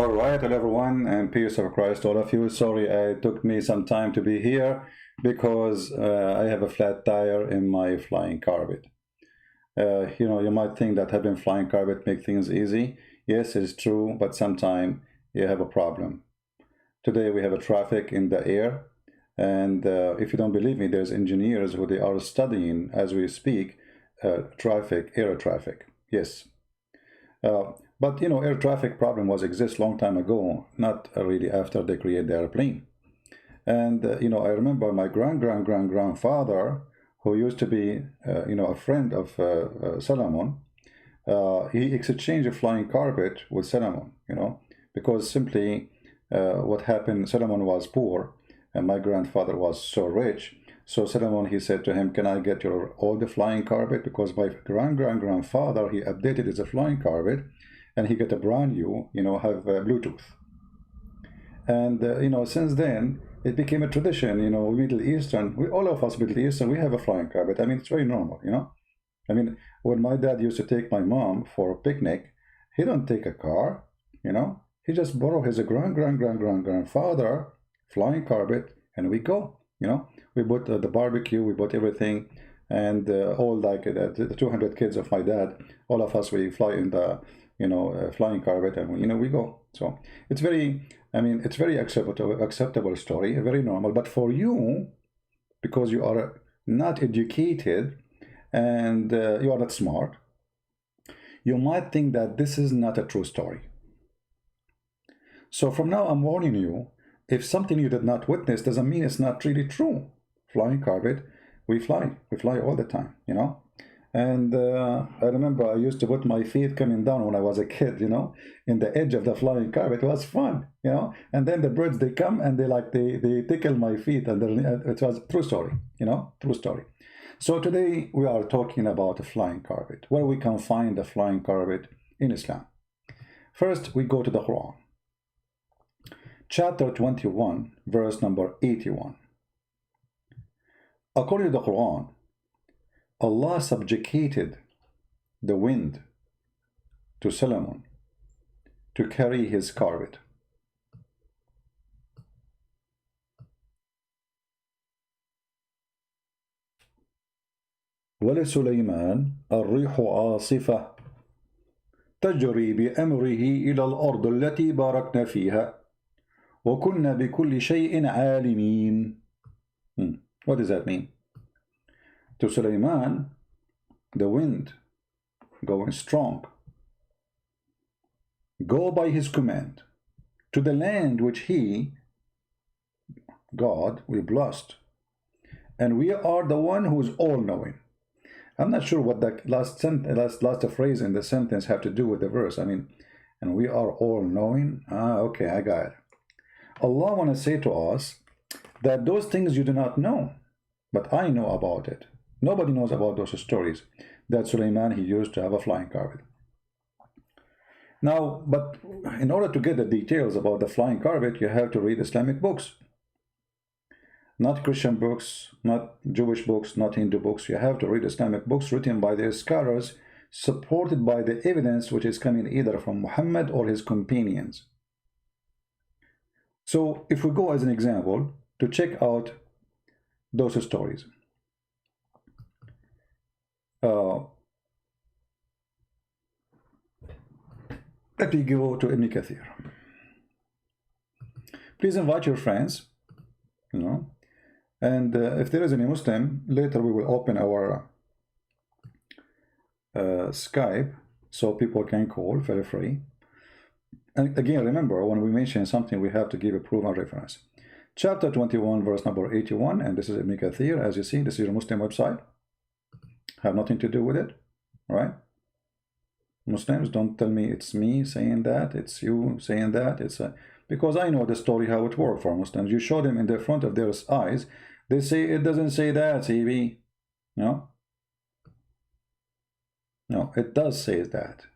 All right, hello everyone, and peace of Christ, all of you. Sorry, it took me some time to be here because I have a flat tire in my flying carpet. You might think that having flying carpet make things easy. Yes, it's true, but sometimes you have a problem. Today we have a traffic in the air, and if you don't believe me, there's engineers who they are studying as we speak air traffic. Yes. But air traffic problem was exist long time ago, not really after they create the airplane. And I remember my grandfather, who used to be a friend of Solomon. He exchanged a flying carpet with Solomon, because simply what happened, Solomon was poor and my grandfather was so rich. So Solomon, he said to him, can I get your old flying carpet? Because my grandfather, he updated his flying carpet and he got a brand new, have Bluetooth. And, since then, it became a tradition, Middle Eastern, all of us Middle Eastern, we have a flying carpet. I mean, it's very normal, I mean, when my dad used to take my mom for a picnic, he don't take a car, he just borrow his grandfather flying carpet and we go, we bought the barbecue, we bought everything, and all like the 200 kids of my dad, all of us, we fly in the flying carpet, and we go. So it's very, it's very acceptable story, very normal. But for you, because you are not educated and you are not smart, you might think that this is not a true story. So from now I'm warning you, if something you did not witness doesn't mean it's not really true. Flying carpet, we fly all the time, And I remember I used to put my feet coming down when I was a kid, in the edge of the flying carpet. It was fun, And then the birds, they come and they tickle my feet, and it was a true story, true story. So today we are talking about a flying carpet, where we can find the flying carpet in Islam. First, we go to the Quran. Chapter 21, verse number 81. According to the Quran, Allah subjugated the wind to Solomon to carry his carpet. ولسليمان الريح عاصفة تجري بأمره إلى الأرض التي باركنا فيها وكنا بكل شيء عالمين. What does that mean? To Sulaiman, the wind going strong, go by his command to the land which he, God, we blessed, and we are the one who is all-knowing. I'm not sure what the last phrase in the sentence have to do with the verse. And we are all-knowing. Okay, I got it. Allah want to say to us that those things you do not know, but I know about it. Nobody knows about those stories that Sulaiman, he used to have a flying carpet. Now, but in order to get the details about the flying carpet, you have to read Islamic books. Not Christian books, not Jewish books, not Hindu books. You have to read Islamic books written by their scholars, supported by the evidence which is coming either from Muhammad or his companions. So if we go as an example to check out those stories. Let me go to Ibn Kathir. Please invite your friends, and if there is any Muslim, later we will open our Skype so people can call very free. And again, remember, when we mention something, we have to give a proven reference. Chapter 21, verse number 81, and this is Ibn Kathir. As you see, this is your Muslim website. Have nothing to do with it, right? Muslims, don't tell me it's me saying that, it's you saying that. Because I know the story, how it worked for Muslims. You show them in the front of their eyes, they say, it doesn't say that, CB. No, it does say that.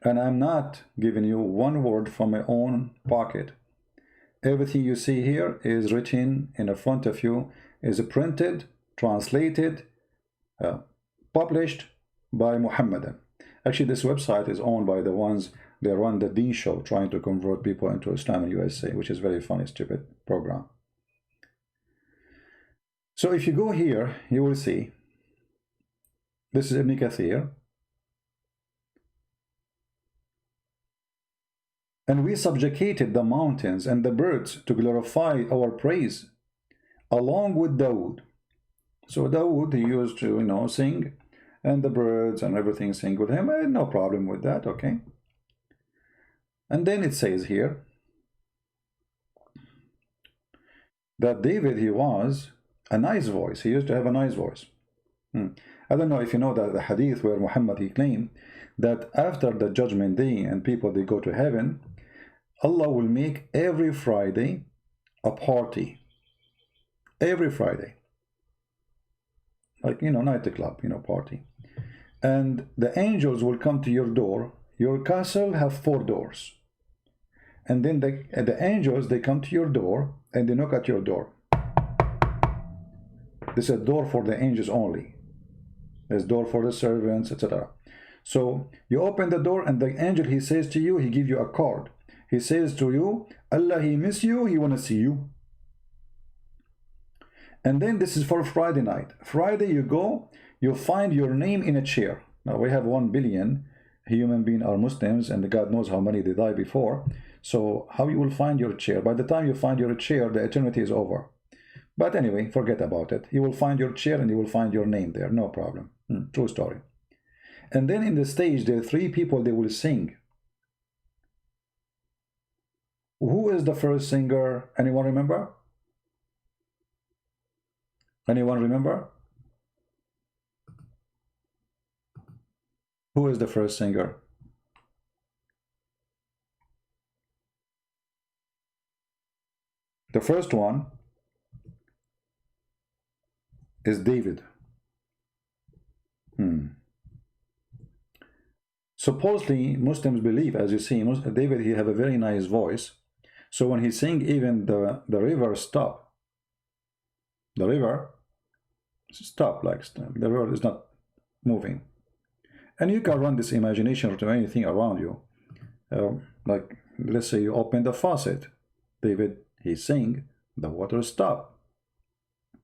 And I'm not giving you one word from my own pocket. Everything you see here is written in the front of you, is printed, translated, published by Muhammadan. Actually, this website is owned by the ones They run the D show trying to convert people into Islam in USA, which is very funny, stupid program. So if you go here, you will see this is Ibn Kathir. And we subjugated the mountains and the birds to glorify our praise, along with Dawood. So Dawood, he used to, sing, and the birds and everything sing with him. I had no problem with that, okay? And then it says here that David, he was a nice voice. He used to have a nice voice. I don't know if you know that the hadith where Muhammad, he claimed that after the judgment day and people, they go to heaven, Allah will make every Friday a party. Every Friday. Like, nightclub, party. And the angels will come to your door. Your castle have 4 doors. And then the angels, they come to your door and they knock at your door. This is a door for the angels only. There's door for the servants, etc. So you open the door and the angel, he says to you, he give you a card. He says to you, Allah, he miss you, he want to see you. And then this is for Friday night. Friday you go, you find your name in a chair. Now we have 1 billion human beings are Muslims, and God knows how many they die before. So how you will find your chair? By the time you find your chair, the eternity is over. But anyway, forget about it. You will find your chair and you will find your name there. No problem. True story. And then in the stage, there are 3 people, they will sing. Who is the first singer? Anyone remember? Anyone remember? Who is the first singer? The first one is David. Supposedly, Muslims believe, as you see, David, he have a very nice voice. So when he sing, even the river stop. The river stop, like the river is not moving. And you can run this imagination to anything around you. Like, let's say you open the faucet. David, he sing, the water stop.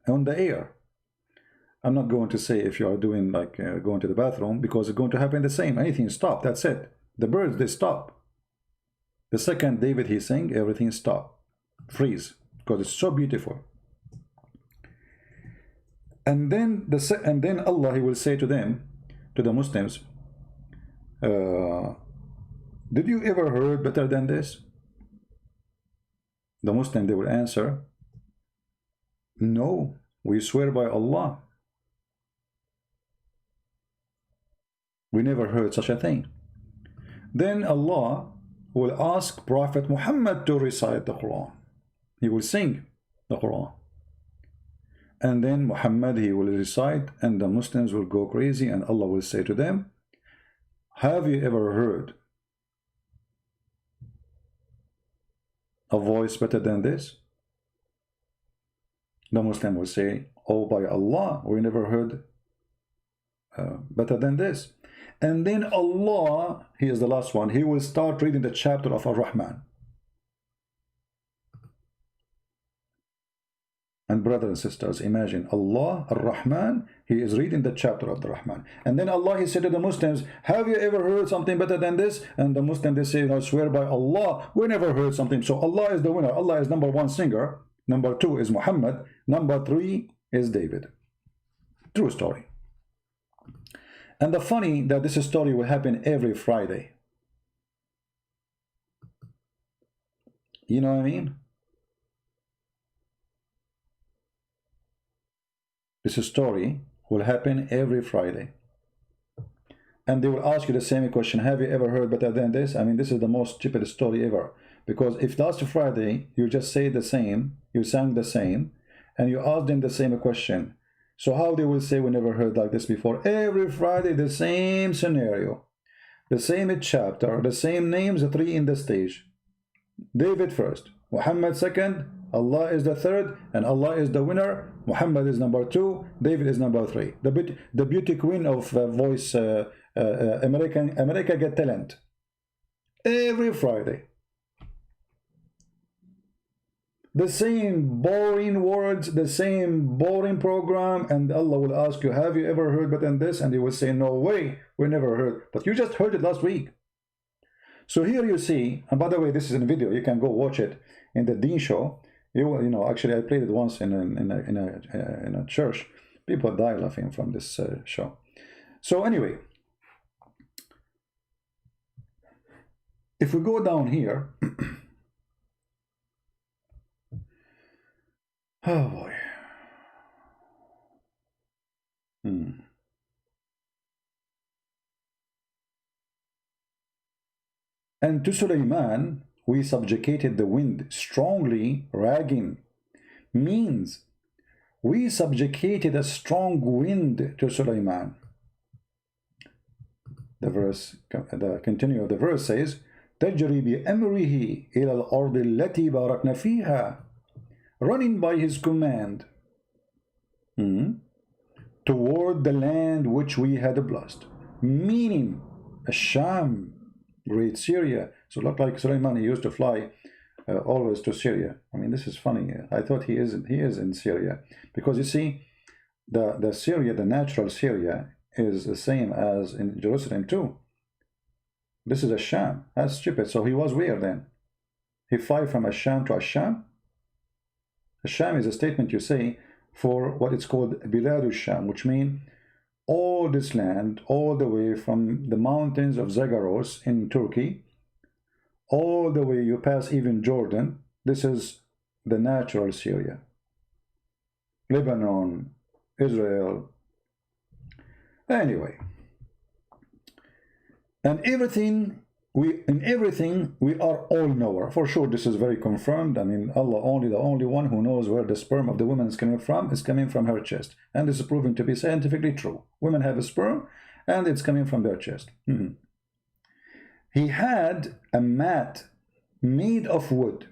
On the air. I'm not going to say if you are doing like going to the bathroom, because it's going to happen the same. Anything stop, that's it. The birds, they stop. The second David, he sing, everything stop. Freeze. Because it's so beautiful. And then Allah, he will say to them, to the Muslims, did you ever heard better than this? The Muslim, they will answer, no, we swear by Allah, we never heard such a thing. Then Allah will ask Prophet Muhammad to recite the Quran. He will sing the Quran. And then Muhammad, he will recite, and the Muslims will go crazy, and Allah will say to them, have you ever heard a voice better than this? The Muslim will say, oh, by Allah, we never heard better than this. And then Allah, he is the last one, he will start reading the chapter of Ar-Rahman. And brothers and sisters, imagine Allah, Ar-Rahman, he is reading the chapter of the Rahman. And then Allah, he said to the Muslims, have you ever heard something better than this? And the Muslims, they say, I swear by Allah, we never heard something. So Allah is the winner. Allah is number 1 singer. Number 2 is Muhammad. Number 3 is David. True story. And the funny that this story will happen every Friday. You know what I mean? This story will happen every Friday. And they will ask you the same question, have you ever heard better than this? I mean, this is the most stupid story ever. Because if last Friday you just say the same, you sang the same, and you ask them the same question, so how they will say we never heard like this before? Every Friday the same scenario, the same chapter, the same names, the 3 in the stage. David first, Muhammad second, Allah is the third, and Allah is the winner. Muhammad is number 2, David is number 3. The beauty queen of voice, America Got Talent. Every Friday. The same boring words, the same boring program, and Allah will ask you, have you ever heard but in this? And you will say, no way, we never heard. But you just heard it last week. So here you see, and by the way, this is in video, you can go watch it in the Dean show. You know, actually I played it once in a church. People die laughing from this show. So anyway, if we go down here, oh boy. And to Sulaiman we subjugated the wind strongly, ragging means we subjugated a strong wind to Sulaiman. The continue of the verse says, تجري بأمره إلى الأرض التي باركنا فيها, running by his command toward the land which we had blessed, meaning Sham, great Syria. So it looked like Sulaiman, he used to fly always to Syria. I mean, this is funny. I thought he is in Syria, because you see, the Syria, the natural Syria, is the same as in Jerusalem too. This is Sham. That's stupid. So he was where then? He fly from Sham to Sham. Sham is a statement you say for what it's called Bilad Sham, which means all this land, all the way from the mountains of Zagros in Turkey, all the way you pass even Jordan. This is the natural Syria. Lebanon, Israel. Anyway, and in everything we are all knower. For sure, this is very confirmed. I mean, Allah only, the only one who knows where the sperm of the woman is coming from her chest. And this is proven to be scientifically true. Women have a sperm and it's coming from their chest. He had a mat made of wood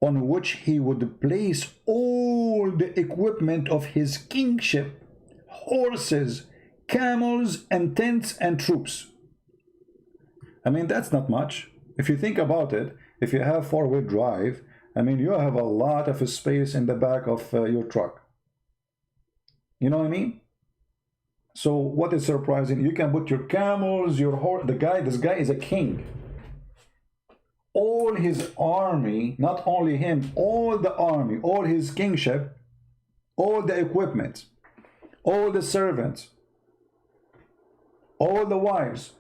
on which he would place all the equipment of his kingship, horses, camels, and tents and troops. I mean, that's not much. If you think about it, if you have four-wheel drive, I mean, you have a lot of space in the back of your truck. You know what I mean? So what is surprising, you can put your camels, your horse, this guy is a king. All his army, not only him, all the army, all his kingship, all the equipment, all the servants, all the wives,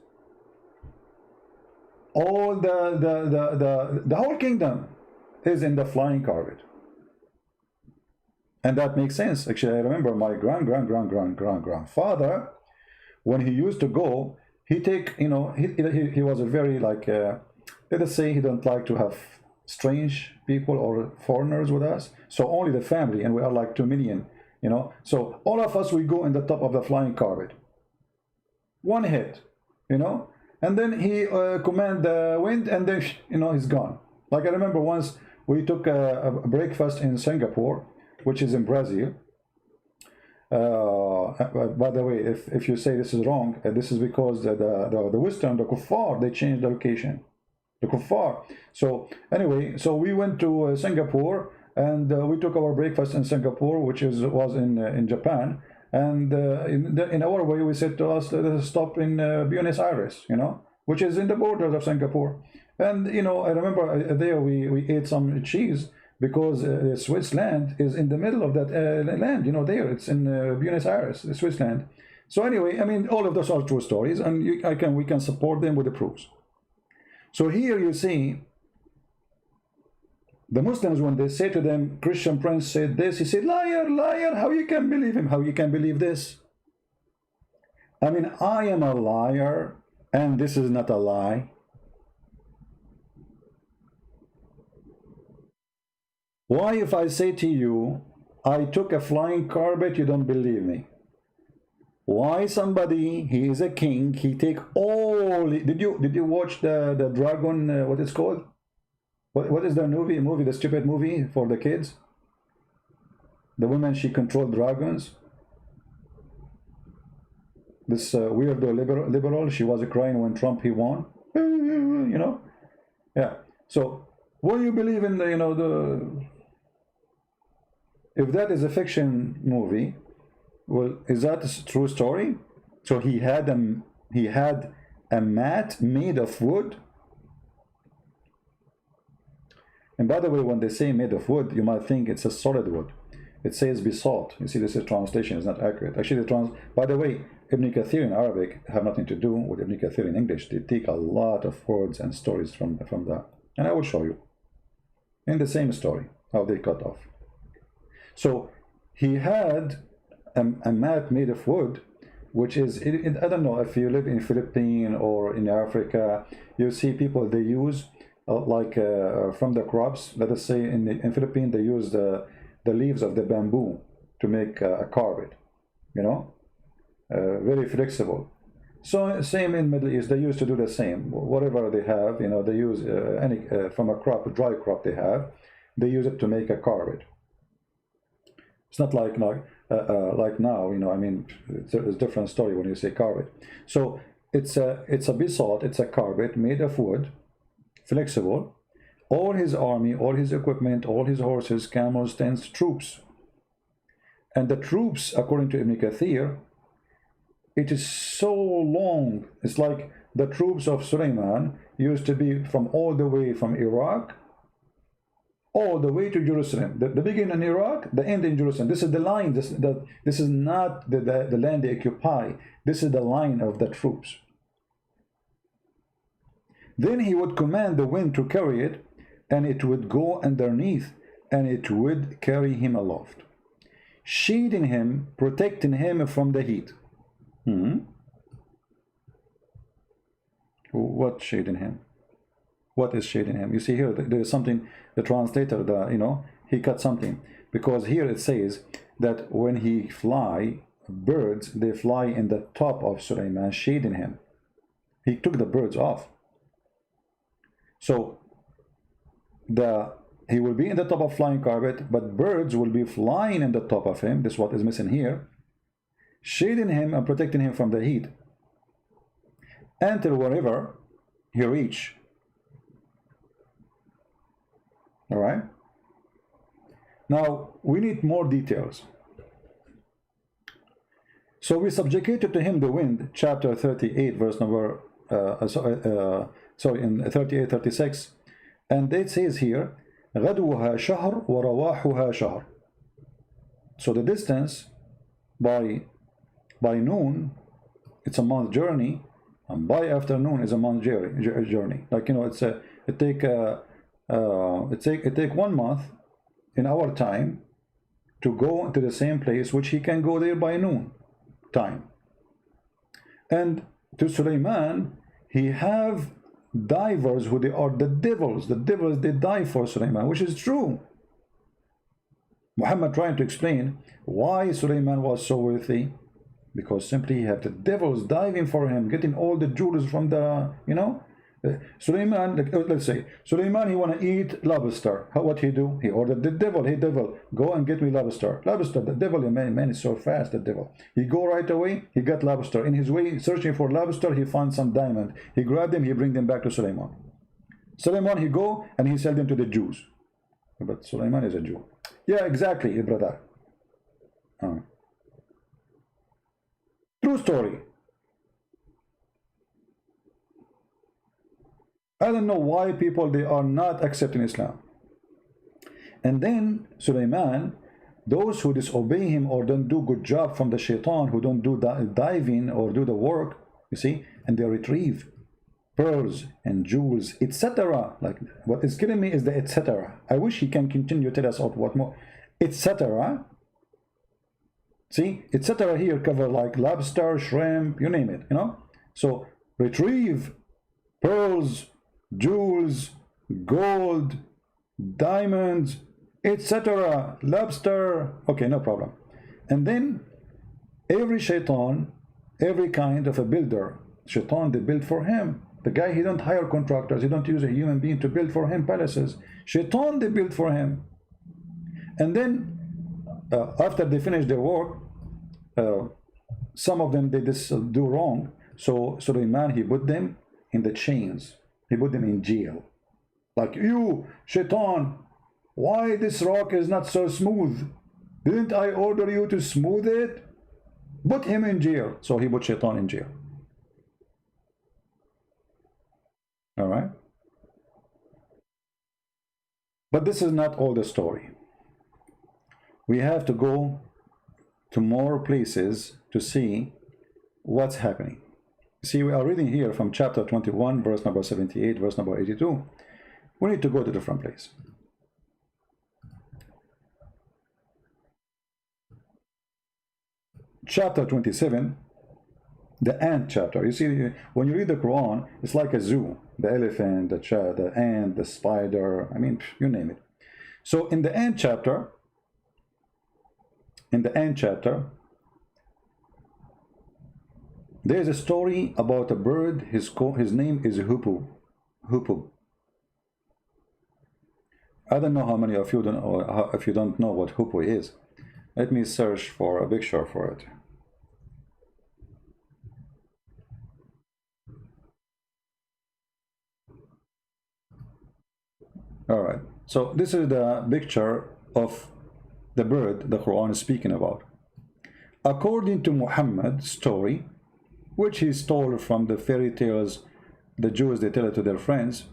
all the whole kingdom is in the flying carpet. And that makes sense. Actually, I remember my grandfather, when he used to go, he take, you know, he was a very, like, let us say he don't like to have strange people or foreigners with us. So only the family, and we are like 2 million, you know. So all of us, we go in the top of the flying carpet. One hit, you know. And then he command the wind, and then, you know, he's gone. Like I remember once we took a breakfast in Singapore, which is in Brazil. By the way, if you say this is wrong, this is because the Western, the Kuffar, they changed the location. The Kuffar. So anyway, so we went to Singapore, and we took our breakfast in Singapore, which was in Japan. And in our way, we said to us, let us stop in Buenos Aires, you know, which is in the borders of Singapore. And, you know, I remember there we ate some cheese, because Switzerland is in the middle of that land, you know, there. It's in Buenos Aires, Switzerland. So anyway, I mean, all of those are true stories, and we can support them with the proofs. So here you see, the Muslims, when they say to them, Christian Prince said this, he said, liar, liar, how you can believe him? How you can believe this? I mean, I am a liar, and this is not a lie. Why, if I say to you, I took a flying carpet, you don't believe me? Why somebody, he is a king, he take all, did you watch the dragon, what it's called? What is the movie, the stupid movie for the kids? The woman, she controlled dragons. This weirdo liberal, she was crying when Trump, he won. you know. Yeah. So what do you believe in the, you know, the, if that is a fiction movie, well, is that a true story? So he had a mat made of wood. And by the way, when they say made of wood, you might think it's a solid wood. It says basalt. You see, this is translation is not accurate. Actually, by the way, Ibn Kathir in Arabic have nothing to do with Ibn Kathir in English. They take a lot of words and stories from that. And I will show you in the same story how they cut off. So he had a mat made of wood, which is, I don't know if you live in Philippines or in Africa, you see people, they use from the crops. Let us say in Philippines they use the leaves of the bamboo to make a carpet, you know, very flexible. So same in Middle East, they used to do the same. Whatever they have, you know, they use any from a crop, a dry crop they have, they use it to make a carpet. It's not like now, you know. I mean, it's a different story when you say carpet. So it's a basalt, it's a carpet made of wood, flexible. All his army, all his equipment, all his horses, camels, tents, troops. And the troops, according to Ibn Kathir, it is so long. It's like the troops of Suleiman used to be from all the way from Iraq all the way to Jerusalem. The beginning in Iraq, the end in Jerusalem. This is the line. This is not the land they occupy. This is the line of the troops. Then he would command the wind to carry it, and it would go underneath, and it would carry him aloft, shading him, protecting him from the heat. What shading him? What is shading him? You see here, there is something, the translator, you know, he cut something. Because here it says that when he fly, birds, they fly in the top of Suleiman, shading him. He took the birds off. So he will be in the top of flying carpet, but birds will be flying in the top of him. This is what is missing here. Shading him and protecting him from the heat, until wherever he reach. All right. Now we need more details. So we subjugated to him the wind, chapter 38, verse number in 38, 36, and it says here, غدوها شهر ورواحها شهر. So the distance by noon, it's a month journey, and by afternoon is a month journey. Like, you know, it take 1 month in our time to go to the same place, which he can go there by noon time. And to Suleiman, he have divers who they are the devils. The devils, they dive for Suleiman, which is true. Muhammad trying to explain why Suleiman was so wealthy, because simply he had the devils diving for him, getting all the jewels from the, you know. Suleiman, let's say Suleiman, he want to eat lobster. What he do? He ordered the devil, hey devil, go and get me lobster. Lobster, the devil, man is so fast, the devil. He go right away, he got lobster. In his way searching for lobster, he found some diamond. He grabbed them, he bring them back to Suleiman. Suleiman, he go and he sell them to the Jews. But Suleiman is a Jew. Yeah, exactly, brother. True story. I don't know why people, they are not accepting Islam. And then Suleiman, those who disobey him or don't do good job from the shaitan, who don't do diving or do the work, you see, and they retrieve pearls and jewels, etc. Like, what is killing me is the etc. I wish he can continue to tell us what more, etc. See, etc. here cover like lobster, shrimp, you name it, you know. So retrieve pearls, jewels, gold, diamonds, etc. lobster. Okay, no problem. And then every shaitan, every kind of a builder, shaitan, they build for him. The guy, he don't hire contractors, he don't use a human being to build for him palaces. Shaitan, they build for him. And then after they finish their work, some of them, they just do wrong. So Suleiman, he put them in the chains. He put them in jail. Like, you, Shaitan, why this rock is not so smooth? Didn't I order you to smooth it? Put him in jail. So he put Shaitan in jail. All right. But this is not all the story. We have to go to more places to see what's happening. See, we are reading here from chapter 21, verse number 78, verse number 82. We need to go to a different place. Chapter 27, the ant chapter. You see, when you read the Quran, it's like a zoo. The elephant, the ant, the spider, I mean, you name it. So in the ant chapter, there's a story about a bird. His name is Hoopoe. Hoopoe. I don't know how many of you don't, or if you don't know what Hoopoe is. Let me search for a picture for it. All right, so this is the picture of the bird the Quran is speaking about. According to Muhammad's story, which he stole from the fairy tales the Jews they tell it to their friends.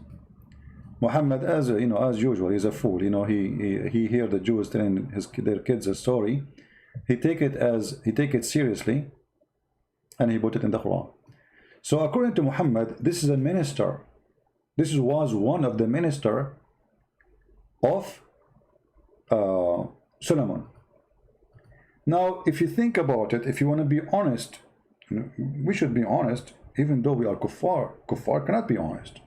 Muhammad, as usual, he's a fool. He hear the Jews telling their kids a story. He take it seriously, and he put it in the Quran. So according to Muhammad, this is a minister. This was one of the minister of Solomon. Now, if you think about it, if you want to be honest, we should be honest, even though we are kuffar. Kuffar cannot be honest.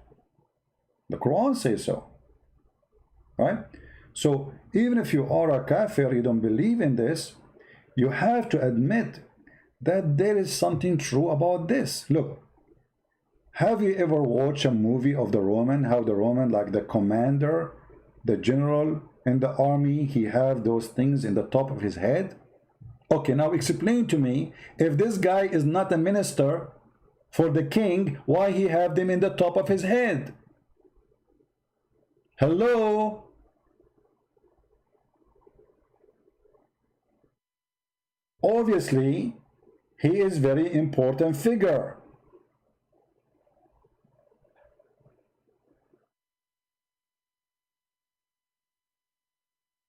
The Quran says so, right? So even if you are a kafir, you don't believe in this, you have to admit that there is something true about this. Look, have you ever watched a movie of the Roman, how the Roman, like the commander, the general in the army, he have those things in the top of his head? Okay, now explain to me, if this guy is not a minister for the king, why he have them in the top of his head? Hello? Obviously, he is very important figure.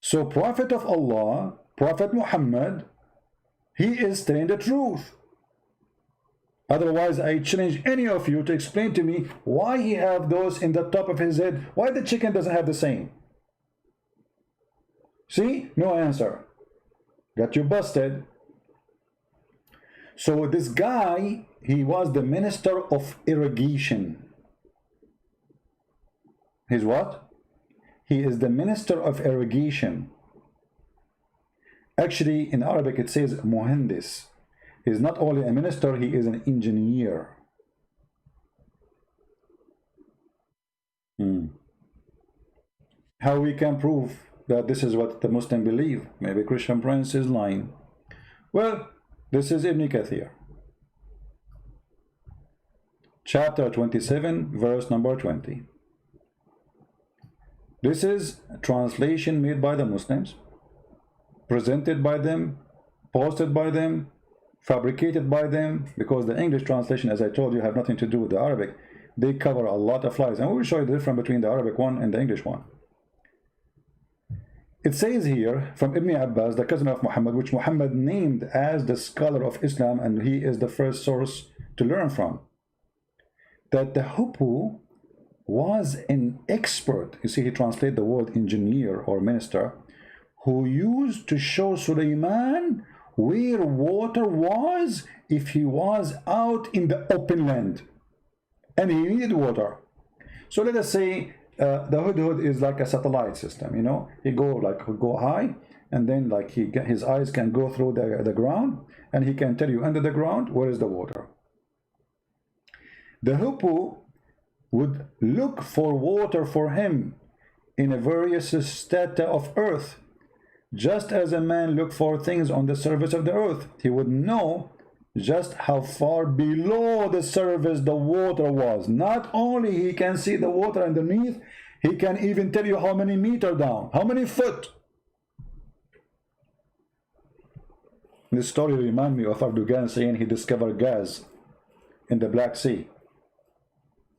So Prophet of Allah, Prophet Muhammad, he is telling the truth. Otherwise, I challenge any of you to explain to me why he have those in the top of his head. Why the chicken doesn't have the same? See? No answer. Got you busted. So this guy, he was the minister of irrigation. He's what? He is the minister of irrigation. Actually, in Arabic it says muhandis. He's not only a minister, he is an engineer. How we can prove that this is what the Muslim believe? Maybe Christian Prince is lying. Well, this is Ibn Kathir. Chapter 27, verse number 20. This is a translation made by the Muslims, presented by them, posted by them, fabricated by them, because the English translation, as I told you, have nothing to do with the Arabic. They cover a lot of lies, and we will show you the difference between the Arabic one and the English one. It says here from Ibn Abbas, the cousin of Muhammad, which Muhammad named as the scholar of Islam, and he is the first source to learn from, that the Hoopoe was an expert. You see, he translated the word engineer or minister, who used to show Suleiman where water was if he was out in the open land and he needed water. So let us say the Hudhud is like a satellite system, he go high, and then like his eyes can go through the ground, and he can tell you under the ground where is the water. The Hoopoe would look for water for him in a various strata of earth, just as a man look for things on the surface of the earth. He would know just how far below the surface the water was. Not only he can see the water underneath, he can even tell you how many meters down, how many foot. This story reminds me of Erdogan saying he discovered gas in the Black Sea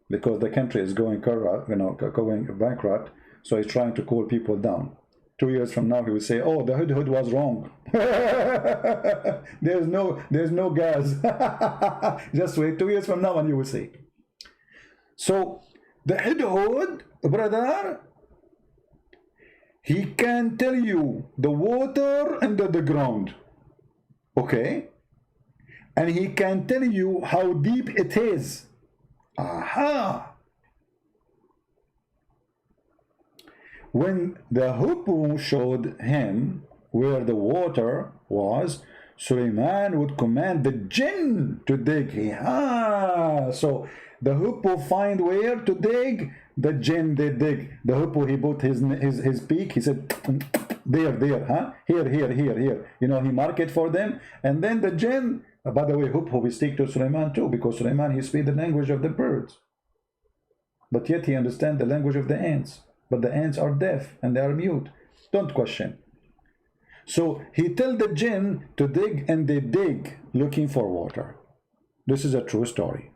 because the country is going corrupt, going bankrupt. So he's trying to cool people down. 2 years from now, he will say, "Oh, the Hudhud was wrong. there's no gas." Just wait 2 years from now, and you will see. So the Hudhud, brother, he can tell you the water under the ground, okay, and he can tell you how deep it is. Aha. When the Hoopoe showed him where the water was, Suleiman would command the jinn to dig. So the Hoopoe find where to dig, the jinn they dig. The Hoopoe, he put his beak, he said, there, huh? Here. He mark it for them. And then the jinn, by the way, Hoopoe we speak to Suleiman too, because Suleiman, he speaks the language of the birds. But yet he understands the language of the ants. But the ants are deaf and they are mute. Don't question. So he tells the jinn to dig, and they dig looking for water. This is a true story.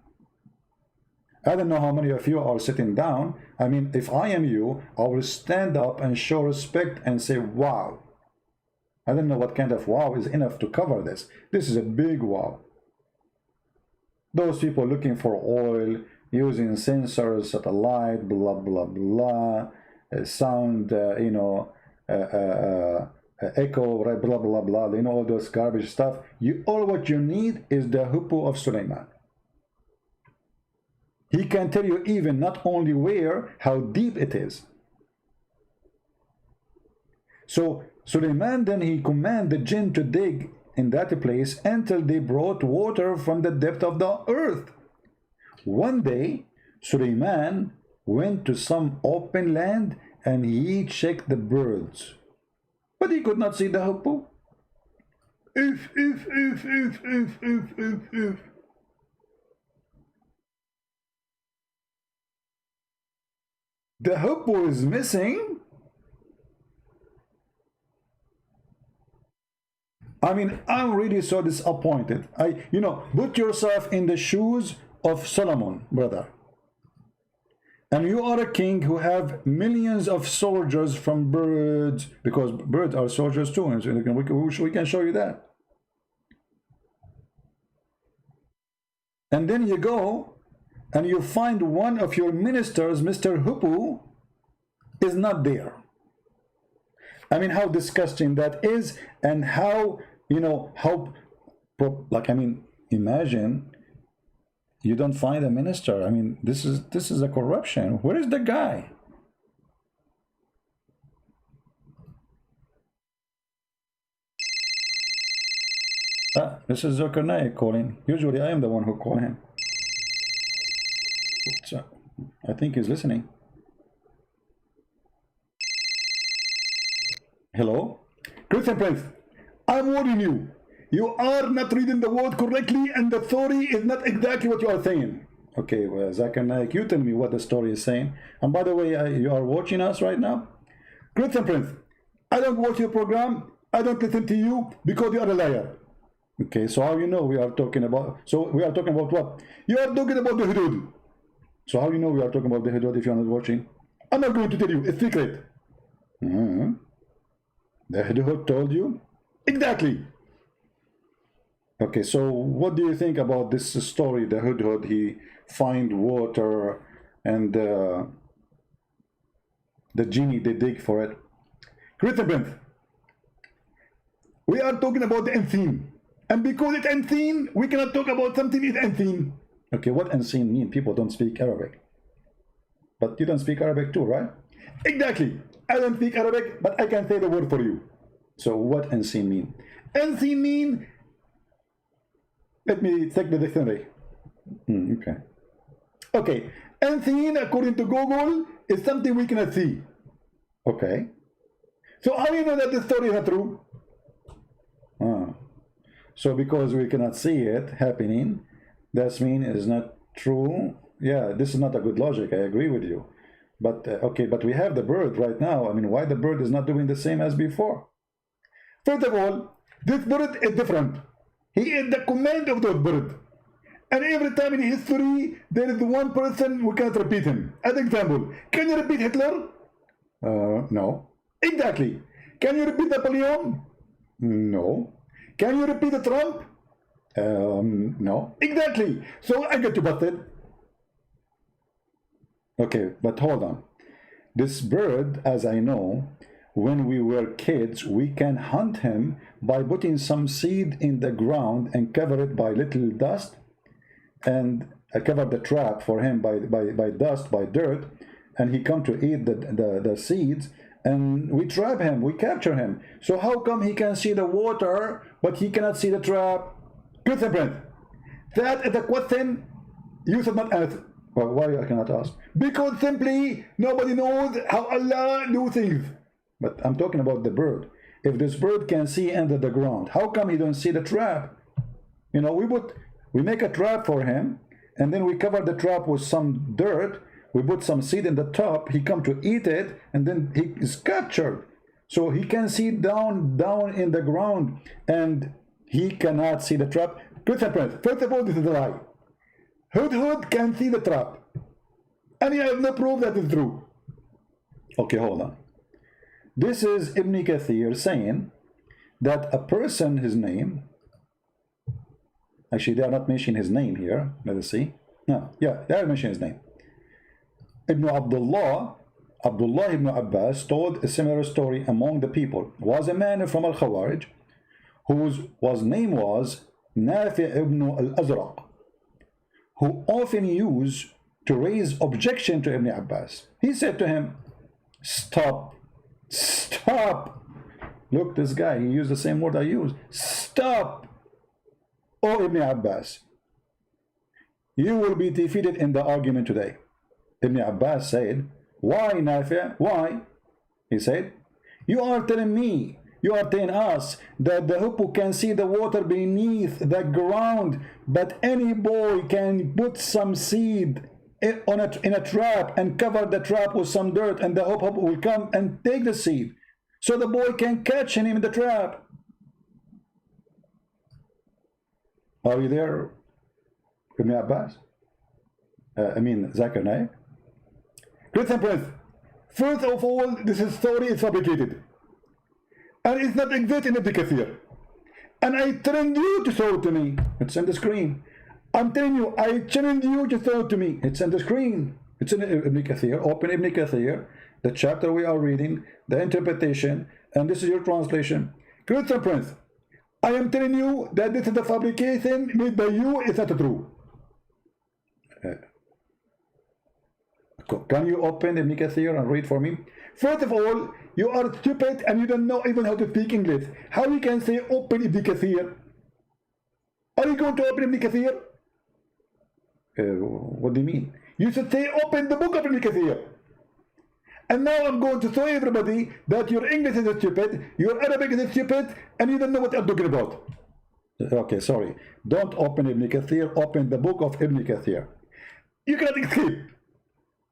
I don't know how many of you are sitting down. I mean, if I am you, I will stand up and show respect and say, wow. I don't know what kind of wow is enough to cover this. This is a big wow. Those people looking for oil, using sensors, satellite, blah, blah, blah. Sound, echo, right, blah, blah, blah, all those garbage stuff. All what you need is the Hoopoe of Suleiman. He can tell you even not only where, how deep it is. So Suleiman, then he commanded the jinn to dig in that place until they brought water from the depth of the earth. One day, Suleiman went to some open land and he checked the birds, but he could not see the Hoopoe. If. The Hoopoe is missing. I mean, I'm really so disappointed. Put yourself in the shoes of Solomon, brother. And you are a king who have millions of soldiers from birds, because birds are soldiers too, and so we can show you that. And then you go and you find one of your ministers, Mr. Hoopoe, is not there. I mean, how disgusting that is, and how, imagine you don't find a minister. I mean, this is a corruption. Where is the guy? This is Zulkarnain calling. Usually I am the one who call him. So I think he's listening. Hello? Christian Prince, I'm warning you. You are not reading the word correctly, and the story is not exactly what you are saying. Okay, well, Zakir Naik, you tell me what the story is saying. And by the way, you are watching us right now? Christian Prince, I don't watch your program. I don't listen to you because you are a liar. Okay, so how you know we are talking about? So we are talking about what? You are talking about the Hudud. So how you know we are talking about the Hudud if you are not watching? I'm not going to tell you. It's secret. The Hudud told you? Exactly. Okay, so what do you think about this story? The Hudhud, he find water, and the genie, they dig for it. Christian Prince, we are talking about the unseen. And because it's unseen, we cannot talk about something is unseen. Okay, what unseen mean? People don't speak Arabic. But you don't speak Arabic too, right? Exactly. I don't speak Arabic, but I can say the word for you. So what unseen mean? Unseen mean, let me check the dictionary. Okay. Unseen, according to Google, is something we cannot see. Okay. So how do you know that this story is not true? So because we cannot see it happening, that means it's not true. Yeah, this is not a good logic. I agree with you. But okay, but we have the bird right now. I mean, why the bird is not doing the same as before? First of all, this bird is different. He is the command of the bird. And every time in history, there is one person who cannot repeat him. As example, can you repeat Hitler? No. Exactly. Can you repeat Napoleon? No. Can you repeat Trump? No. Exactly. So I get you busted. Okay, but hold on. This bird, as I know, when we were kids, we can hunt him by putting some seed in the ground and cover it by little dust, and I cover the trap for him by dust, by dirt, and he come to eat the seeds, and we trap him, we capture him. So how come he can see the water, but he cannot see the trap? Good friend. That is a question you should not answer. Well, why I cannot ask? Because simply nobody knows how Allah do things. But I'm talking about the bird. If this bird can see under the ground, how come he don't see the trap? You know, we make a trap for him, and then we cover the trap with some dirt. We put some seed in the top. He come to eat it, and then he is captured. So he can see down in the ground, and he cannot see the trap. Good friends. First of all, this is a lie. Hudhud can see the trap, and he has no proof that is true. Okay, hold on. This is Ibn Kathir saying that a person, his name, actually they are not mentioning his name here. Let us see. No, yeah, they are mentioning his name. Ibn Abdullah ibn Abbas told a similar story among the people. Was a man from Al-Khawarij whose name was Nafi' ibn al-Azraq, who often used to raise objection to Ibn Abbas. He said to him, stop. Look, this guy, he used the same word I used. Stop, O Ibn Abbas. You will be defeated in the argument today. Ibn Abbas said, why, Nafi'? Why? He said, you are telling us that the hippo can see the water beneath the ground, but any boy can put some seed in a trap and cover the trap with some dirt, and the hippo will come and take the seed, so the boy can catch him in the trap. Are you there, Ibn Abbas? Zakir Naik? Christian Prince, first of all, this story is fabricated. And it's not exist in Ibn Kathir. And I challenge you to show it to me. It's on the screen. I'm telling you, I challenge you to show it to me. It's on the screen. It's in Ibn Kathir. Open Ibn Kathir, the chapter we are reading, the interpretation, and this is your translation. Christian Prince, I am telling you that this is the fabrication made by you. It's not true. Can you open Ibn Kathir and read for me? First of all, you are stupid and you don't know even how to speak English. How you can say open Ibn Kathir? Are you going to open Ibn Kathir? What do you mean? You should say open the book of Ibn Kathir. And now I'm going to show everybody that your English is stupid, your Arabic is stupid, and you don't know what I'm talking about. Okay, sorry. Don't open Ibn Kathir, open the book of Ibn Kathir. You cannot escape.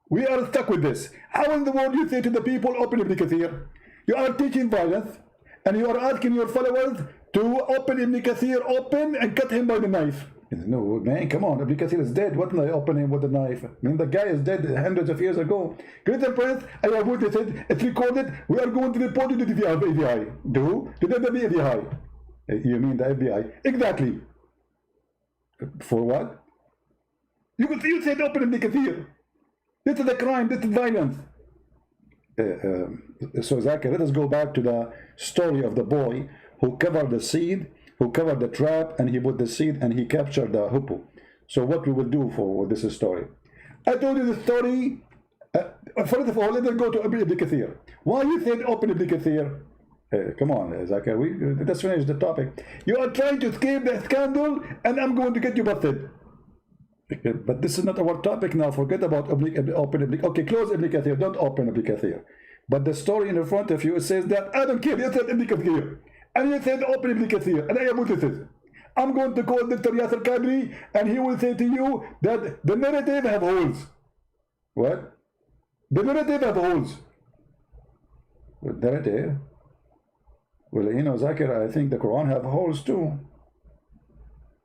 We are stuck with this. How in the world you say to the people, open Ibn Kathir? You are teaching violence, and you are asking your followers to open Ibn Kathir, open, and cut him by the knife. No, man, come on, Ibn Kathir is dead. What can I open him with a knife? I mean, the guy is dead hundreds of years ago. Great Prince, I have witnessed it. It's recorded. We are going to report it to the FBI. To the FBI. You mean the FBI? Exactly. For what? You said open Ibn Kathir. This is a crime, this is violence. So Zakir, let us go back to the story of the boy who covered the seed, who covered the trap, and he put the seed and he captured the hippo. So what we will do for this story? I told you the story. First of all, let us go to Ibn Kathir. Why you said open Ibn Kathir? Come on, Zakir, let's finish the topic. You are trying to escape the scandal, and I'm going to get you busted. But this is not our topic now. Forget about open Ibn. Okay, close Ibn Kathir. Don't open Ibn Kathir. But the story in front of you says that I don't care. You said Ibn Kathir, and you said open Ibn Kathir, and I have witnesses. I'm going to call Dr. Yasser Kadri, and he will say to you that the narrative have holes. What? The narrative have holes. What narrative? Well, you know, Zakir, I think the Quran have holes too.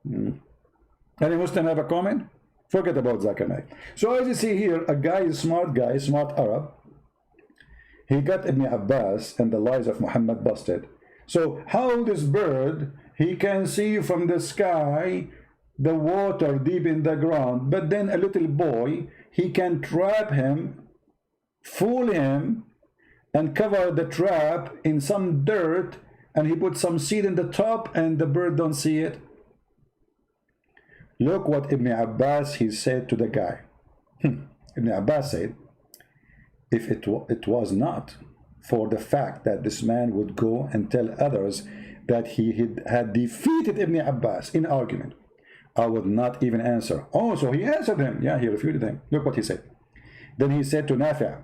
Any Muslim have a comment? Forget about Zakir Naik. So as you see here, a guy, smart Arab, he got Ibn Abbas and the lies of Muhammad busted. So how this bird, he can see from the sky the water deep in the ground, but then a little boy, he can trap him, fool him, and cover the trap in some dirt, and he put some seed in the top, and the bird don't see it. Look what Ibn Abbas, he said to the guy. Ibn Abbas said, if it was not for the fact that this man would go and tell others that he had defeated Ibn Abbas in argument, I would not even answer. Oh, so he answered him. Yeah, he refuted him. Look what he said. Then he said to Nafi',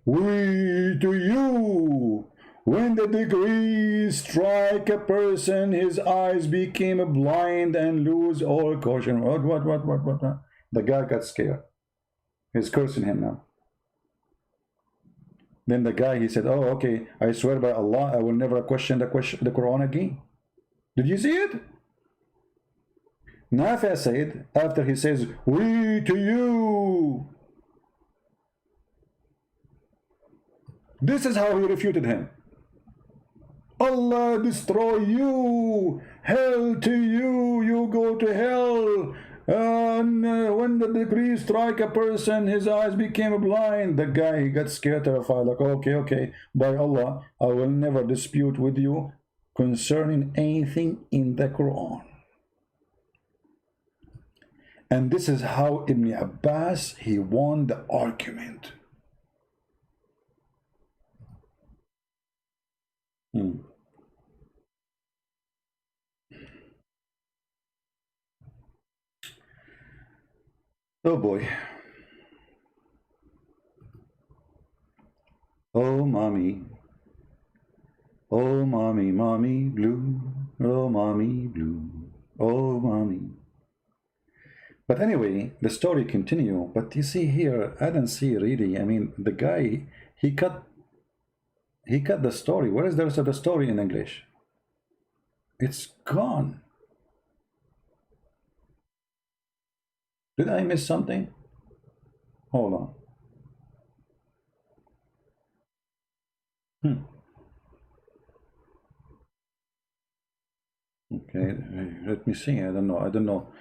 we to you, when the degrees strike a person, his eyes became blind and lose all caution. What? The guy got scared. He's cursing him now. Then the guy, he said, oh, okay, I swear by Allah, I will never question the Quran again. Did you see it? Nafi' said, after he says, we to you. This is how he refuted him. Allah destroy you, hell to you, you go to hell. When the degree strike a person, his eyes became blind. The guy, he got scared, terrified, like, okay, by Allah, I will never dispute with you concerning anything in the Quran. And this is how Ibn Abbas, he won the argument. Oh boy. Oh mommy. Oh mommy blue. Oh mommy blue. Oh mommy. But anyway, the story continue. But you see here, I don't see really. I mean, the guy, he cut the story. Where is the rest of the story in English? It's gone. Did I miss something? Hold on. Okay, let me see. I don't know.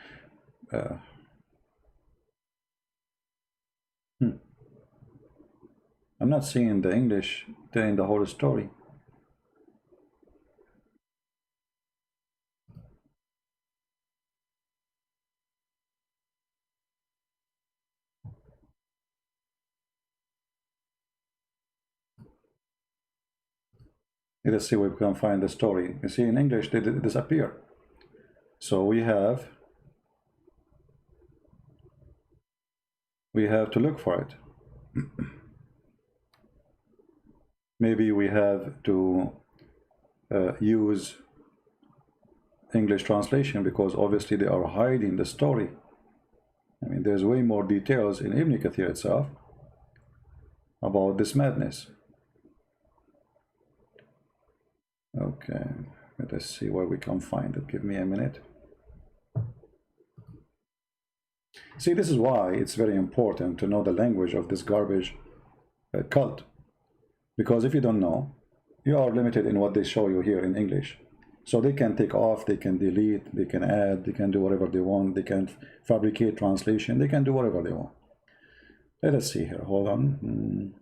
I'm not seeing the English telling the whole story. Let's see where we can find the story. You see, in English, they disappear. So we have to look for it. Maybe we have to use English translation, because obviously they are hiding the story. I mean, there's way more details in Ibn Kathir itself about this madness. Okay, let us see where we can find it. Give me a minute. See, this is why it's very important to know the language of this garbage cult. Because if you don't know, you are limited in what they show you here in English. So they can take off, they can delete, they can add, they can do whatever they want, they can fabricate translation, they can do whatever they want. Let us see here, hold on.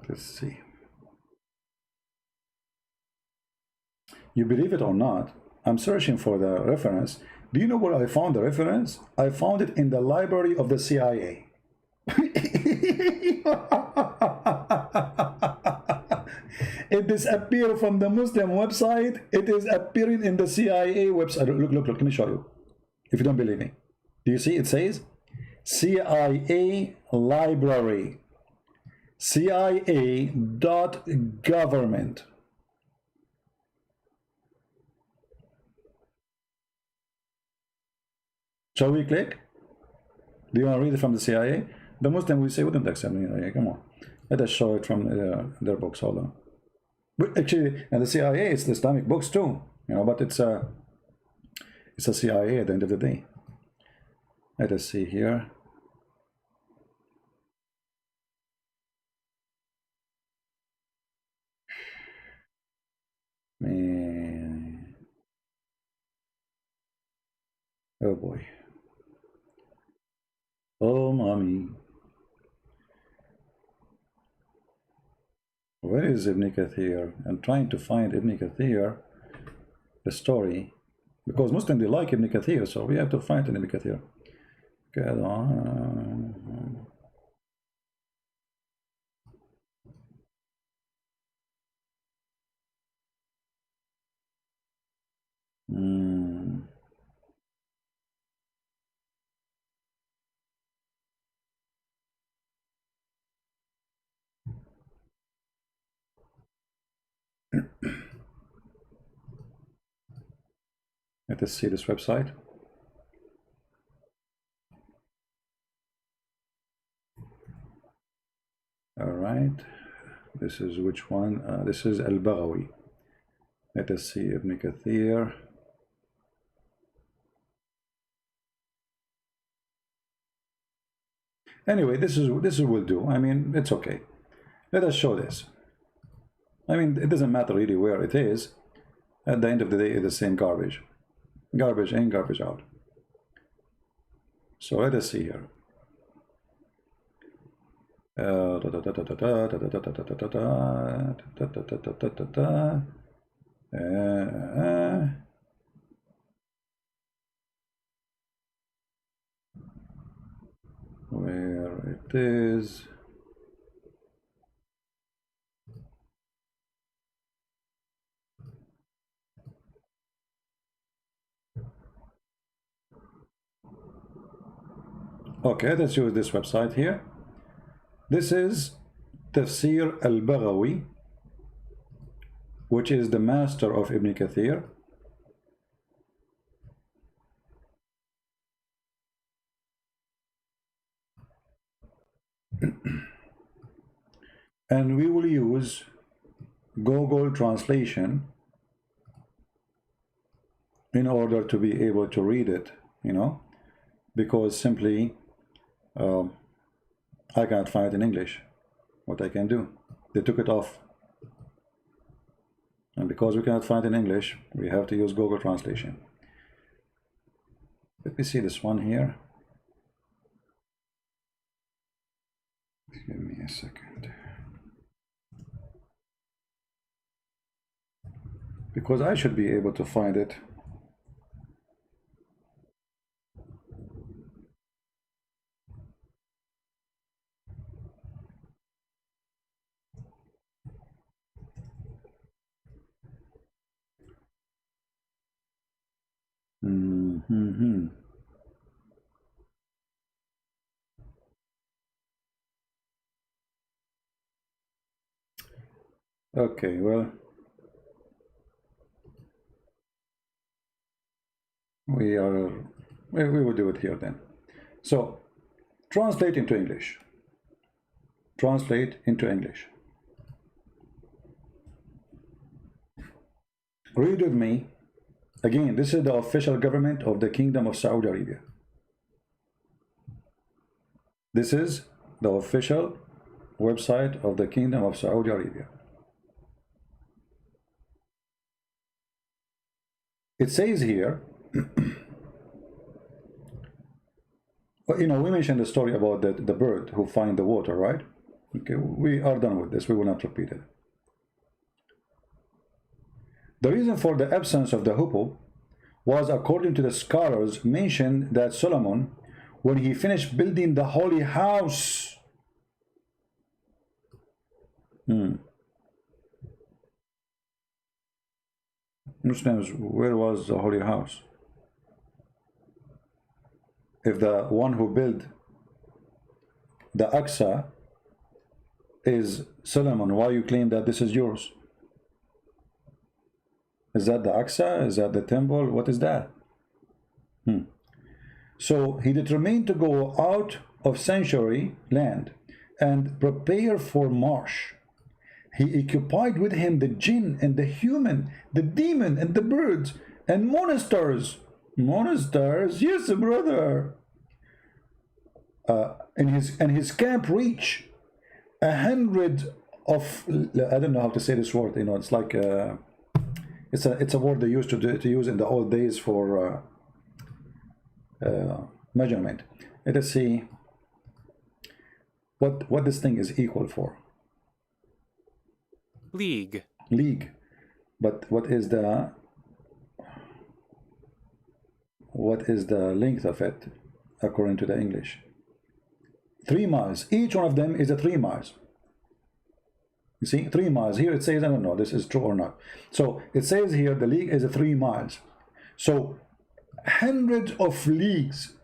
Let's see. You believe it or not, I'm searching for the reference. Do you know where I found the reference? I found it in the library of the CIA. It disappeared from the Muslim website. It is appearing in the CIA website. Look, let me show you. If you don't believe me. Do you see? It says CIA library. CIA.government. Shall we click? Do you want to read it from the CIA? The Muslim will say, wouldn't accept me. Come on. Let us show it from their books. Hold on. But actually, and the CIA, it's the Islamic books too. You know, but it's a CIA at the end of the day. Let us see here. Man. Oh boy. Oh mommy. Where is Ibn Kathir? I'm trying to find Ibn Kathir, the story, because Muslims, they like Ibn Kathir, so we have to find Ibn Kathir. Get on. Let us see this website. All right, this is which one? This is Al-Baghawi. Let us see Ibn Kathir. Anyway, this will do. I mean, it's okay. Let us show this. I mean, it doesn't matter really where it is. At the end of the day, it's the same garbage. Garbage in, garbage out. So let us see here. Where it is. Okay, let's use this website here. This is Tafsir al-Baghawi, which is the master of Ibn Kathir. And we will use Google Translation in order to be able to read it, you know, because simply I can't find it in English. What I can do, they took it off, and because we cannot find it in English, we have to use Google Translation. Let me see this one here. Give me a second, because I should be able to find it. Okay, well, we will do it here then. So translate into English. Translate into English. Read with me. Again, this is the official government of the Kingdom of Saudi Arabia. This is the official website of the Kingdom of Saudi Arabia. It says here, you know, we mentioned the story about the bird who find the water, right? Okay, we are done with this. We will not repeat it. The reason for the absence of the hippo was, according to the scholars, mentioned that Solomon, when he finished building the holy house, Muslims, where was the holy house? If the one who built the Aqsa is Solomon, why you claim that this is yours? Is that the Aqsa? Is that the temple? What is that? So he determined to go out of sanctuary land and prepare for march. He occupied with him the jinn and the human, the demon and the birds and monsters. Monsters? Yes, brother. And his camp reached 100 of, I don't know how to say this word, you know, it's like it's a word they used to use in the old days for measurement. Let us see what this thing is equal for. League. League. But what is the length of it according to the English? 3 miles. Each one of them is a 3 miles. You see, 3 miles. Here it says, I don't know this is true or not. So it says here the league is a 3 miles. So hundreds of leagues.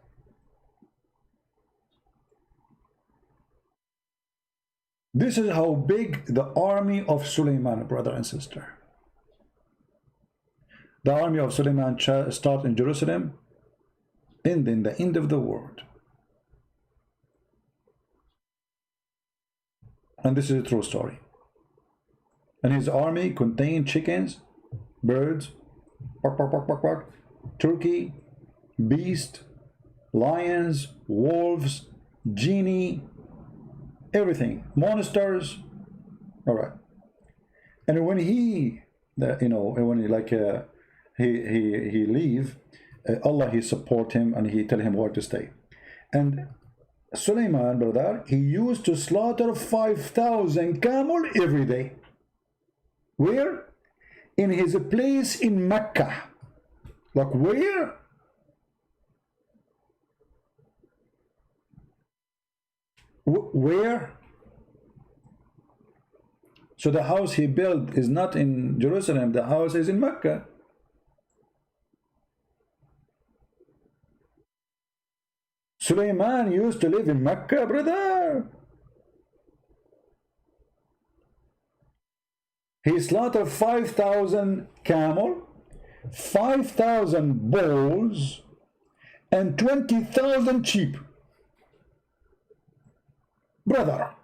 This is how big the army of Suleiman, brother and sister. The army of Suleiman starts in Jerusalem, and in the end of the world. And this is a true story. And his army contained chickens, birds, bark, bark, bark, bark, bark, turkey, beast, lions, wolves, genie, everything, monsters. All right. And when he, when he he leave, Allah he support him and he tell him where to stay. And Suleiman, brother, he used to slaughter 5,000 camel every day. Where? In his place in Mecca. Like where? Where? So the house he built is not in Jerusalem, the house is in Mecca. Suleiman used to live in Mecca, brother. He slaughtered 5,000 camel, 5,000 bulls, and 20,000 sheep. Brother.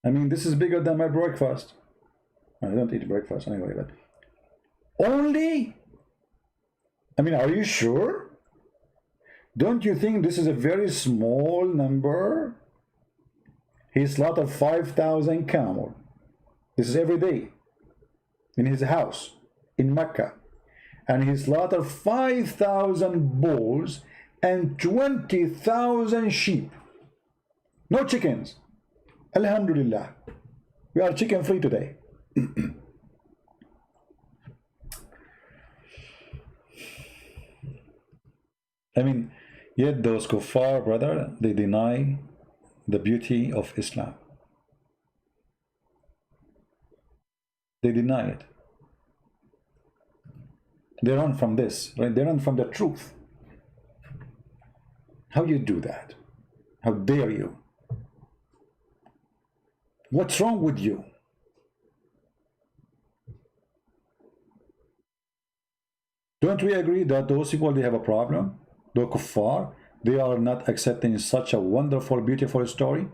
I mean, this is bigger than my breakfast. I don't eat breakfast anyway, but only, I mean, are you sure? Don't you think this is a very small number? He slaughtered 5,000 camel. This is every day in his house in Mecca. And he slaughtered 5,000 bulls and 20,000 sheep. No chickens. Alhamdulillah. We are chicken free today. I mean, yet those kuffar, brother, they deny the beauty of Islam. They deny it. They run from this, right? They run from the truth. How you do that? How dare you? What's wrong with you? Don't we agree that those people, they have a problem? The kuffar, they are not accepting such a wonderful, beautiful story?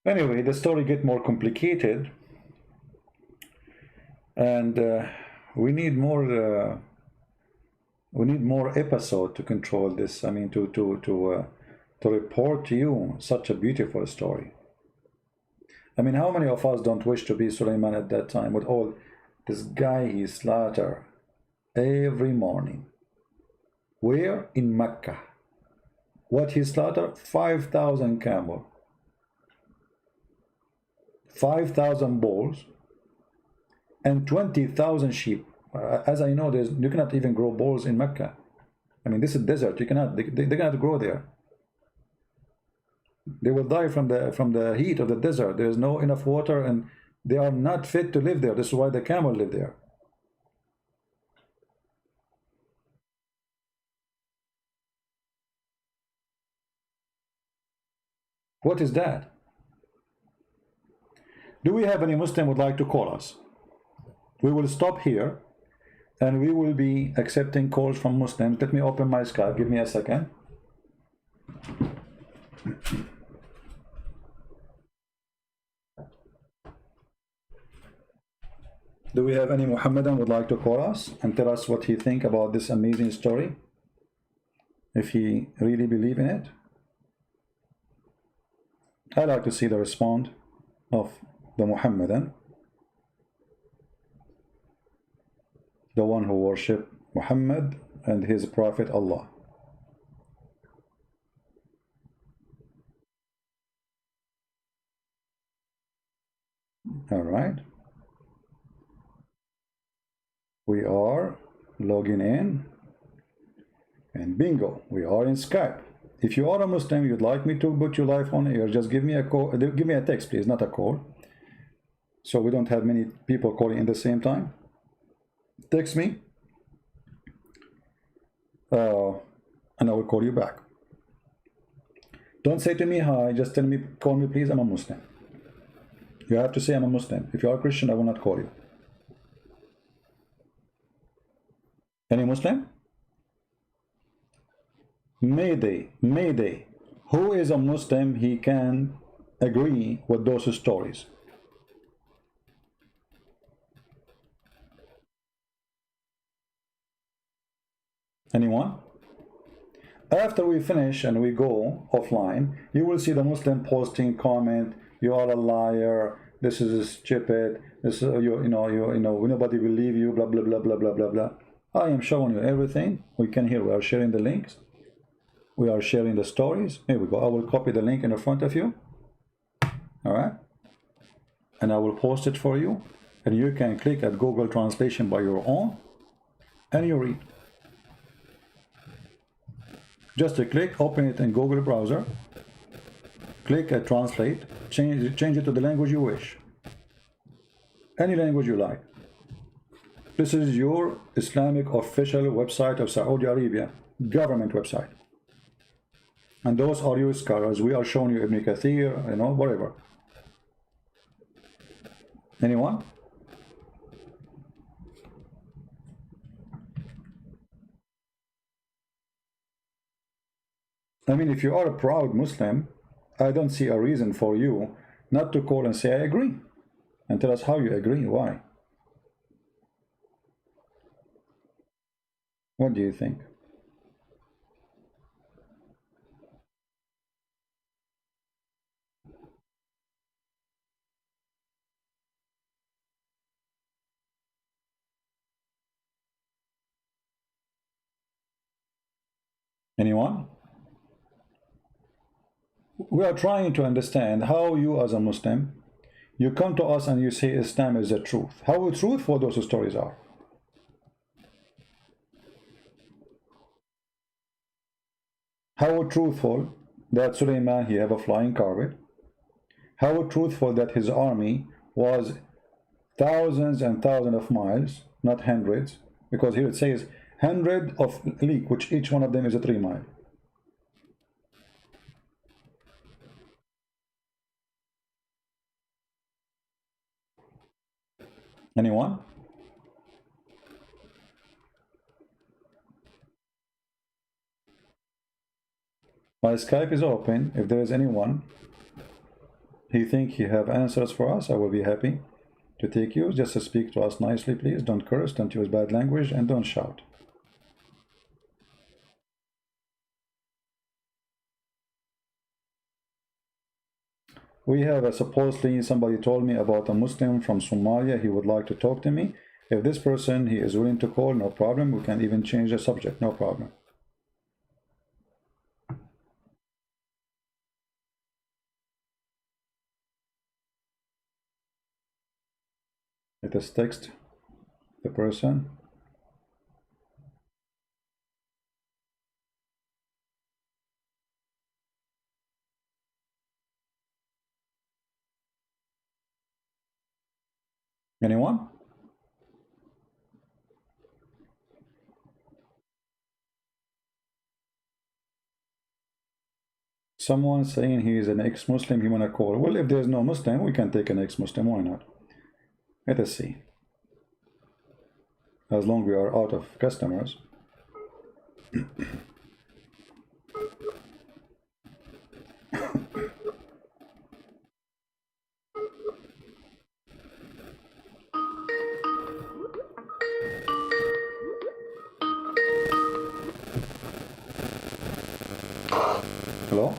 Anyway, the story get more complicated, and we need more episode to control this. I mean, to report to you such a beautiful story. I mean, how many of us don't wish to be Suleiman at that time with all this guy he slaughter every morning? Where? In Mecca. What he slaughtered? 5,000 camel. 5,000 bulls, and 20,000 sheep. As I know, you cannot even grow bulls in Mecca. I mean, this is desert. You cannot. They cannot grow there. They will die from the heat of the desert. There is no enough water, and they are not fit to live there. This is why the camel live there. What is that? Do we have any Muslim would like to call us? We will stop here, and we will be accepting calls from Muslims. Let me open my Skype. Give me a second. Do we have any Muhammadan would like to call us and tell us what he think about this amazing story? If he really believe in it? I like to see the response of the Muhammadan, the one who worship Muhammad and his prophet Allah. All right. We are logging in, and bingo, we are in Skype. If you are a Muslim, you'd like me to put you live on air, just give me a call. Give me a text, please, not a call, so we don't have many people calling in the same time. Text me, and I will call you back. Don't say to me hi, just tell me, call me please, I'm a Muslim. You have to say I'm a Muslim. If you are a Christian, I will not call you. Any Muslim? Mayday, Mayday. Who is a Muslim? He can agree with those stories. Anyone? After we finish and we go offline, you will see the Muslim posting comment, you are a liar, this is stupid, this is, you know, nobody will believe you, blah, blah, blah, blah, blah, blah, blah. I am showing you everything. We can hear, we are sharing the links. We are sharing the stories. Here we go. I will copy the link in the front of you. All right. And I will post it for you. And you can click at Google Translation by your own. And you read. Just a click, open it in Google browser. Click at Translate. Change it to the language you wish. Any language you like. This is your Islamic official website of Saudi Arabia. Government website. And those are your scholars. We are showing you Ibn Kathir, you know, whatever. Anyone? I mean, if you are a proud Muslim, I don't see a reason for you not to call and say, I agree. And tell us how you agree, why. What do you think? Anyone? We are trying to understand how you as a Muslim, you come to us and you say Islam is the truth. How truthful those stories are. How truthful that Suleiman, he have a flying carpet. How truthful that his army was thousands and thousands of miles, not hundreds, because here it says 100 of league, which each one of them is a 3 mile. Anyone? My Skype is open. If there is anyone he think he have answers for us, I will be happy to take you. Just to speak to us nicely, please. Don't curse, don't use bad language, and don't shout. We have supposedly somebody told me about a Muslim from Somalia. He would like to talk to me. If this person, he is willing to call, no problem. We can even change the subject, no problem. Let us text the person. Anyone? Someone saying he is an ex-Muslim, he wanna call. Well, if there's no Muslim, we can take an ex-Muslim, why not? Let us see. As long as we are out of customers. Hello?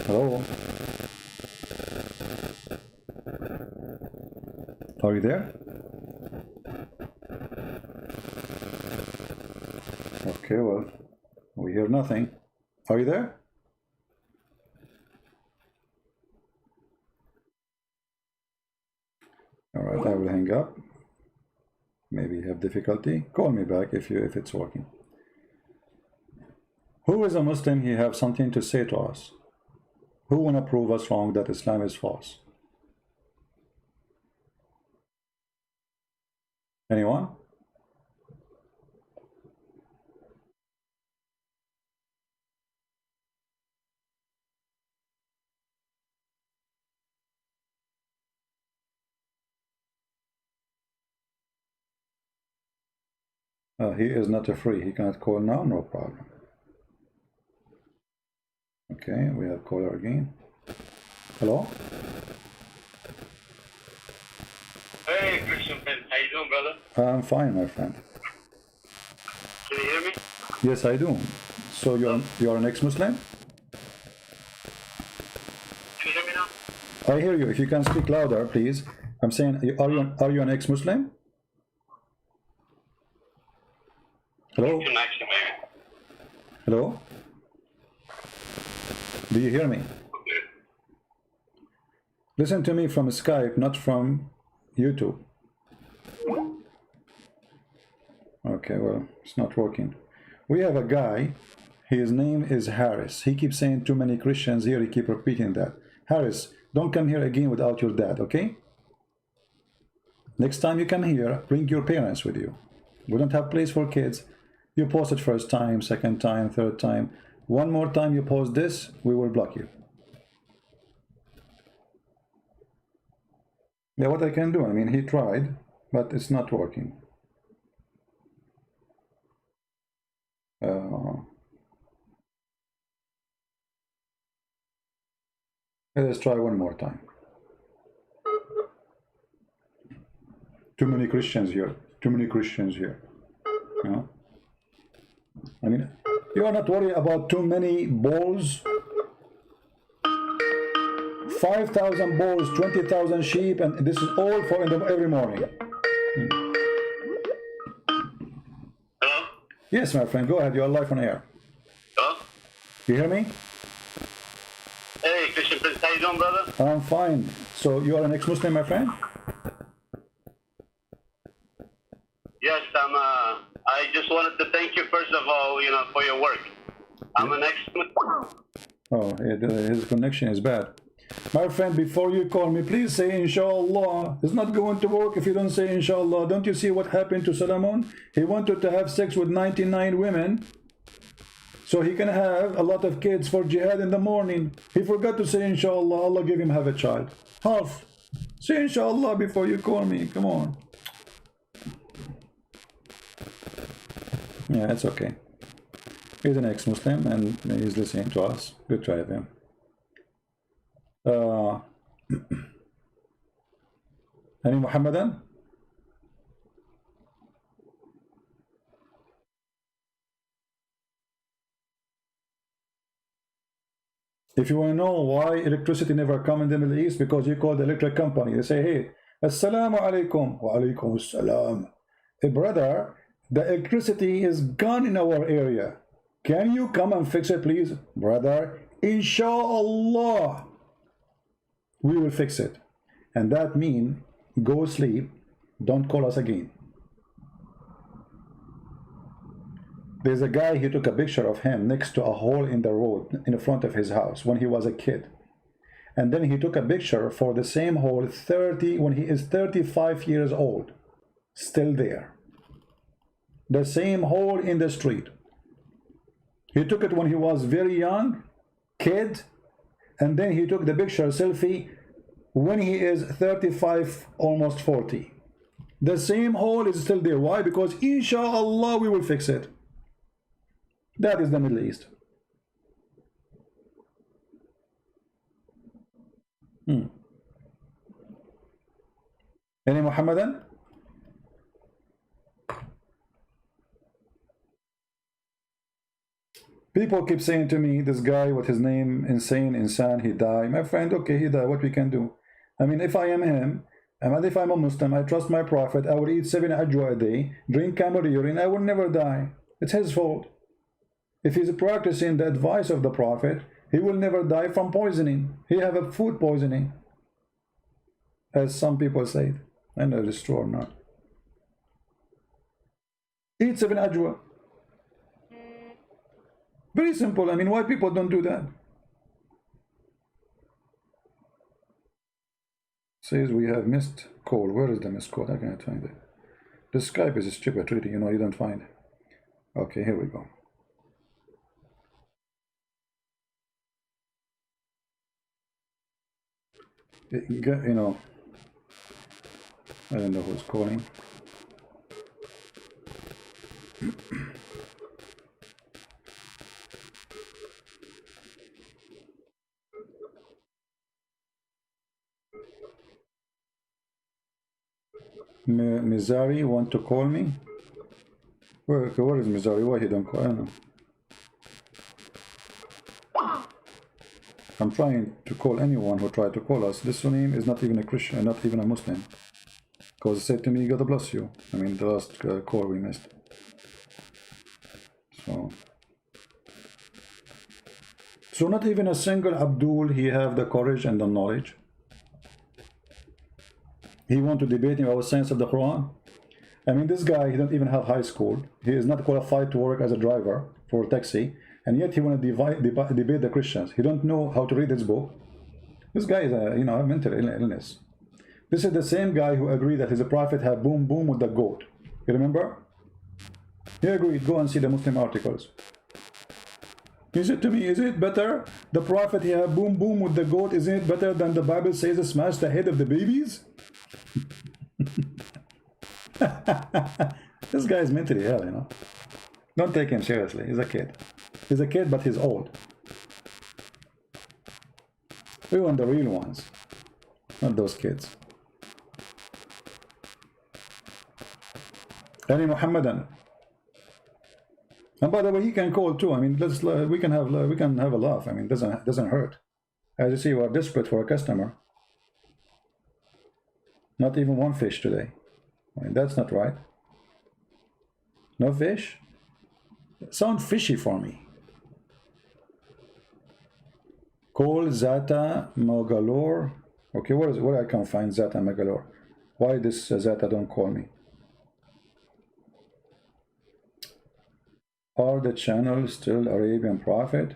Hello? Are you there? Okay, well, we hear nothing. Are you there? All right, I will hang up. Maybe you have difficulty. Call me back if it's working. Who is a Muslim? He have something to say to us. Who wanna prove us wrong that Islam is false? Anyone? He is not a free. He cannot call now. No problem. Okay, we have caller again. Hello? Hey, Christian Ben, how you doing, brother? I'm fine, my friend. Can you hear me? Yes, I do. So you're an ex-Muslim? Can you hear me now? I hear you. If you can speak louder, please. I'm saying, are you an ex-Muslim? Hello? Connection, maybe. Hello? Do you hear me? Okay. Listen to me from Skype, not from YouTube. Okay, well, it's not working. We have a guy, his name is Harris. He keeps saying too many Christians here, he keep repeating that. Harris, don't come here again without your dad, okay? Next time you come here, bring your parents with you. We don't have place for kids. You post it first time, second time, third time. One more time you post this, we will block you. Yeah, what I can do, I mean, he tried, but it's not working. Let's try one more time. Too many Christians here. Too many Christians here. You know? I mean, you are not worried about too many balls. 5,000 bulls, 20,000 sheep, and this is all for every morning. Hello? Yes, my friend, go ahead. You are live on air. Hello? You hear me? Hey, Christian Ben, how you doing, brother? I'm fine. So you are an ex-Muslim, my friend? Yes, I just wanted to thank you, first of all, for your work. I'm an ex-Muslim. Oh, his connection is bad. My friend, before you call me, please say inshallah. It's not going to work if you don't say inshallah. Don't you see what happened to Solomon? He wanted to have sex with 99 women so he can have a lot of kids for jihad in the morning. He forgot to say inshallah. Allah give him have a child. Half. Say inshallah before you call me. Come on. Yeah, it's okay. He's an ex-Muslim and he's listening to us. Good try him. Any Muhammadan? If you want to know why electricity never come in the Middle East, because you call the electric company. They say, hey, assalamu alaikum. Wa alaikum assalam. Hey, brother, the electricity is gone in our area. Can you come and fix it, please? Brother, inshallah, we will fix it. And that means go sleep, don't call us again. There's a guy, he took a picture of him next to a hole in the road in front of his house when he was a kid. And then he took a picture for the same hole when he is 35 years old. Still there. The same hole in the street. He took it when he was very young, kid, and then he took the picture selfie when he is 35, almost 40. The same hole is still there. Why? Because inshallah we will fix it. That is the Middle East. Any Muhammadan? People keep saying to me, this guy, what his name, Insan, he died. My friend, okay, he died. What we can do? I mean, if I am him, and if I'm a Muslim, I trust my Prophet, I will eat 7 ajwa a day, drink camel urine, I will never die. It's his fault. If he's practicing the advice of the Prophet, he will never die from poisoning. He have a food poisoning. As some people say. I know it's true or not. Eat 7 ajwa. Very simple. I mean, why people don't do that? Says we have missed call. Where is the missed call? I can't find it. The Skype is stupid, really. You know, you don't find it. Okay, here we go. You know, I don't know who's calling. Mizari want to call me? Where is Mizari? Why he don't call? I don't know. I'm trying to call anyone who tried to call us. This name is not even a Christian, not even a Muslim. Because it said to me, God bless you. I mean, the last call we missed. So not even a single Abdul, he have the courage and the knowledge. He want to debate about science of the Quran. I mean, this guy, he don't even have high school. He is not qualified to work as a driver for a taxi. And yet he want to debate the Christians. He don't know how to read his book. This guy is a, a mental illness. This is the same guy who agreed that his prophet had boom boom with the goat. You remember? He agreed. Go and see the Muslim articles. He said to me, is it better? The prophet he had boom boom with the goat. Isn't it better than the Bible says smash the head of the babies? This guy is mentally ill, Don't take him seriously. He's a kid. He's a kid, but he's old. We want the real ones, not those kids. Any Muhammadan? And by the way, he can call too. I mean, we can have a laugh. I mean, doesn't hurt. As you see, we are desperate for a customer. Not even one fish today. I mean, that's not right. No fish? Sound fishy for me. Call Zata Mogalore. Okay, where I can find Zata Mogalore? Why this Zata don't call me? Are the channels still Arabian Prophet?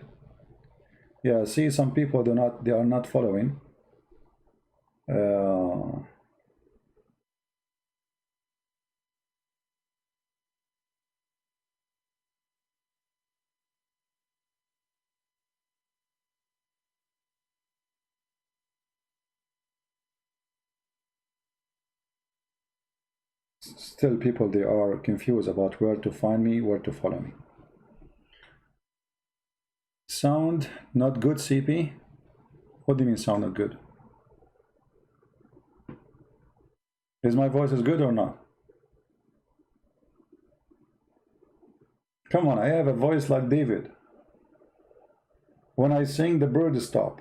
Yeah, see, some people they are not following. Still people, they are confused about where to find me, where to follow me. Sound not good, CP? What do you mean sound not good? Is my voice as good or not? Come on, I have a voice like David. When I sing, the birds stop.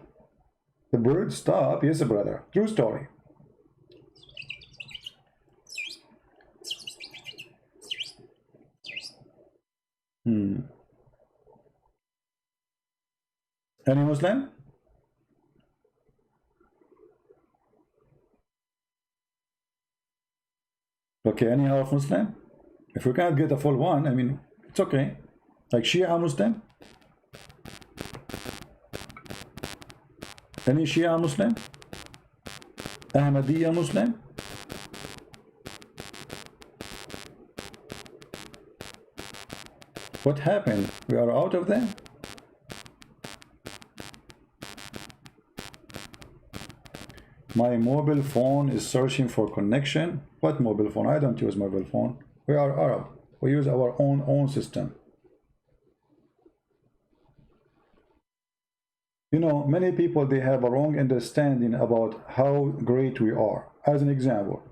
The birds stop? Yes, brother. True story. Any Muslim? Okay, any half Muslim? If we can't get a full one, I mean, it's okay. Like Shia Muslim? Any Shia Muslim? Ahmadiyya Muslim? What happened? We are out of them? My mobile phone is searching for connection. What mobile phone? I don't use mobile phone. We are Arab. We use our own system. You know, many people, they have a wrong understanding about how great we are. As an example,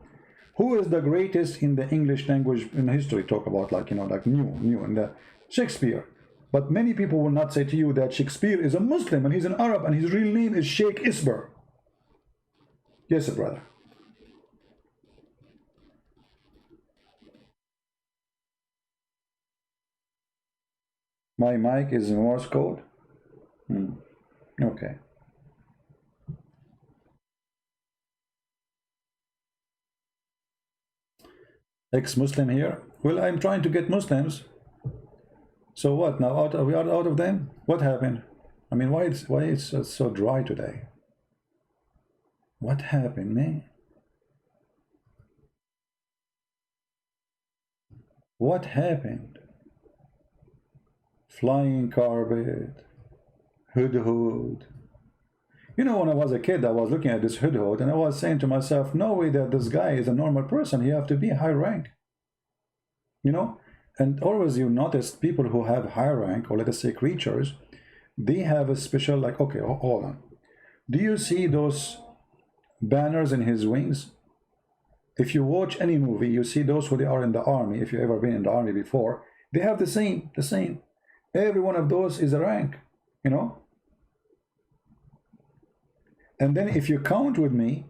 who is the greatest in the English language in history? Talk about, like, you know, like new in the Shakespeare. But many people will not say to you that Shakespeare is a Muslim and he's an Arab and his real name is Sheikh Isber. Yes, brother. My mic is in Morse code. Okay. Ex-Muslim here. Well, I'm trying to get Muslims. So what? Now we are out of them? What happened? I mean, why it's so dry today? What happened, man? What happened? Flying carpet, hudhud. You know, when I was a kid, I was looking at this hudhud and I was saying to myself, no way that this guy is a normal person. He have to be high rank. You know? And always you notice people who have high rank, or let us say creatures, they have a special, like, okay, hold on. Do you see those banners in his wings? If you watch any movie, you see those who they are in the army. If you've ever been in the army before, they have the same. Every one of those is a rank, you know. And then if you count with me,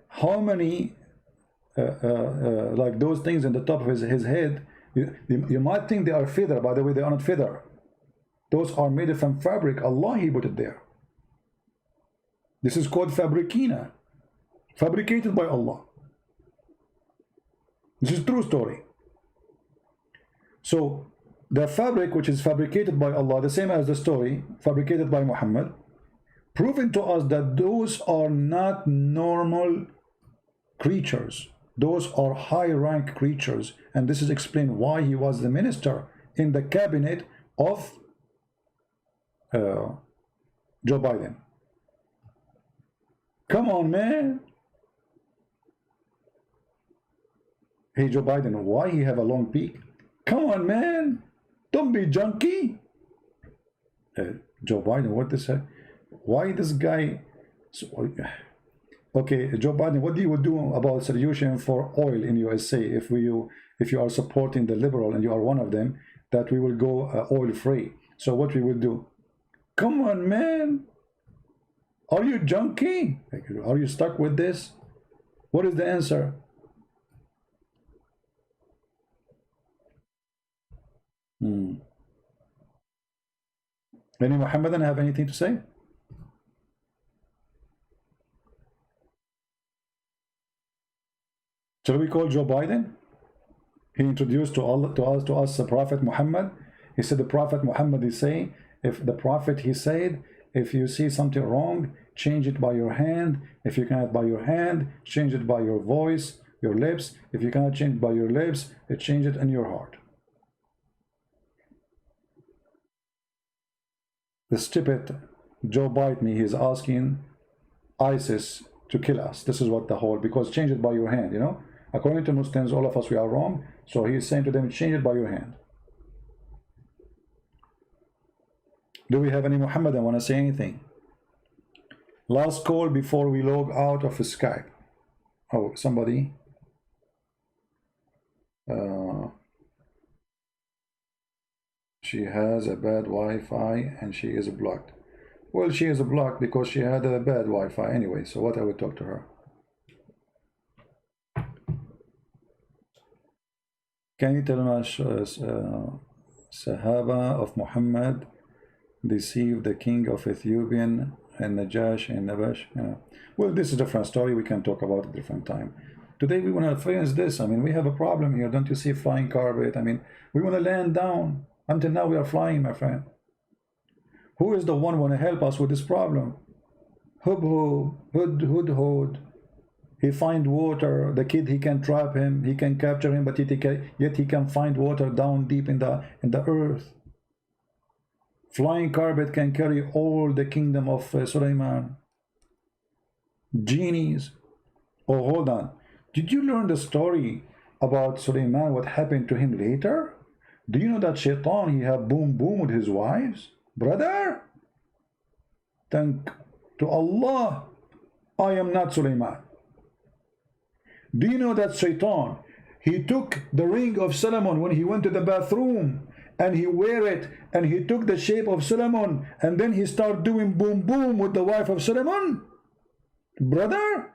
how many like those things in the top of his head, you might think they are feather. By the way, they are not feather. Those are made from fabric. Allah, He put it there. This is called fabricina, fabricated by Allah. This is true story. So the fabric which is fabricated by Allah, the same as the story fabricated by Muhammad, proving to us that those are not normal creatures. Those are high rank creatures, and this is explained why he was the minister in the cabinet of Joe Biden. Come on, man. Hey, Joe Biden, why he have a long peak? Come on, man. Don't be junky. Joe Biden, what this? Why this guy? Okay, Joe Biden, what do you do about solution for oil in USA if you are supporting the liberal and you are one of them, that we will go oil free? So what we will do? Come on, man. Are you junky? Are you stuck with this? What is the answer? Any Muhammadan have anything to say? Shall we call Joe Biden? He introduced to us the Prophet Muhammad. He said the Prophet Muhammad is saying, if the Prophet, he said, if you see something wrong, change it by your hand. If you cannot by your hand, change it by your voice, your lips. If you cannot change it by your lips, change it in your heart. The stupid Joe Biden, he is asking ISIS to kill us. This is what the whole, because change it by your hand, you know. According to Muslims, all of us, we are wrong. So he is saying to them, change it by your hand. Do we have any Muhammadan want to say anything? Last call before we log out of Skype. Oh, somebody. She has a bad Wi-Fi and she is blocked. Well, she is blocked because she had a bad Wi-Fi anyway. So what I would talk to her. Can you tell us Sahaba of Muhammad deceived the king of Ethiopian and Najash and Nabash? Yeah. Well, this is a different story. We can talk about it a different time. Today we want to experience this. I mean, we have a problem here. Don't you see flying carpet? I mean, we want to land down. Until now we are flying, my friend. Who is the one who want to help us with this problem? Hub hud hud hud. He find water. The kid, he can trap him. He can capture him, but yet he can find water down deep in the earth. Flying carpet can carry all the kingdom of Sulaiman. Genies. Oh, hold on. Did you learn the story about Sulaiman, what happened to him later? Do you know that Shaitan, he had boom boom with his wives? Brother, thank to Allah, I am not Sulaiman. Do you know that Shaitan, he took the ring of Solomon when he went to the bathroom, and he wear it, and he took the shape of Solomon, and then he started doing boom boom with the wife of Solomon? Brother?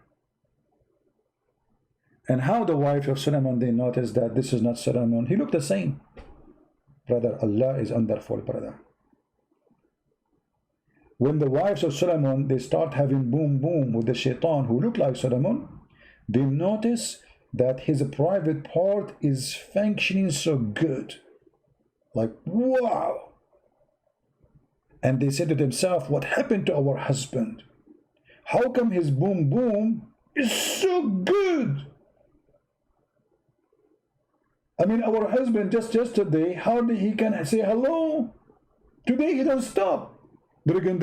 And how the wife of Solomon, they noticed that this is not Solomon. He looked the same. Brother, Allah is wonderful, brother. When the wives of Solomon, they start having boom boom with the Shaitan who look like Solomon, they notice that his private part is functioning so good. Like, wow. And they said to themselves, what happened to our husband? How come his boom boom is so good? I mean, our husband just yesterday, hardly he can say hello. Today he don't stop. I mean,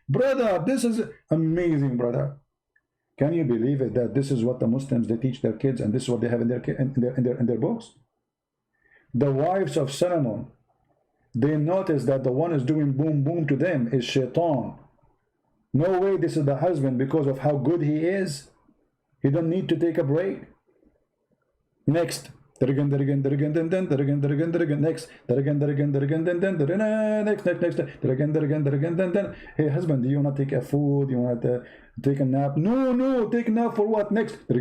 brother, this is amazing, brother. Can you believe it that this is what the Muslims, they teach their kids, and this is what they have in their books? The wives of Solomon, they notice that the one is doing boom boom to them is Shaitan. No way this is the husband, because of how good he is. He don't need to take a break. Next. Next. Hey husband, do you want to take a food? You want to take a nap? No, take a nap for what? Next. Hey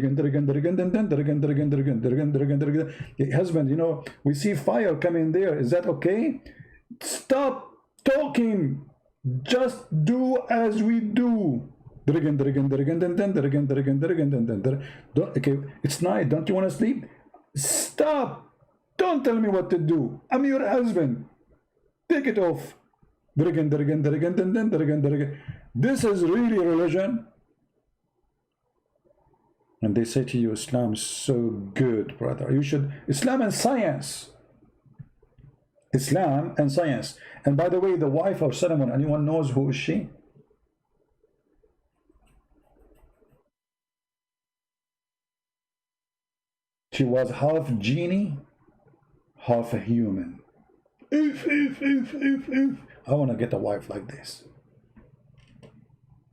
husband, you know, we see fire coming there. Is that okay? Stop talking. Just do as we do. Okay, it's night. Don't you want to sleep? Stop. Don't tell me what to do. I'm your husband. Take it off. This is really religion. And they say to you, Islam is so good, brother. You should. Islam and science. Islam and science. And by the way, the wife of Solomon, anyone knows who is she? She was half genie, half a human. I want to get a wife like this.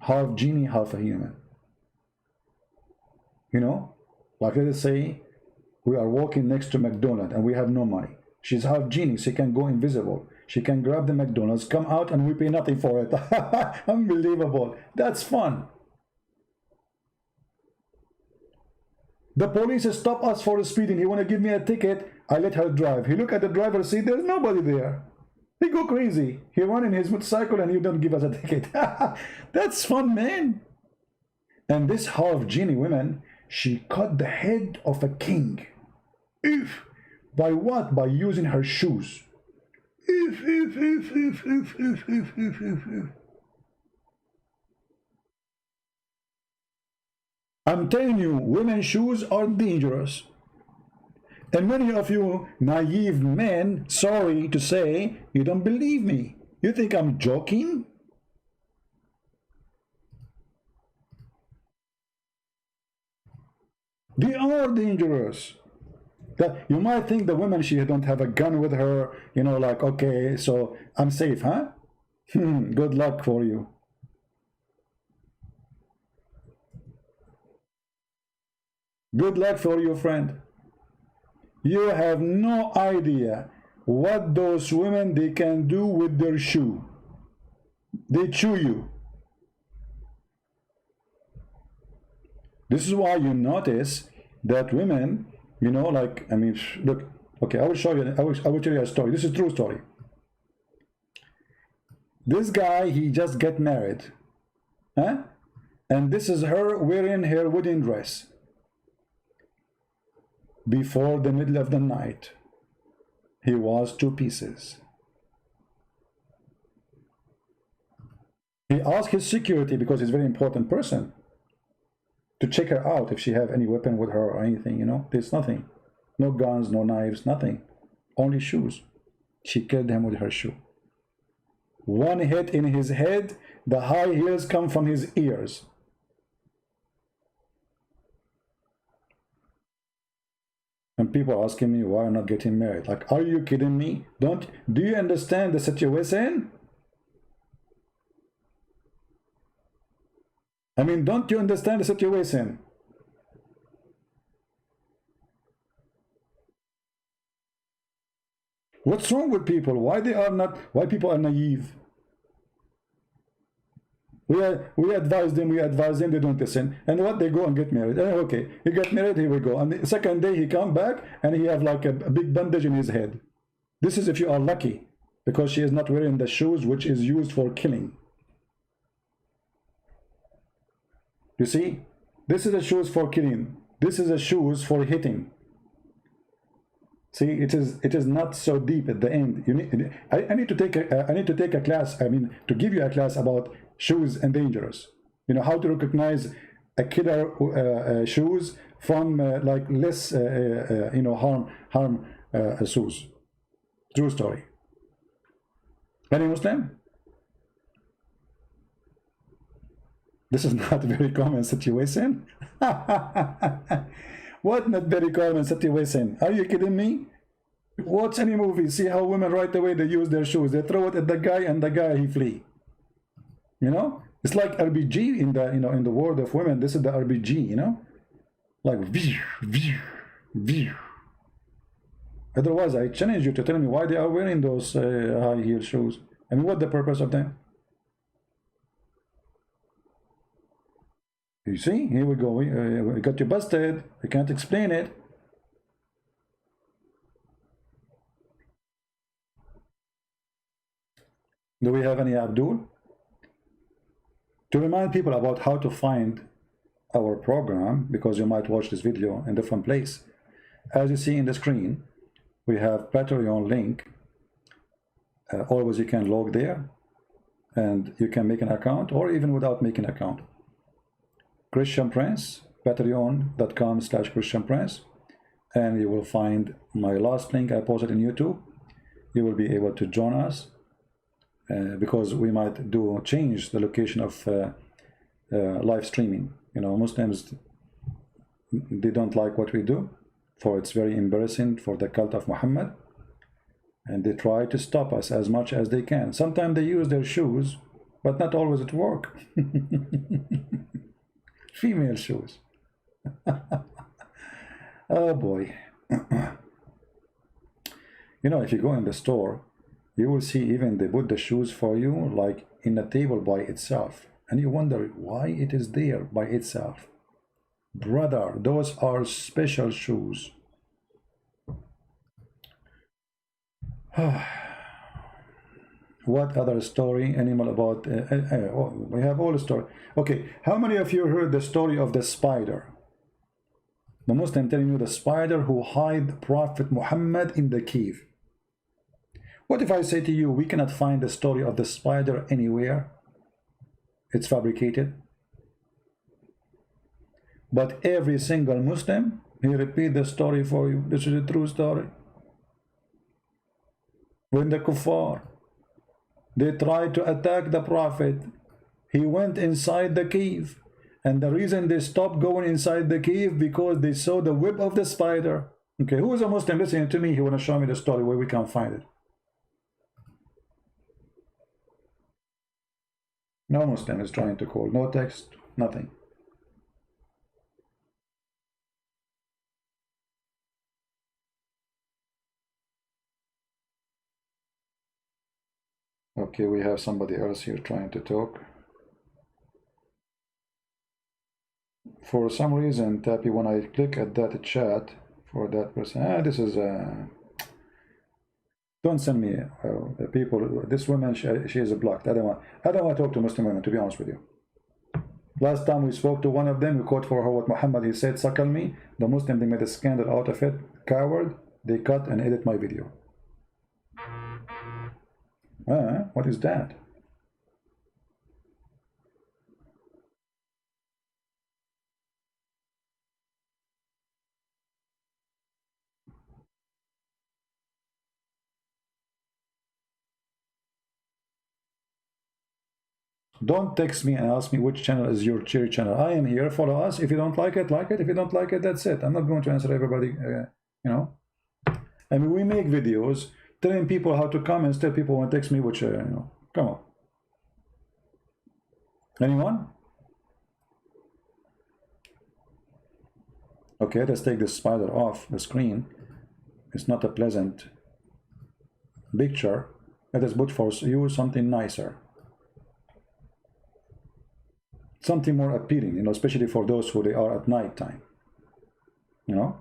Half genie, half a human. You know, like let us say we are walking next to McDonald's and we have no money. She's half genie, she can go invisible. She can grab the McDonald's, come out, and we pay nothing for it. Unbelievable. That's fun. The police stop us for speeding. He want to give me a ticket. I let her drive. He look at the driver's seat. There's nobody there. He go crazy. He run in his motorcycle and you don't give us a ticket. That's fun, man. And this half genie woman, she cut the head of a king. If by what? By using her shoes. If. I'm telling you, women's shoes are dangerous. And many of you naive men, sorry to say, you don't believe me. You think I'm joking? They are dangerous. That you might think the woman, she don't have a gun with her, you know, like, okay, so I'm safe, huh? Good luck for you. Good luck for you, friend. You have no idea what those women, they can do with their shoe. They chew you. This is why you notice that women, you know, like, I mean, look, okay, I will show you, I will tell you a story. This is a true story. This guy, he just get married, huh? And this is her wearing her wedding dress before the middle of the night. He was 2 pieces. He asked his security, because he's a very important person, to check her out if she have any weapon with her or anything, you know. There's nothing. No guns, no knives, nothing. Only shoes. She killed him with her shoe. 1 hit in his head, the high heels come from his ears. And people asking me why I'm not getting married. Like, are you kidding me? Do you understand the situation? I mean, don't you understand the situation? What's wrong with people? Why people are naive? We advise them, they don't listen. And what, they go and get married. Okay, he got married, here we go. And the second day he come back and he have like a big bandage in his head. This is if you are lucky, because she is not wearing the shoes which is used for killing. You see, this is the shoes for killing. This is the shoes for hitting. See, it is not so deep at the end. I need to take a class. I mean, to give you a class about shoes and dangerous. You know, how to recognize a killer shoes from like less you know, harm shoes. True story. Any Muslim? This is not a very common situation. What not very common situation? Are you kidding me? Watch any movie, see how women right away they use their shoes. They throw it at the guy and the guy he flee. You know? It's like RPG in the, you know, in the world of women. This is the RPG, you know? Like otherwise I challenge you to tell me why they are wearing those high heel shoes. I mean, what's the purpose of them? You see, here we go. We got you busted. We can't explain it. Do we have any Abdul? To remind people about how to find our program, because you might watch this video in different place. As you see in the screen, we have Patreon link. Always you can log there, and you can make an account, or even without making an account. Christian Prince, patreon.com/Christian Prince, and you will find my last link I posted in YouTube. You will be able to join us, because we might change the location of live streaming. You know, Muslims, they don't like what we do, for it's very embarrassing for the cult of Muhammad, and they try to stop us as much as they can. Sometimes they use their shoes, but not always at work. Female shoes. Oh boy. You know, if you go in the store, you will see even they put the shoes for you like in a table by itself, and you wonder why it is there by itself. Brother, those are special shoes. What other story, animal about we have all the story. Okay, how many of you heard the story of the spider? The Muslim telling you the spider who hid Prophet Muhammad in the cave. What if I say to you, we cannot find the story of the spider anywhere? It's fabricated. But every single Muslim, he repeat the story for you. This is a true story. When the kuffar, they tried to attack the Prophet, he went inside the cave. And the reason they stopped going inside the cave, because they saw the web of the spider. Okay, who is a Muslim listening to me? He want to show me the story where we can find it. No Muslim is trying to call. No text, nothing. Okay, we have somebody else here trying to talk. For some reason, Tappy, when I click at that chat for that person, this is Don't send me people. This woman, she is blocked. I don't want to talk to Muslim women, to be honest with you. Last time we spoke to one of them, we quote for her what Muhammad, he said, suckle me. The Muslim, they made a scandal out of it. Coward, they cut and edit my video. What is that? Don't text me and ask me which channel is your cherry channel. I am here, follow us. If you don't like it, like it. If you don't like it, that's it. I'm not going to answer everybody, you know. I mean, we make videos telling people how to come, and still people want to text me, which, you know, come on. Anyone? Okay, let's take this spider off the screen. It's not a pleasant picture. Let us put for you something nicer. Something more appealing, you know, especially for those who they are at night time. You know?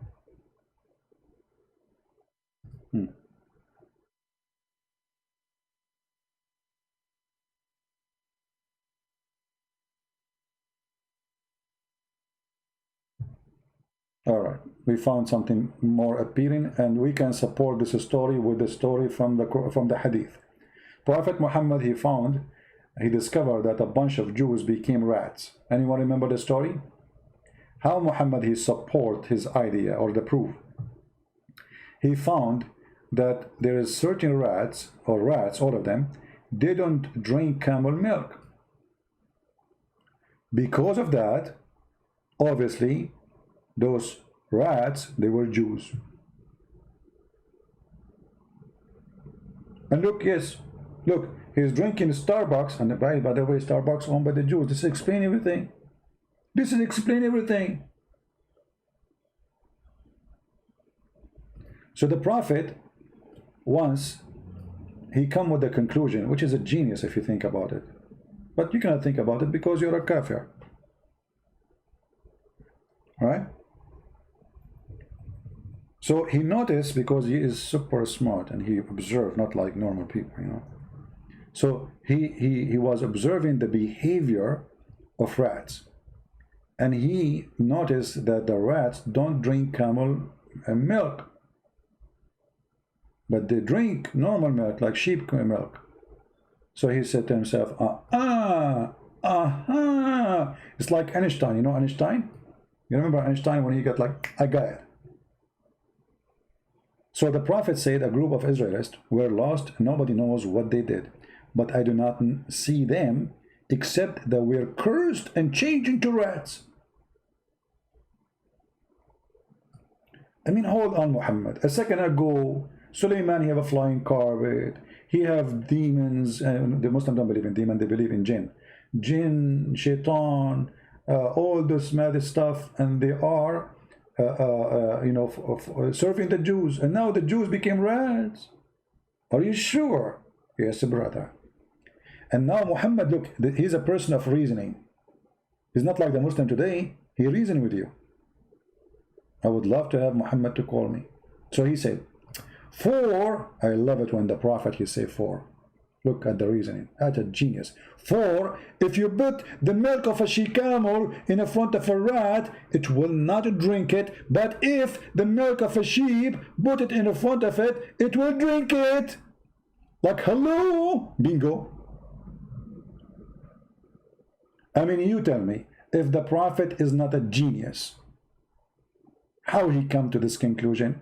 All right, we found something more appealing, and we can support this story with the story from the hadith. Prophet Muhammad, he discovered that a bunch of Jews became rats. Anyone remember the story? How Muhammad he support his idea or the proof? He found that there is certain rats, all of them, they don't drink camel milk. Because of that, obviously, those rats, they were Jews. And look, yes, look, he's drinking Starbucks, and by the way, Starbucks owned by the Jews. This explains everything. This explains everything. So the Prophet, once, he come with the conclusion, which is a genius if you think about it. But you cannot think about it because you're a kafir. Right? So he noticed, because he is super smart and he observed, not like normal people, you know. So he was observing the behavior of rats, and he noticed that the rats don't drink camel milk, but they drink normal milk, like sheep milk. So he said to himself, it's like Einstein. You know Einstein? You remember Einstein when he got like, I got it. So the Prophet said a group of Israelites were lost, nobody knows what they did, but I do not see them except that we're cursed and changed into rats. I mean, hold on, Muhammad. A second ago, Suleiman, he have a flying carpet, he have demons, and the Muslims don't believe in demons, they believe in jinn, shaitan, all this mad stuff, and they are you know, serving the Jews, and now the Jews became rats. Are you sure? Yes, brother. And now Muhammad, look, he's a person of reasoning. He's not like the Muslim today. He reasoned with you. I would love to have Muhammad to call me. So he said, 4. I love it when the Prophet he say 4. Look at the reasoning. That's a genius. 4. If you put the milk of a she-camel in front of a rat, it will not drink it. But if the milk of a sheep, put it in front of it, it will drink it. Like, hello, bingo. I mean, you tell me, if the Prophet is not a genius, how he come to this conclusion?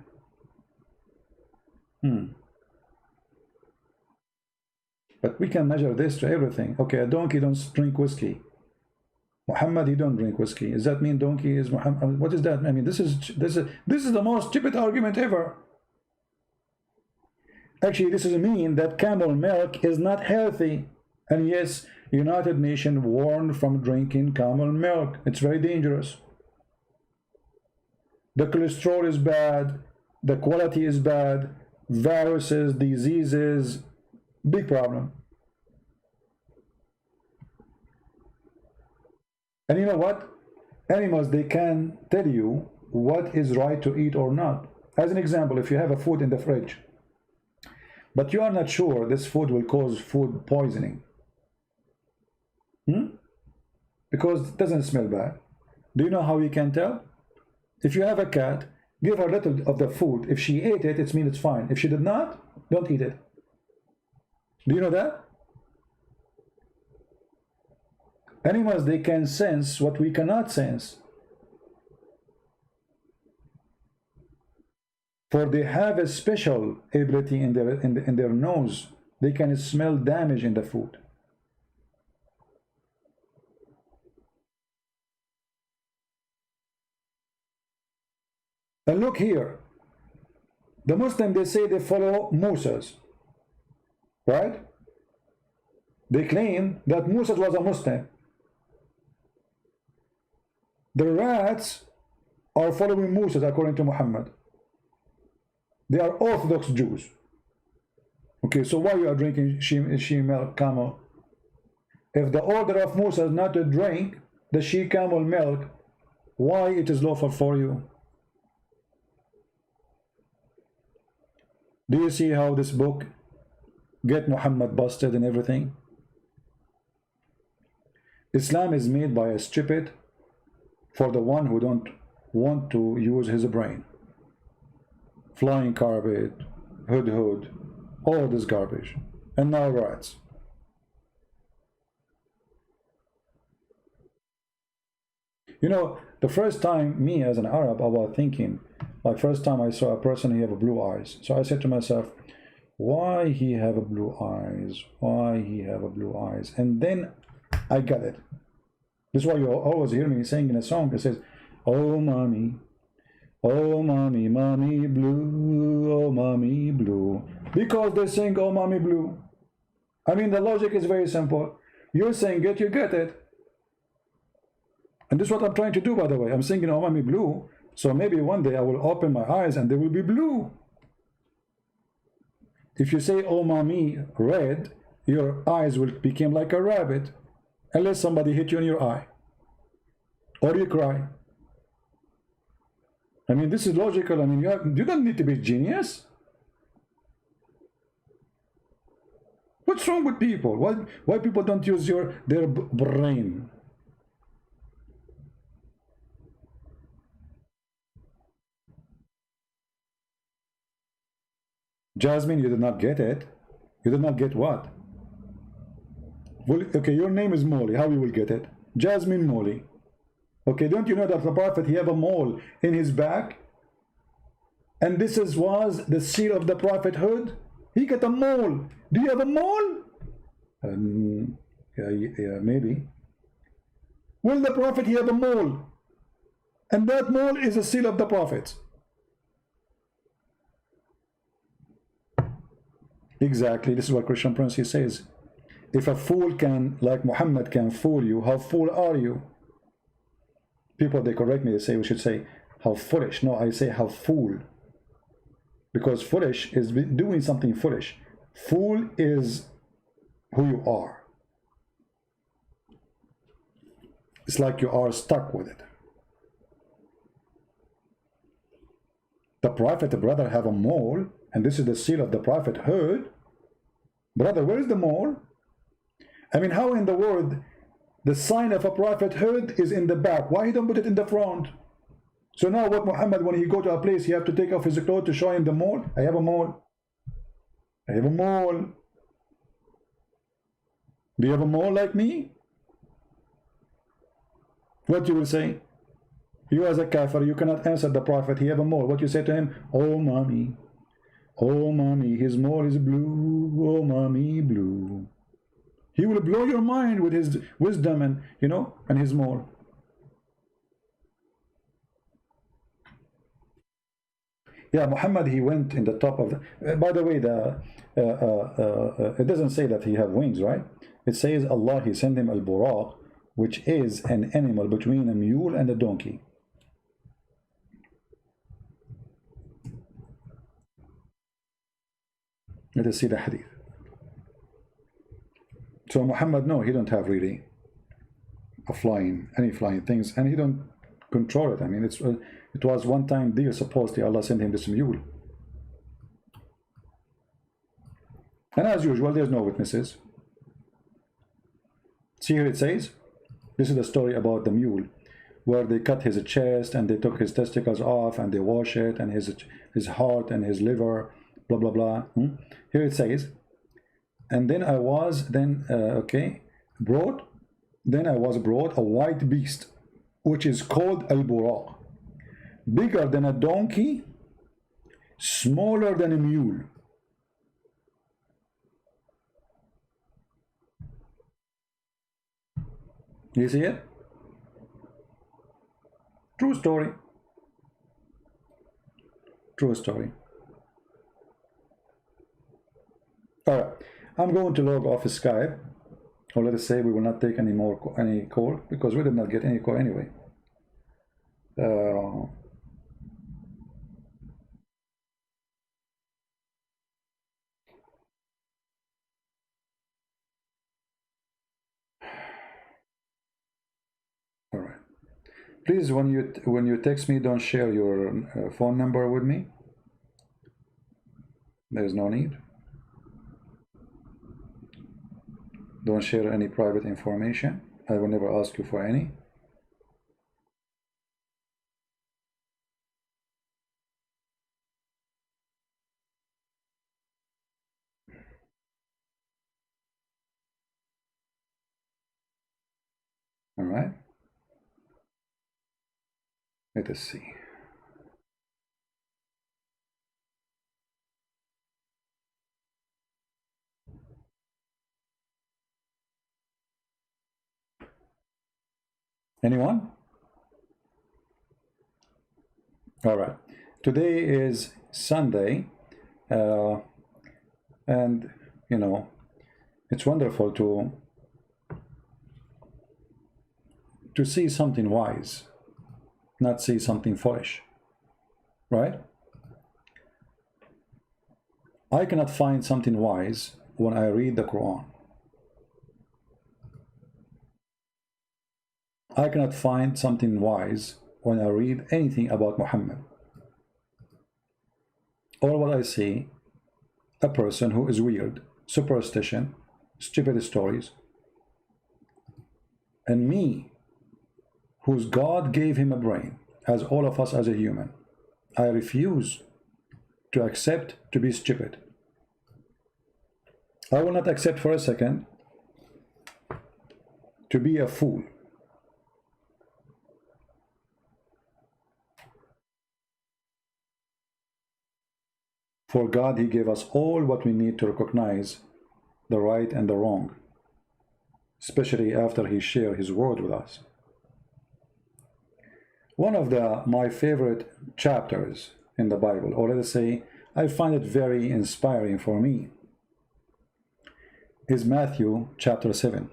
But we can measure this to everything. Okay, a donkey don't drink whiskey. Muhammad, he don't drink whiskey. Does that mean donkey is Muhammad? What is that? I mean, this is the most stupid argument ever. Actually, this is mean that camel milk is not healthy. And yes, United Nations warned from drinking camel milk. It's very dangerous. The cholesterol is bad. The quality is bad. Viruses, diseases, big problem. And you know what? Animals, they can tell you what is right to eat or not. As an example, if you have a food in the fridge, but you are not sure this food will cause food poisoning. Because it doesn't smell bad. Do you know how you can tell? If you have a cat, give her a little of the food. If she ate it, it means it's fine. If she did not, don't eat it. Do you know that? Animals, they can sense what we cannot sense. For they have a special ability in their nose. They can smell damage in the food. And look here. The Muslims, they say they follow Moses. Right? They claim that Moses was a Muslim. The rats are following Moses according to Muhammad. They are Orthodox Jews. Okay, so why you are drinking she milk camel? If the order of Moses not to drink the she camel milk, why it is lawful for you? Do you see how this book get Muhammad busted and everything? Islam is made by a stupid for the one who don't want to use his brain. Flying carpet, hood, all this garbage. And now rats. You know, the first time me as an Arab, I was thinking, like first time I saw a person, he have blue eyes. So I said to myself, why he have a blue eyes? Why he have a blue eyes? And then I got it. This is why you always hear me saying in a song, it says, oh mommy, mommy blue, oh mommy blue. Because they sing, oh mommy blue. I mean, the logic is very simple. You're saying it, you get it. And this is what I'm trying to do, by the way. I'm singing, oh mommy blue. So maybe one day I will open my eyes and they will be blue. If you say, oh mommy red, your eyes will become like a rabbit. Unless somebody hit you in your eye. Or you cry. I mean, this is logical. I mean, you don't need to be genius. What's wrong with people? Why people don't use their brain? Jasmine, you did not get it. You did not get what? Well, okay, your name is Molly. How you will get it? Jasmine Molly. Okay, don't you know that the Prophet, he have a mole in his back? And this was the seal of the prophethood. He got a mole. Do you have a mole? Yeah, maybe. Well, the Prophet, he have a mole. And that mole is a seal of the prophets. Exactly, this is what Christian Prince, he says. If a fool can, like Muhammad, can fool you, how fool are you? People, they correct me, they say we should say how foolish. No, I say how fool. Because foolish is doing something foolish. Fool is who you are. It's like you are stuck with it. The prophet, brother, have a mole, and this is the seal of the prophethood. Brother, where is the mole? I mean, how in the world the sign of a prophethood is in the back? Why he don't put it in the front? So now what Muhammad, when he go to a place, he have to take off his clothes to show him the mole? I have a mole. I have a mole. Do you have a mole like me? What you will say? You as a kafir, you cannot answer the prophet, he have a mole. What you say to him? Oh mommy, his mole is blue, oh mommy blue. He will blow your mind with his wisdom and, you know, and his mole. Yeah, Muhammad, he went in the top of the, by the way, it doesn't say that he have wings, right? It says Allah, he sent him al-buraq, which is an animal between a mule and a donkey. Let us see the hadith. So Muhammad, no, he don't have really any flying things, and he don't control it. I mean, it was one time deal, supposedly Allah sent him this mule. And as usual, there's no witnesses. See here it says, this is the story about the mule, where they cut his chest and they took his testicles off and they wash it, and his heart and his liver, blah blah blah. Here it says, and then I was brought a white beast, which is called al-buraq, bigger than a donkey, smaller than a mule. You see it? True story. True story. All right, I'm going to log off Skype, or let us say we will not take any call, because we did not get any call anyway. All right. Please, when you text me, don't share your phone number with me. There's no need. Don't share any private information. I will never ask you for any. All right. Let us see. Anyone? All right. Today is Sunday, and you know, it's wonderful to see something wise, not see something foolish, right? I cannot find something wise when I read the Quran. I cannot find something wise when I read anything about Muhammad. All what I see, a person who is weird, superstition, stupid stories, and me, whose God gave him a brain, as all of us as a human. I refuse to accept to be stupid. I will not accept for a second to be a fool. For God, he gave us all what we need to recognize the right and the wrong, especially after he shared his word with us. One of my favorite chapters in the Bible, or let us say, I find it very inspiring for me, is Matthew chapter 7.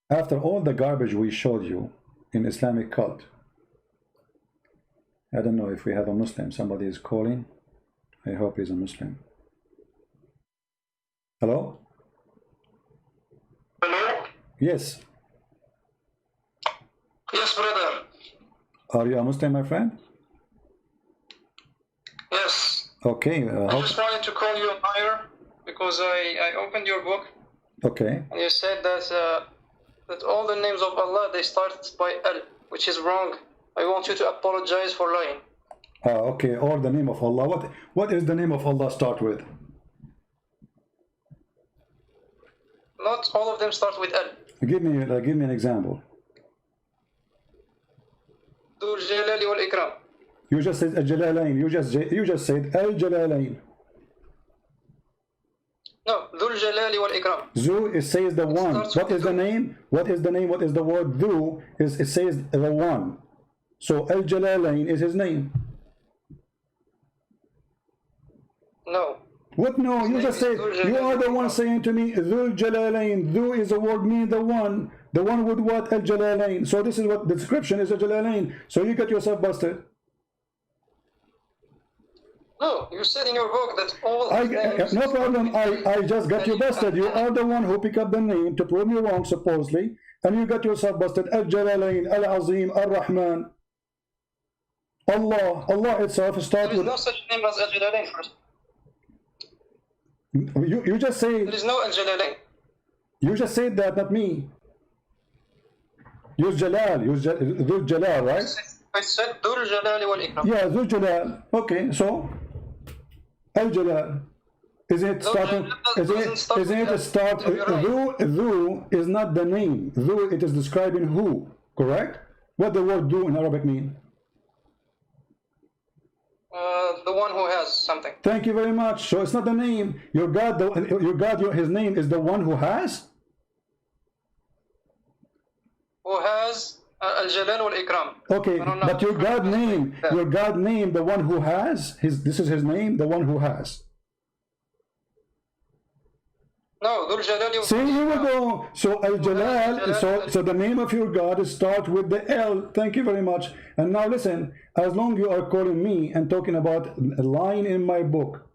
After all the garbage we showed you in Islamic cult, I don't know if we have a Muslim. Somebody is calling. I hope he's a Muslim. Hello? Hello? Yes. Yes, brother. Are you a Muslim, my friend? Yes. Okay. I just wanted to call you higher because I opened your book. Okay. And you said that all the names of Allah, they start by Al, which is wrong. I want you to apologize for lying. Okay, or the name of Allah. What is the name of Allah start with? Not all of them start with Al. Give me an example. Dhul Jalali wal Ikram. You just said Al-Jalalain. You just said Al-Jalalain. No, Dhul Jalali wal Ikram. Zu, it says the one. What is the name? What is the name? What is the word? Dhu, it says the one. So Al-Jalalain is his name. No. What no? You just said, you are the one saying to me, Dhul Jalalain. Dhu is a word meaning the one. The one with what? Al-Jalalain. So this is what the description is, Al-Jalalain. So you get yourself busted. No, you said in your book that all names... No problem. I just got you busted. You are the one who picked up the name to prove me wrong, supposedly. And you got yourself busted. Al-Jalalain, Al-Azim, Al-Rahman. Allah itself starts There is with. no such name as Al-Jalalain first. You just say. There is no Al-Jalalain. You just said that, not me. Use Jalal. Use Dhul Jalal, right? I said Dhul Jalali wal Ikram. Yeah, Dhul Jalal. Okay, so Al Jalal. Isn't it starting? Isn't it a start? Dhu is not the name. Dhu, it is describing who. Correct? What the word "dhu" in Arabic mean? The one who has something. Thank you very much. So it's not the name. Your God, his name is the one who has. Who has Al-Jalal wal Ikram. Okay, but your God name, the one who has. This is his name, the one who has. No, Dhul Jalali wal See, here we go. So Al-Jalal, so the name of your God starts with the L. Thank you very much. And now listen, as long you are calling me and talking about a line in my book,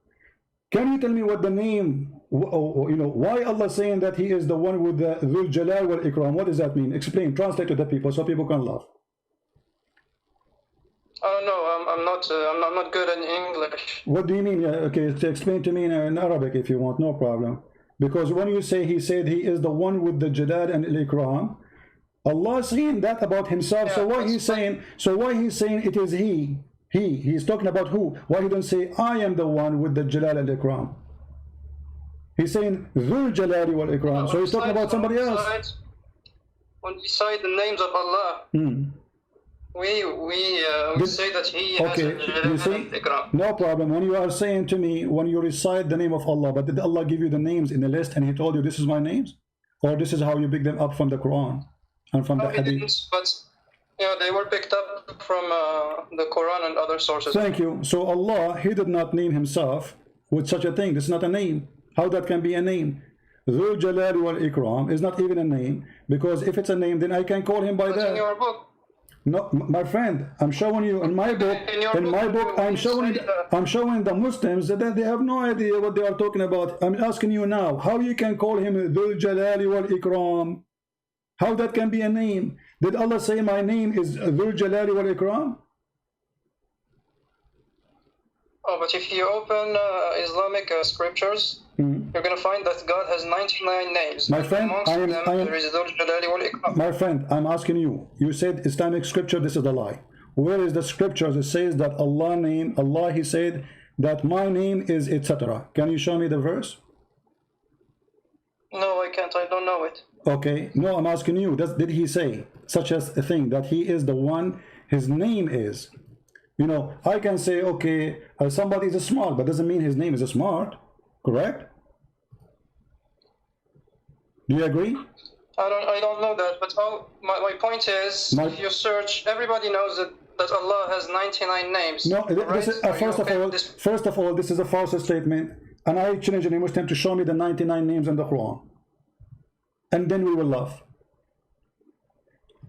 can you tell me what the name, why Allah saying that he is the one with the Dhul Jalal wal Ikram? What does that mean? Explain, translate to the people so people can laugh. I don't know. I'm not good in English. What do you mean? Okay, explain to me in Arabic if you want, no problem. Because when you say he said he is the one with the Jalal and Al-Ikram, Allah is saying that about himself. Yeah, so why he's saying? So why he's saying it is he? He's talking about who? Why he don't say I am the one with the Jalal and Ikram? He's saying Dhul Jalali wal Ikram. So he's talking about somebody else. When we cite the names of Allah, we say that he has Jalal and Ikram. No problem. When you are saying to me, when you recite the name of Allah, but did Allah give you the names in the list and he told you this is my names? Or this is how you pick them up from the Quran and from the Hadith? But they were picked up from the Quran and other sources. Thank you. So Allah, he did not name himself with such a thing. This is not a name. How that can be a name? Dhul Jalal wal Ikram is not even a name, because if it's a name, then I can call him by that. In your book. No, my friend, I'm showing you in my book. I'm showing the Muslims that they have no idea what they are talking about. I'm asking you now, how you can call him Dhul Jalali wal Ikram? How that can be a name? Did Allah say my name is Dhul Jalali wal Ikram? Oh, but if you open Islamic scriptures, you're going to find that God has 99 names. My friend, my friend, I'm asking you. You said Islamic scripture, this is a lie. Where is the scripture that says that Allah, he said that my name is etc. Can you show me the verse? No, I can't. I don't know it. Okay. No, I'm asking you. Did he say such as a thing that he is the one, his name is? I can say, okay, somebody is smart, but doesn't mean his name is smart. Correct? Do you agree? I don't know that, but my point is, if you search, everybody knows that Allah has 99 names. No, right? First of all, this is a false statement, and I challenge any Muslim to show me the 99 names in the Quran, and then we will laugh.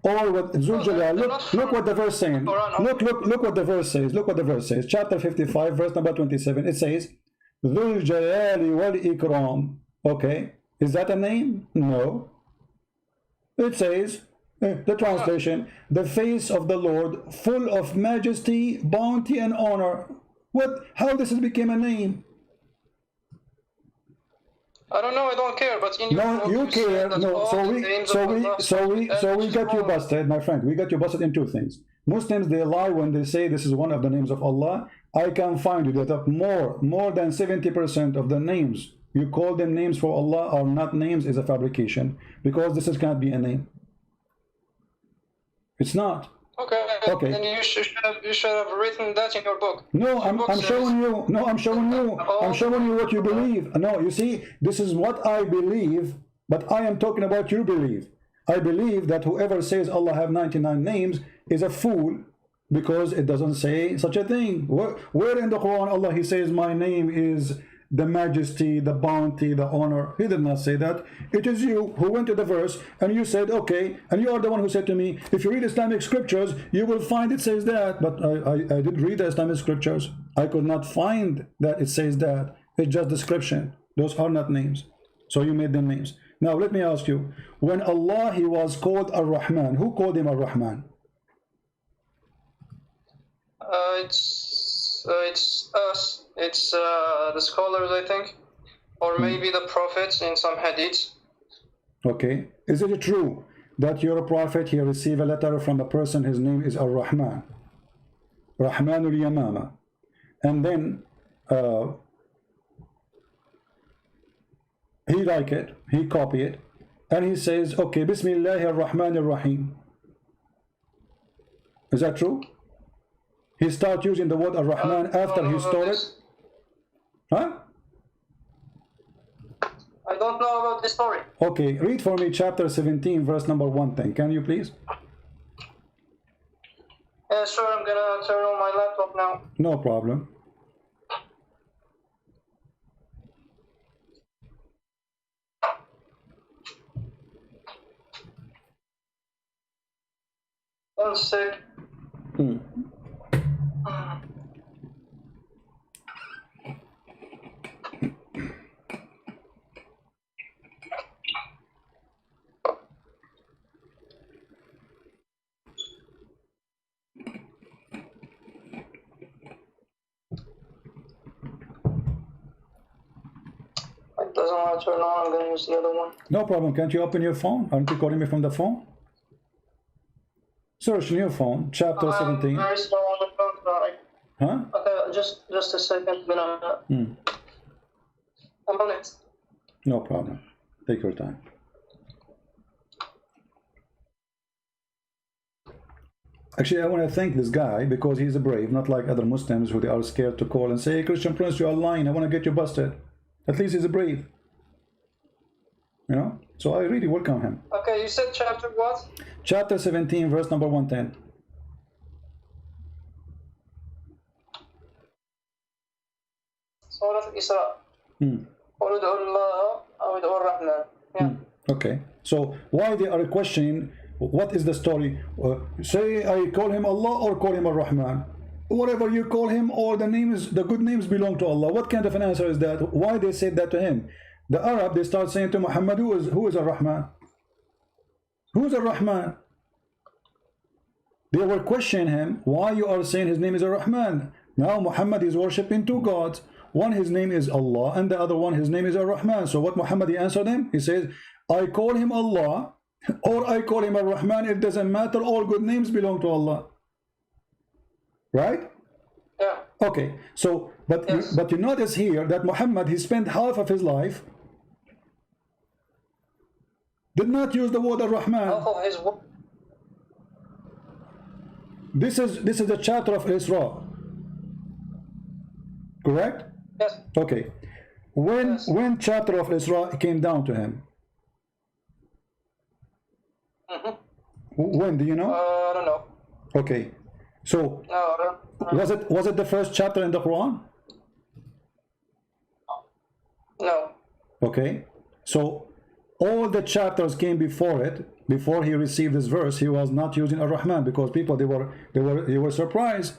Or what Dhul Jalal, look what the verse saying. Look what the verse says. Look what the verse says. Chapter 55, verse number 27. It says, Dhul Jalali wal Ikram. Okay, is that a name? No. It says, the translation, the face of the Lord, full of majesty, bounty, and honor. What? How this has become a name? I don't know. I don't care. But in your book, you care. No. So we got you busted, my friend. We got you busted in two things. Muslims, they lie when they say this is one of the names of Allah. I can find you that more than 70% of the names you call them names for Allah are not names, is a fabrication, because this cannot be a name. It's not. Okay. Then you should have written that in your book. No, I'm showing you. No, I'm showing you. I'm showing you what you believe. No, you see, this is what I believe, but I am talking about you believe. I believe that whoever says Allah have 99 names is a fool, because it doesn't say such a thing. Where in the Quran Allah he says my name is the majesty, the bounty, the honor? He did not say that. It is you who went to the verse and you said okay, and you are the one who said to me, if you read Islamic scriptures you will find it says that. But I did read the Islamic scriptures. I could not find that it says that. It's just description. Those are not names. So you made them names. Now let me ask you, when Allah he was called Ar-Rahman, who called him Ar-Rahman? It's us. It's the scholars, I think, or maybe the prophets in some hadiths. Okay. Is it true that you're a prophet? He received a letter from a person. His name is Ar-Rahman, Rahmanul Yamama, and then he like it, he copy it, and he says, okay, Bismillahir Rahmanir Rahim. Is that true? He start using the word Ar-Rahman after he stole it? Huh? I don't know about this story. Okay, read for me chapter 17, verse number 110. Can you please? Yeah, sure. I'm gonna turn on my laptop now. No problem. One sec. It doesn't want to turn on. I'm gonna use the other one. No problem. Can't you open your phone? Aren't you calling me from the phone? Search in your phone, chapter 17. Very slow on the phone, sorry. Huh? Okay, just a second. I'm on it. No problem. Take your time. Actually, I want to thank this guy because he's a brave, not like other Muslims who they are scared to call and say, hey, Christian Prince, you are lying. I want to get you busted. At least he's a brave. You know? So I really welcome him. Okay, you said chapter what? Chapter 17, verse number 110. Surah Al-Isra. قُلْ ادْعُوا اللَّهَ أَوْ ادْعُوا الرَّحْمَنَ. Yeah. Okay. So why they are questioning what is the story? Say I call him Allah or call him Ar-Rahman. Whatever you call him, or the names, the good names belong to Allah. What kind of an answer is that? Why they said that to him? The Arab, they start saying to Muhammad, who is Ar-Rahman? Who is Ar-Rahman? They were questioning him, why you are saying his name is Ar-Rahman? Now Muhammad is worshipping two gods. One, his name is Allah, and the other one, his name is Ar-Rahman. So what Muhammad, he answered him? He says, I call him Allah, or I call him Ar-Rahman. It doesn't matter. All good names belong to Allah. Right? Yeah. Okay. So, but Yes. you notice here that Muhammad, he spent half of his life did not use the word Ar-Rahman. Half of his work. This is the chapter of Isra. Correct? Yes. Okay. When Yes. when chapter of Isra came down to him? When do you know? I don't know. Okay. So No, I don't. was it the first chapter in the Quran? No. Okay. So all the chapters came before it. Before he received this verse, he was not using Ar-Rahman because people they were surprised.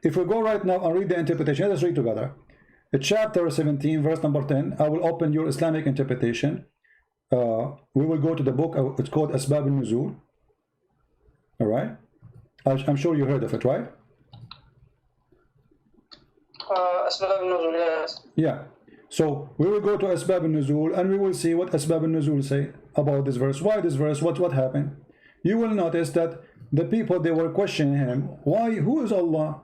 If we go right now and read the interpretation, let's read together. Chapter 17, verse number 10. I will open your Islamic interpretation. We will go to the book. It's called Asbab al-Nuzul. All right. I'm sure you heard of it, right? Asbab al-Nuzul, yes. Yeah. So we will go to Asbab al-Nuzul and we will see what Asbab al-Nuzul say about this verse. Why this verse? What happened? You will notice that the people, they were questioning him. Why? Who is Allah?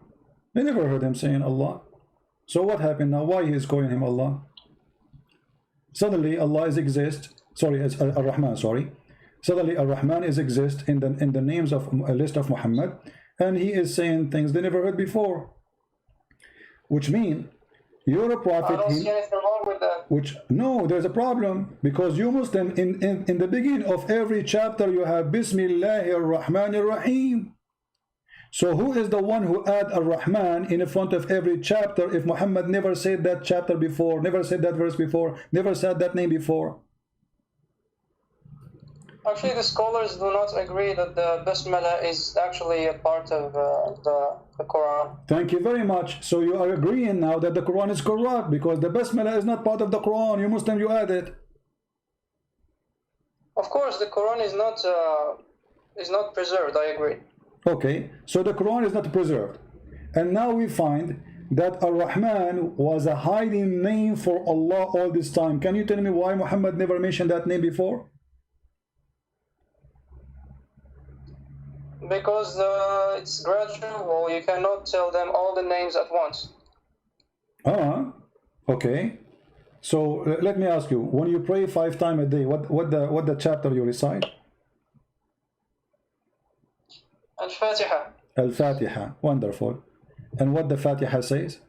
They never heard him saying Allah. So what happened now? Why he is calling him Allah? Suddenly Allah is exist. Sorry, it's Ar-Rahman. Sorry. Suddenly Ar-Rahman is exist in the names of a list of Muhammad, and he is saying things they never heard before. Which mean you're a prophet. I don't see anything wrong with that. Which no, there's a problem because you Muslim in the beginning of every chapter you have Bismillahir Rahmanir Rahim. So who is the one who add Ar-Rahman in front of every chapter if Muhammad never said that chapter before, never said that verse before, never said that name before? Actually, the scholars do not agree that the Basmala is actually a part of the Quran. Thank you very much. So you are agreeing now that the Quran is corrupt because the Basmala is not part of the Quran. You Muslim, you add it. Of course, the Quran is not preserved. I agree. Okay, so the Quran is not preserved. And now we find that Ar-Rahman was a hiding name for Allah all this time. Can you tell me why Muhammad never mentioned that name before? Because it's gradual. You cannot tell them all the names at once. Okay. So let me ask you, when you pray 5 times a day, what the chapter you recite? Al-Fatiha. Al-Fatiha. Wonderful. And what the Fatiha says?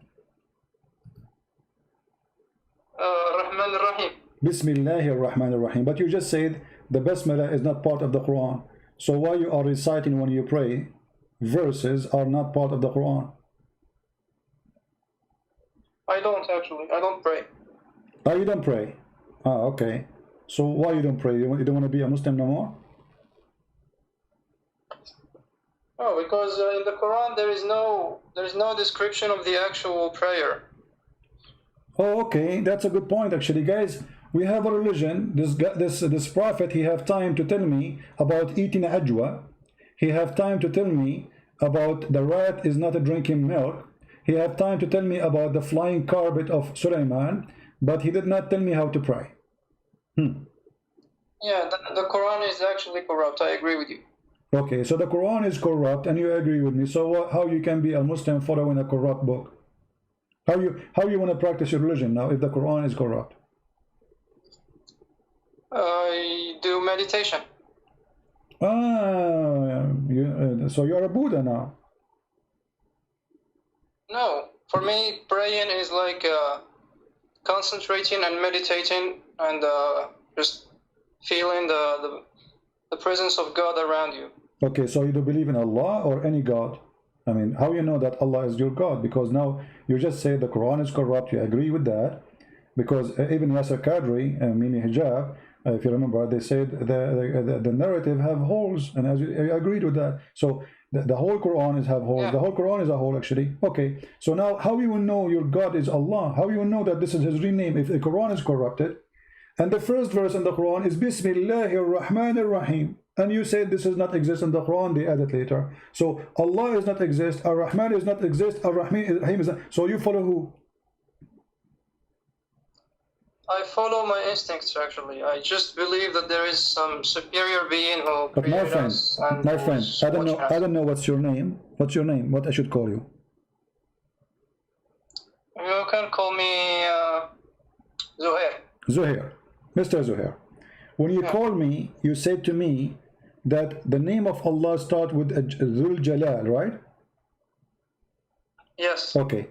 Rahman Rahim. Bismillahir Rahmanir Rahim. But you just said the Basmala is not part of the Quran. So why you are reciting when you pray verses are not part of the Quran? I don't actually. I don't pray. Oh, you don't pray? Okay. So why you don't pray? You don't want to be a Muslim no more? Oh, because in the Quran there is no description of the actual prayer. Oh, okay. That's a good point, actually, guys. We have a religion. This prophet, he have time to tell me about eating ajwa. He have time to tell me about the rat is not drinking milk. He have time to tell me about the flying carpet of Sulaiman, but he did not tell me how to pray. Yeah, the Quran is actually corrupt. I agree with you. Okay, so the Quran is corrupt, and you agree with me. So how you can be a Muslim following a corrupt book? How you want to practice your religion now if the Quran is corrupt? I do meditation. So you are a Buddha now. No, for me, praying is like concentrating and meditating and just feeling the presence of God around you. Okay, so you do believe in Allah or any God? I mean, how you know that Allah is your God? Because now you just say the Quran is corrupt. You agree with that? Because even Yasser Qadri and Mimi Hijab, if you remember, they said the narrative have holes, and as you agreed with that. So the whole Quran is have holes. Yeah. The whole Quran is a hole, actually. Okay, so now how you will know your God is Allah? How you will know that this is His real name if the Quran is corrupted? And the first verse in the Quran is Bismillahir Rahmanir Rahim. And you said this does not exist in the Quran, they added later. So Allah is not exist, Ar-Rahman is not exist, Ar-Rahim is not. So you follow who? I follow my instincts, actually. I just believe that there is some superior being who but created us. My friend, I don't know what's your name. What's your name? What I should call you? You can call me Zuhair. Zuhair. Mr. Zuhair. When you call me, you say to me that the name of Allah starts with Dhul Jalal, right? Yes. Okay.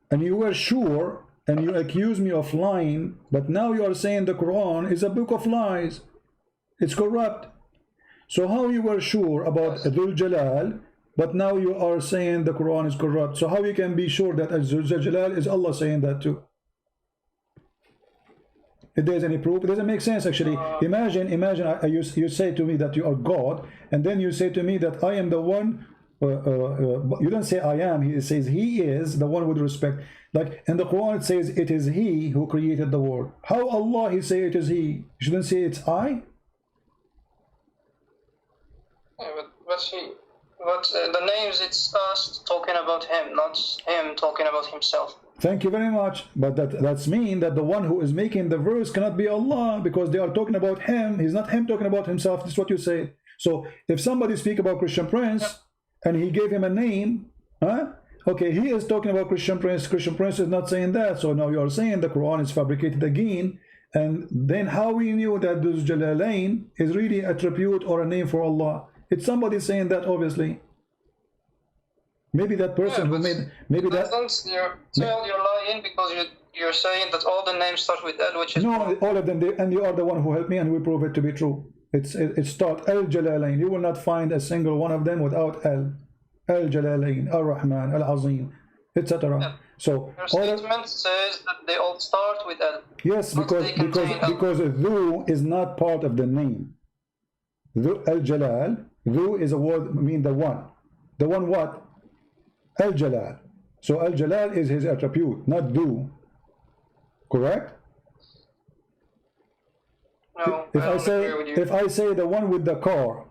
And you were sure, and you accuse me of lying, but now you are saying the Quran is a book of lies. It's corrupt. So how you were sure about Dhul Jalal, but now you are saying the Quran is corrupt? So how you can be sure that Dhul Jalal is Allah saying that too? If there's any proof, it doesn't make sense, actually. Imagine you say to me that you are God, and then you say to me that I am the one. You don't say I am. He says He is the one with respect. Like in the Quran, it says it is He who created the world. How Allah He say it is He? You shouldn't say it's I. Yeah, but the names, it's us talking about Him, not Him talking about Himself. Thank you very much. But that's mean that the one who is making the verse cannot be Allah, because they are talking about Him. He's not Him talking about Himself. This is what you say. So if somebody speak about Christian Prince and he gave him a name, okay, he is talking about Christian Prince. Christian Prince is not saying that. So now you are saying the Quran is fabricated again. And then how we knew that Dhul Jalalain is really a tribute or a name for Allah? It's somebody saying that, obviously. Maybe that person who made, maybe that. You're lying because you're saying that all the names start with L, which is no, wrong. all of them. And you are the one who helped me, and we prove it to be true. It start Al Jalalain. You will not find a single one of them without Al Jalalain, Al Rahman, Al Azim, etc. Yeah. So your statement says that they all start with L. Yes, because Dhu is not part of the name. Al Jalal. Dhu is a word mean the one. The one what? Al Jalal. So Al Jalal is his attribute, not Dhu. Correct? No. If I say the one with the car,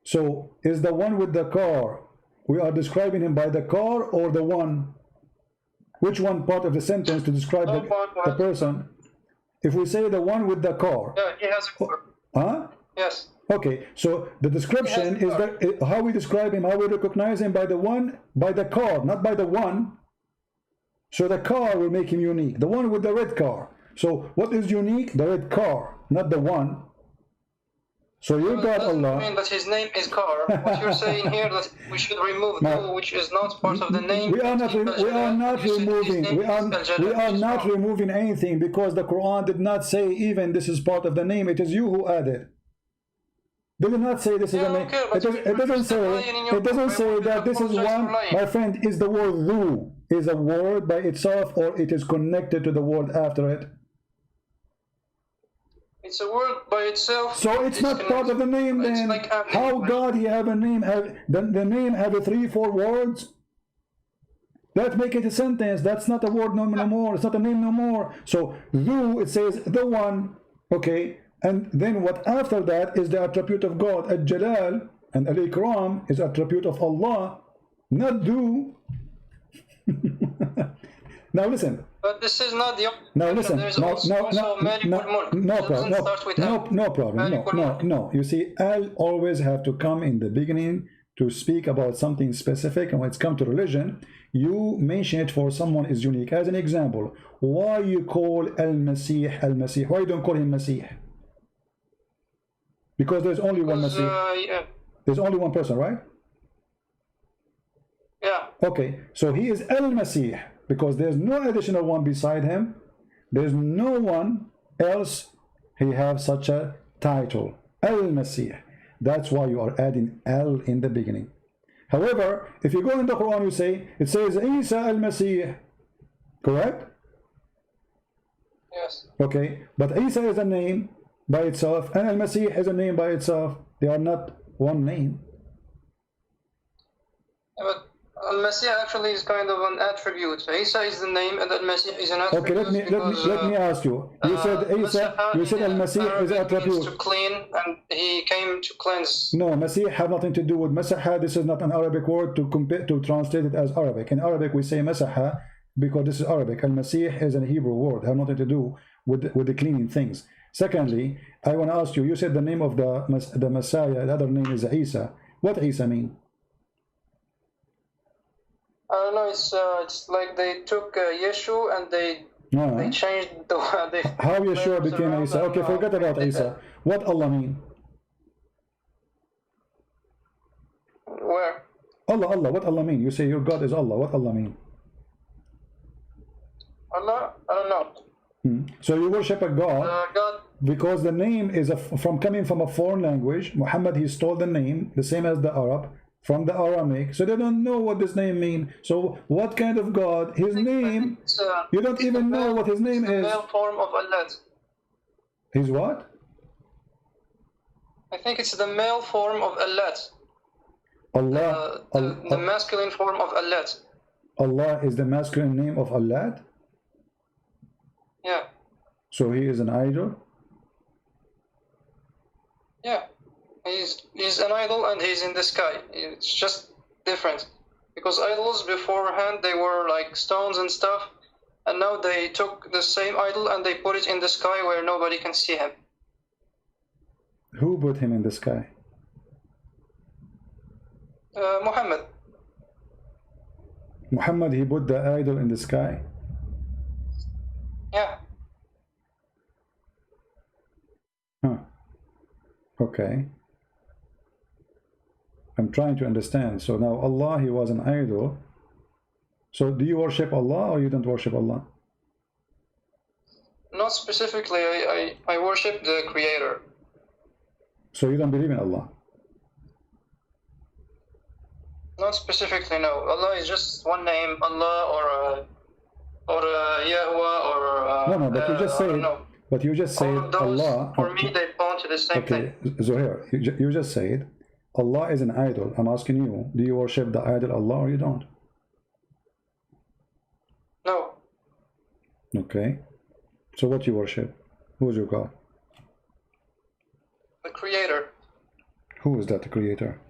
so is the one with the car we are describing him by the car or the one? Which one part of the sentence to describe the person? If we say the one with the car. Yeah, he has a car. Huh? Yes. Okay, so the description is that how we describe him, how we recognize him by the one, by the car, not by the one. So the car will make him unique. The one with the red car. So what is unique? The red car, not the one. So you got Allah. I mean that his name is Car. What you're saying here that we should remove no, which is not part of the name. We are not removing anything, because the Quran did not say even this is part of the name. It is you who added. They did not say this is a name. It doesn't say that this is one. My friend, is the word dhu is a word by itself, or it is connected to the word after it? It's a word by itself. So it's not part of the name then. Like how God he have a name, the name have 3-4 words? That make it a sentence. That's not a word no more. It's not a name no more. So dhu, it says the one. Okay. And then what after that is the attribute of God. Al-Jalal and Al-Ikram is attribute of Allah, not dhu. Now listen. But this is not the. Now listen. No problem. No. You see, Al always have to come in the beginning to speak about something specific, and when it's come to religion, you mention it for someone is unique. As an example, why you call Al-Masih Al-Masih? Why you don't call him Masih? Because there's only one Masih. Yeah. There's only one person, right? Yeah. Okay, so he is Al-Masih because there's no additional one beside him. There's no one else he have such a title. Al-Masih. That's why you are adding Al in the beginning. However, if you go in the Quran, you say, it says Isa Al-Masih. Correct? Yes. Okay, but Isa is a name by itself, and Al-Masih is a name by itself. They are not one name. Yeah, but Al-Masih actually is kind of an attribute. Isa is the name, and Al-Masih is an attribute. Okay, let me ask you. You said Isa. You said Al-Masih is an attribute. To clean, and he came to cleanse. No, Masih have nothing to do with Masaha. This is not an Arabic word to compare, to translate it as Arabic. In Arabic, we say Masaha because this is Arabic. Al-Masih is a Hebrew word. Have nothing to do with the cleaning things. Secondly, I want to ask you. You said the name of the Messiah. The other name is Isa. What Isa mean? I don't know. It's like they took Yeshu and they changed the. How Yeshua became Isa? Okay, forget about Isa. What Allah mean? Where? Allah. What Allah mean? You say your God is Allah. What Allah mean? Allah? I don't know. So you worship a God, God. Because the name is coming from a foreign language. Muhammad, he stole the name, the same as the Arab, from the Aramaic. So they don't know what this name means. So what kind of God? His name, you don't even know what his name is. The male form of Allah. His what? I think it's the male form of Allah. Allah. The masculine form of Allah. Allah is the masculine name of Allah? Yeah. So he is an idol? Yeah. He's an idol and he's in the sky. It's just different. Because idols beforehand, they were like stones and stuff. And now they took the same idol and they put it in the sky where nobody can see him. Who put him in the sky? Muhammad. Muhammad, he put the idol in the sky? Yeah. Huh. Okay. I'm trying to understand. So now Allah, he was an idol. So do you worship Allah or you don't worship Allah? Not specifically. I worship the Creator. So you don't believe in Allah? Not specifically, no. Allah is just one name, Allah or Yahweh or no, but you just said. But you just said Allah. For me, they belong to the same thing. Zohair, you just said Allah is an idol. I'm asking you, do you worship the idol Allah or you don't? No. Okay. So what you worship? Who is your God? The Creator. Who is that, the Creator?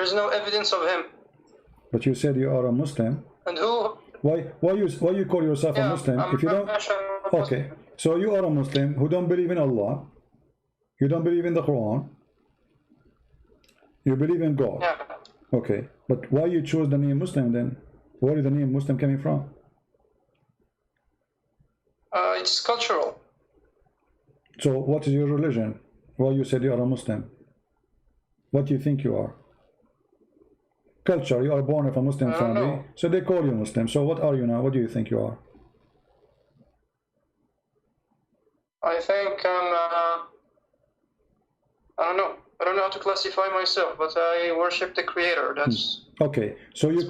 There is no evidence of him. But you said you are a Muslim. And who? Why you call yourself a Muslim I'm if you don't? Okay, so you are a Muslim who don't believe in Allah. You don't believe in the Quran. You believe in God. Yeah. Okay, but why you choose the name Muslim then? Where is the name Muslim coming from? It's cultural. So what is your religion? Why you said you are a Muslim? What do you think you are? Culture, you are born of a Muslim family, so they call you Muslim. So what are you now? What do you think you are? I think I don't know. I don't know how to classify myself, but I worship the Creator. That's okay. So you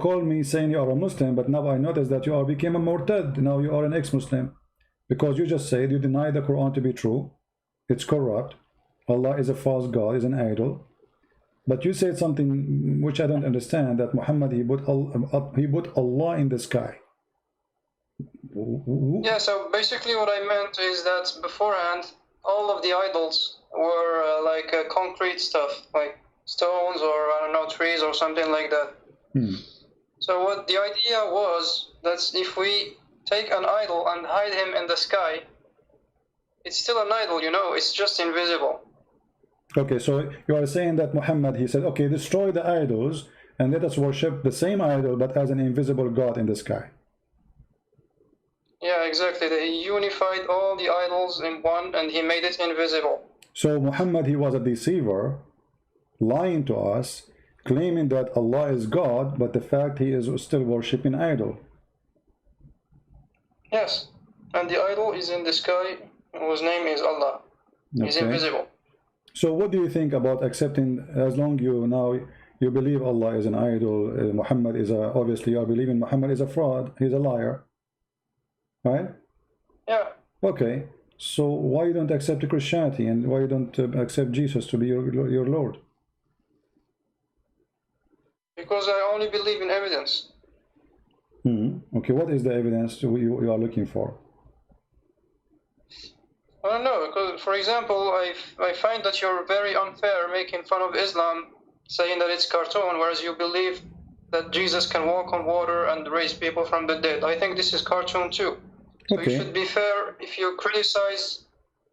call me saying you are a Muslim, but now I notice that you are became a murtad. Now you are an ex-Muslim, because you just said you deny the Quran to be true. It's corrupt. Allah is a false God, is an idol. But you said something which I don't understand, that Muhammad he put Allah in the sky. Yeah. So basically, what I meant is that beforehand, all of the idols were like concrete stuff, like stones or I don't know, trees or something like that. So what the idea was that if we take an idol and hide him in the sky, it's still an idol, you know, it's just invisible. Okay, so you are saying that Muhammad, he said, okay, destroy the idols and let us worship the same idol but as an invisible God in the sky. Yeah, exactly. He unified all the idols in one and he made it invisible. So Muhammad, he was a deceiver, lying to us, claiming that Allah is God, but the fact he is still worshipping idol. Yes, and the idol is in the sky, whose name is Allah. He's invisible. So what do you think about accepting, as long you believe Allah is an idol, Muhammad is obviously you are believing Muhammad is a fraud, he's a liar, right? Yeah. Okay, so why you don't accept Christianity and why you don't accept Jesus to be your Lord? Because I only believe in evidence. Okay, what is the evidence you are looking for? I don't know, because for example, I find that you're very unfair making fun of Islam, saying that it's cartoon, whereas you believe that Jesus can walk on water and raise people from the dead. I think this is cartoon too. So you should be fair. If you criticize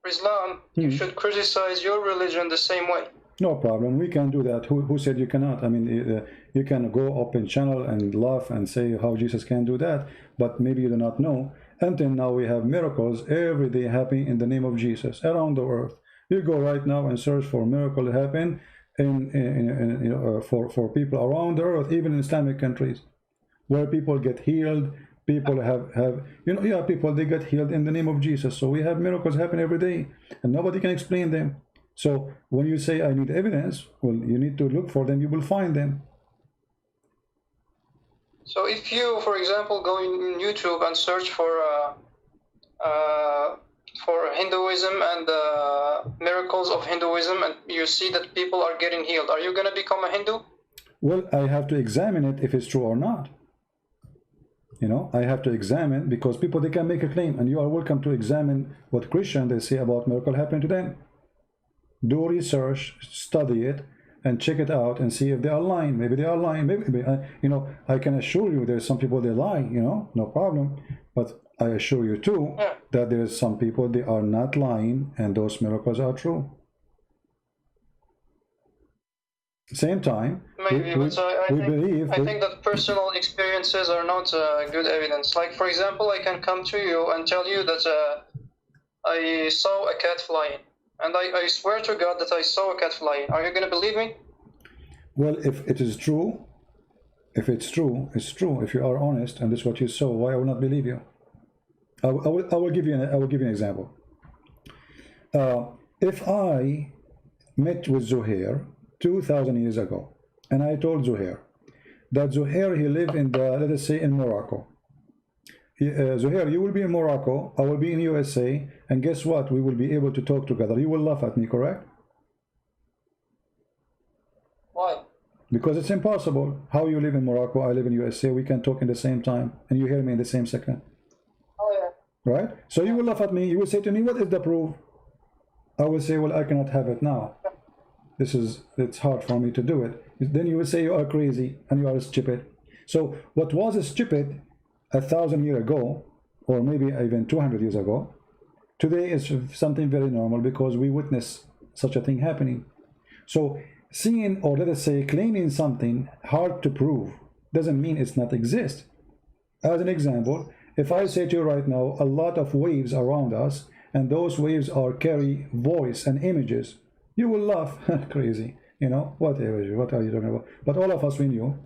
Islam, you should criticize your religion the same way. No problem, we can do that. Who said you cannot? I mean, you can go open channel and laugh and say how Jesus can do that, but maybe you do not know. Until now, we have miracles every day happening in the name of Jesus around the earth. You go right now and search for miracle happen for people around the earth, even in Islamic countries, where people get healed. People have people, they get healed in the name of Jesus. So we have miracles happen every day, and nobody can explain them. So when you say I need evidence, well, you need to look for them. You will find them. So if you, for example, go in YouTube and search for Hinduism and miracles of Hinduism, and you see that people are getting healed, are you going to become a Hindu? Well, I have to examine it if it's true or not. You know, I have to examine, because people, they can make a claim, and you are welcome to examine what Christians they say about miracle happening to them. Do research, study it, and check it out and see if they are lying. Maybe they are lying. Maybe I can assure you there's some people they lie, no problem. But I assure you too that there's some people they are not lying and those miracles are true. Same time, maybe, but I think that personal experiences are not good evidence. Like, for example, I can come to you and tell you that I saw a cat flying. And I swear to God that I saw a cat flying. Are you going to believe me? Well, if it is true, if it's true, it's true. If you are honest and this is what you saw, why I will not believe you? I will give you an example. If I met with Zuhair 2,000 years ago, and I told Zuhair that Zuhair, he lived in let us say in Morocco. Zuhair, you will be in Morocco, I will be in USA, and guess what? We will be able to talk together. You will laugh at me, correct? Why? Because it's impossible. How you live in Morocco, I live in USA, we can talk in the same time, and you hear me in the same second. Oh, yeah. Right? So you will laugh at me, you will say to me, what is the proof? I will say, well, I cannot have it now. it's hard for me to do it. Then you will say you are crazy and you are stupid. So what was stupid 1,000 years ago, or maybe even 200 years ago, today is something very normal because we witness such a thing happening. So seeing, or let us say claiming something hard to prove doesn't mean it's not exist. As an example, if I say to you right now a lot of waves around us, and those waves are carry voice and images, you will laugh. Crazy, you know, whatever, what are you talking about? But all of us, we knew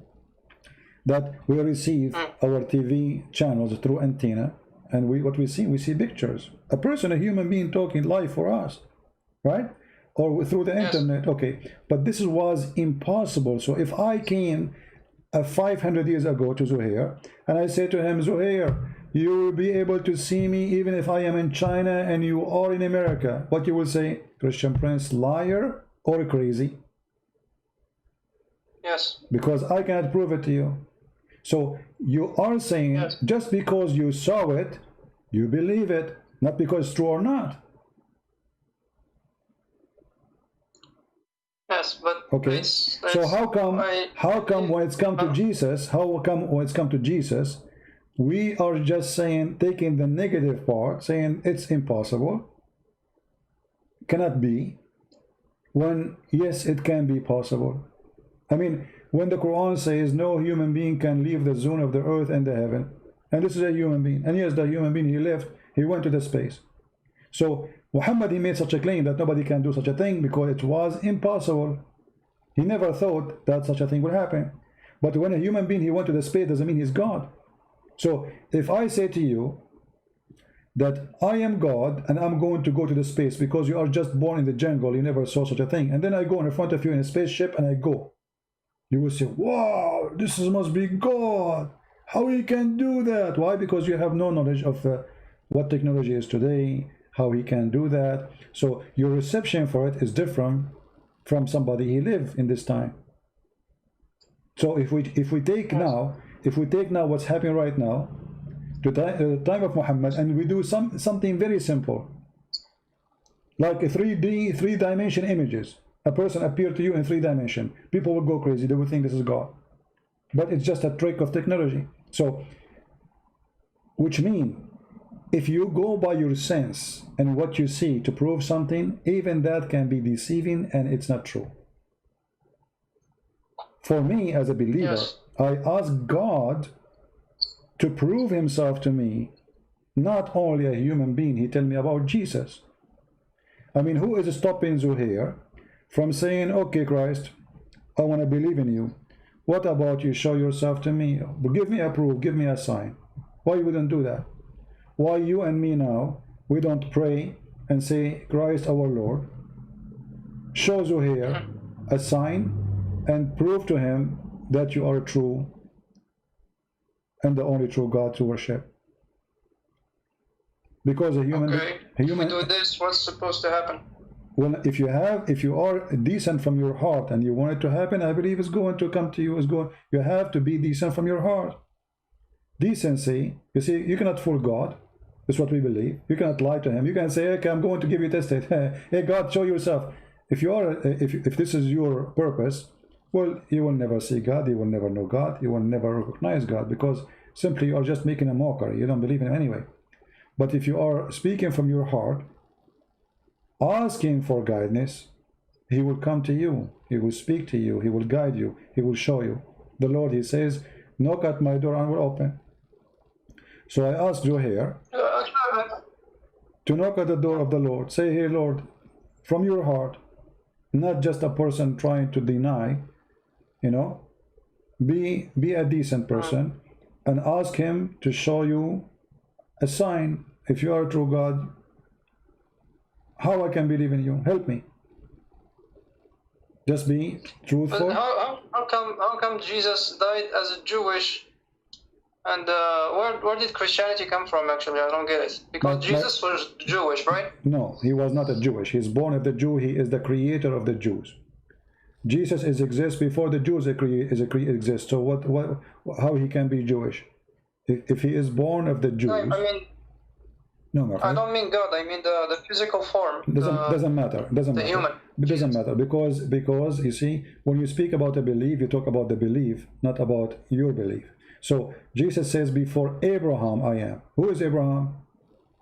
that we receive our TV channels through antenna, and what we see pictures, a person, a human being talking live for us, right? Or through the internet. Okay, but this was impossible. So if I came 500 years ago to Zuhair and I say to him, Zuhair, you will be able to see me even if I am in China and you are in America, what you will say? Christian Prince, liar or crazy? Yes. Because I cannot prove it to you. So you are saying just because you saw it, you believe it, not because it's true or not. Yes, but okay. So how come when it's come to Jesus, we are just saying, taking the negative part, saying it's impossible, cannot be, when yes, it can be possible. I mean, when the Quran says no human being can leave the zone of the earth and the heaven, and this is a human being, and yes, the human being, he went to the space. So Muhammad, he made such a claim that nobody can do such a thing because it was impossible. He never thought that such a thing would happen. But when a human being, he went to the space, doesn't mean he's God. So if I say to you that I am God and I'm going to go to the space because you are just born in the jungle, you never saw such a thing, and then I go in front of you in a spaceship and I go, you will say, wow, this must be God. How he can do that? Why? Because you have no knowledge of what technology is today, how he can do that. So your reception for it is different from somebody who lived in this time. So if we take now what's happening right now, the time of Muhammad, and we do something very simple, like a 3D, three-dimension images. A person appeared to you in 3 dimensions. People will go crazy. They will think this is God. But it's just a trick of technology. So, which means, if you go by your sense and what you see to prove something, even that can be deceiving and it's not true. For me, as a believer, I ask God to prove himself to me, not only a human being. He tell me about Jesus. I mean, who is stopping Zuhair from saying, okay, Christ, I want to believe in you. What about you show yourself to me? Give me a proof, give me a sign. Why you wouldn't do that? Why you and me now, we don't pray and say, Christ our Lord, show Zuhair a sign and prove to him that you are true and the only true God to worship. Because a human, if we do this, what's supposed to happen? Well, if you are decent from your heart and you want it to happen, I believe it's going to come to you. You have to be decent from your heart. Decency, you see, you cannot fool God. That's what we believe. You cannot lie to him. You can say, okay, I'm going to give you a test. Hey, God, show yourself. If this is your purpose, well, you will never see God. You will never know God. You will never recognize God, because simply you are just making a mockery. You don't believe in him anyway. But if you are speaking from your heart, asking for guidance, he will come to you. He will speak to you. He will guide you. He will show you. The Lord, he says, knock at my door and will open. So I asked Zuhair to knock at the door of the Lord. Say, hey, Lord, from your heart, not just a person trying to deny, you know, be a decent person and ask him to show you a sign. If you are a true God, how I can believe in you? Help me. Just be truthful. But how come Jesus died as a Jewish? And where did Christianity come from, actually? I don't get it. Because Jesus was Jewish, right? No, he was not a Jewish. He's born of the Jew. He is the creator of the Jews. Jesus exists before the Jews exist. So how he can be Jewish? If he is born of the Jews... I mean, No, my I friend. don't mean God. I mean the physical form. Doesn't matter. Doesn't the matter. human. It doesn't matter because you see, when you speak about a belief, you talk about the belief, not about your belief. So Jesus says, "Before Abraham, I am." Who is Abraham?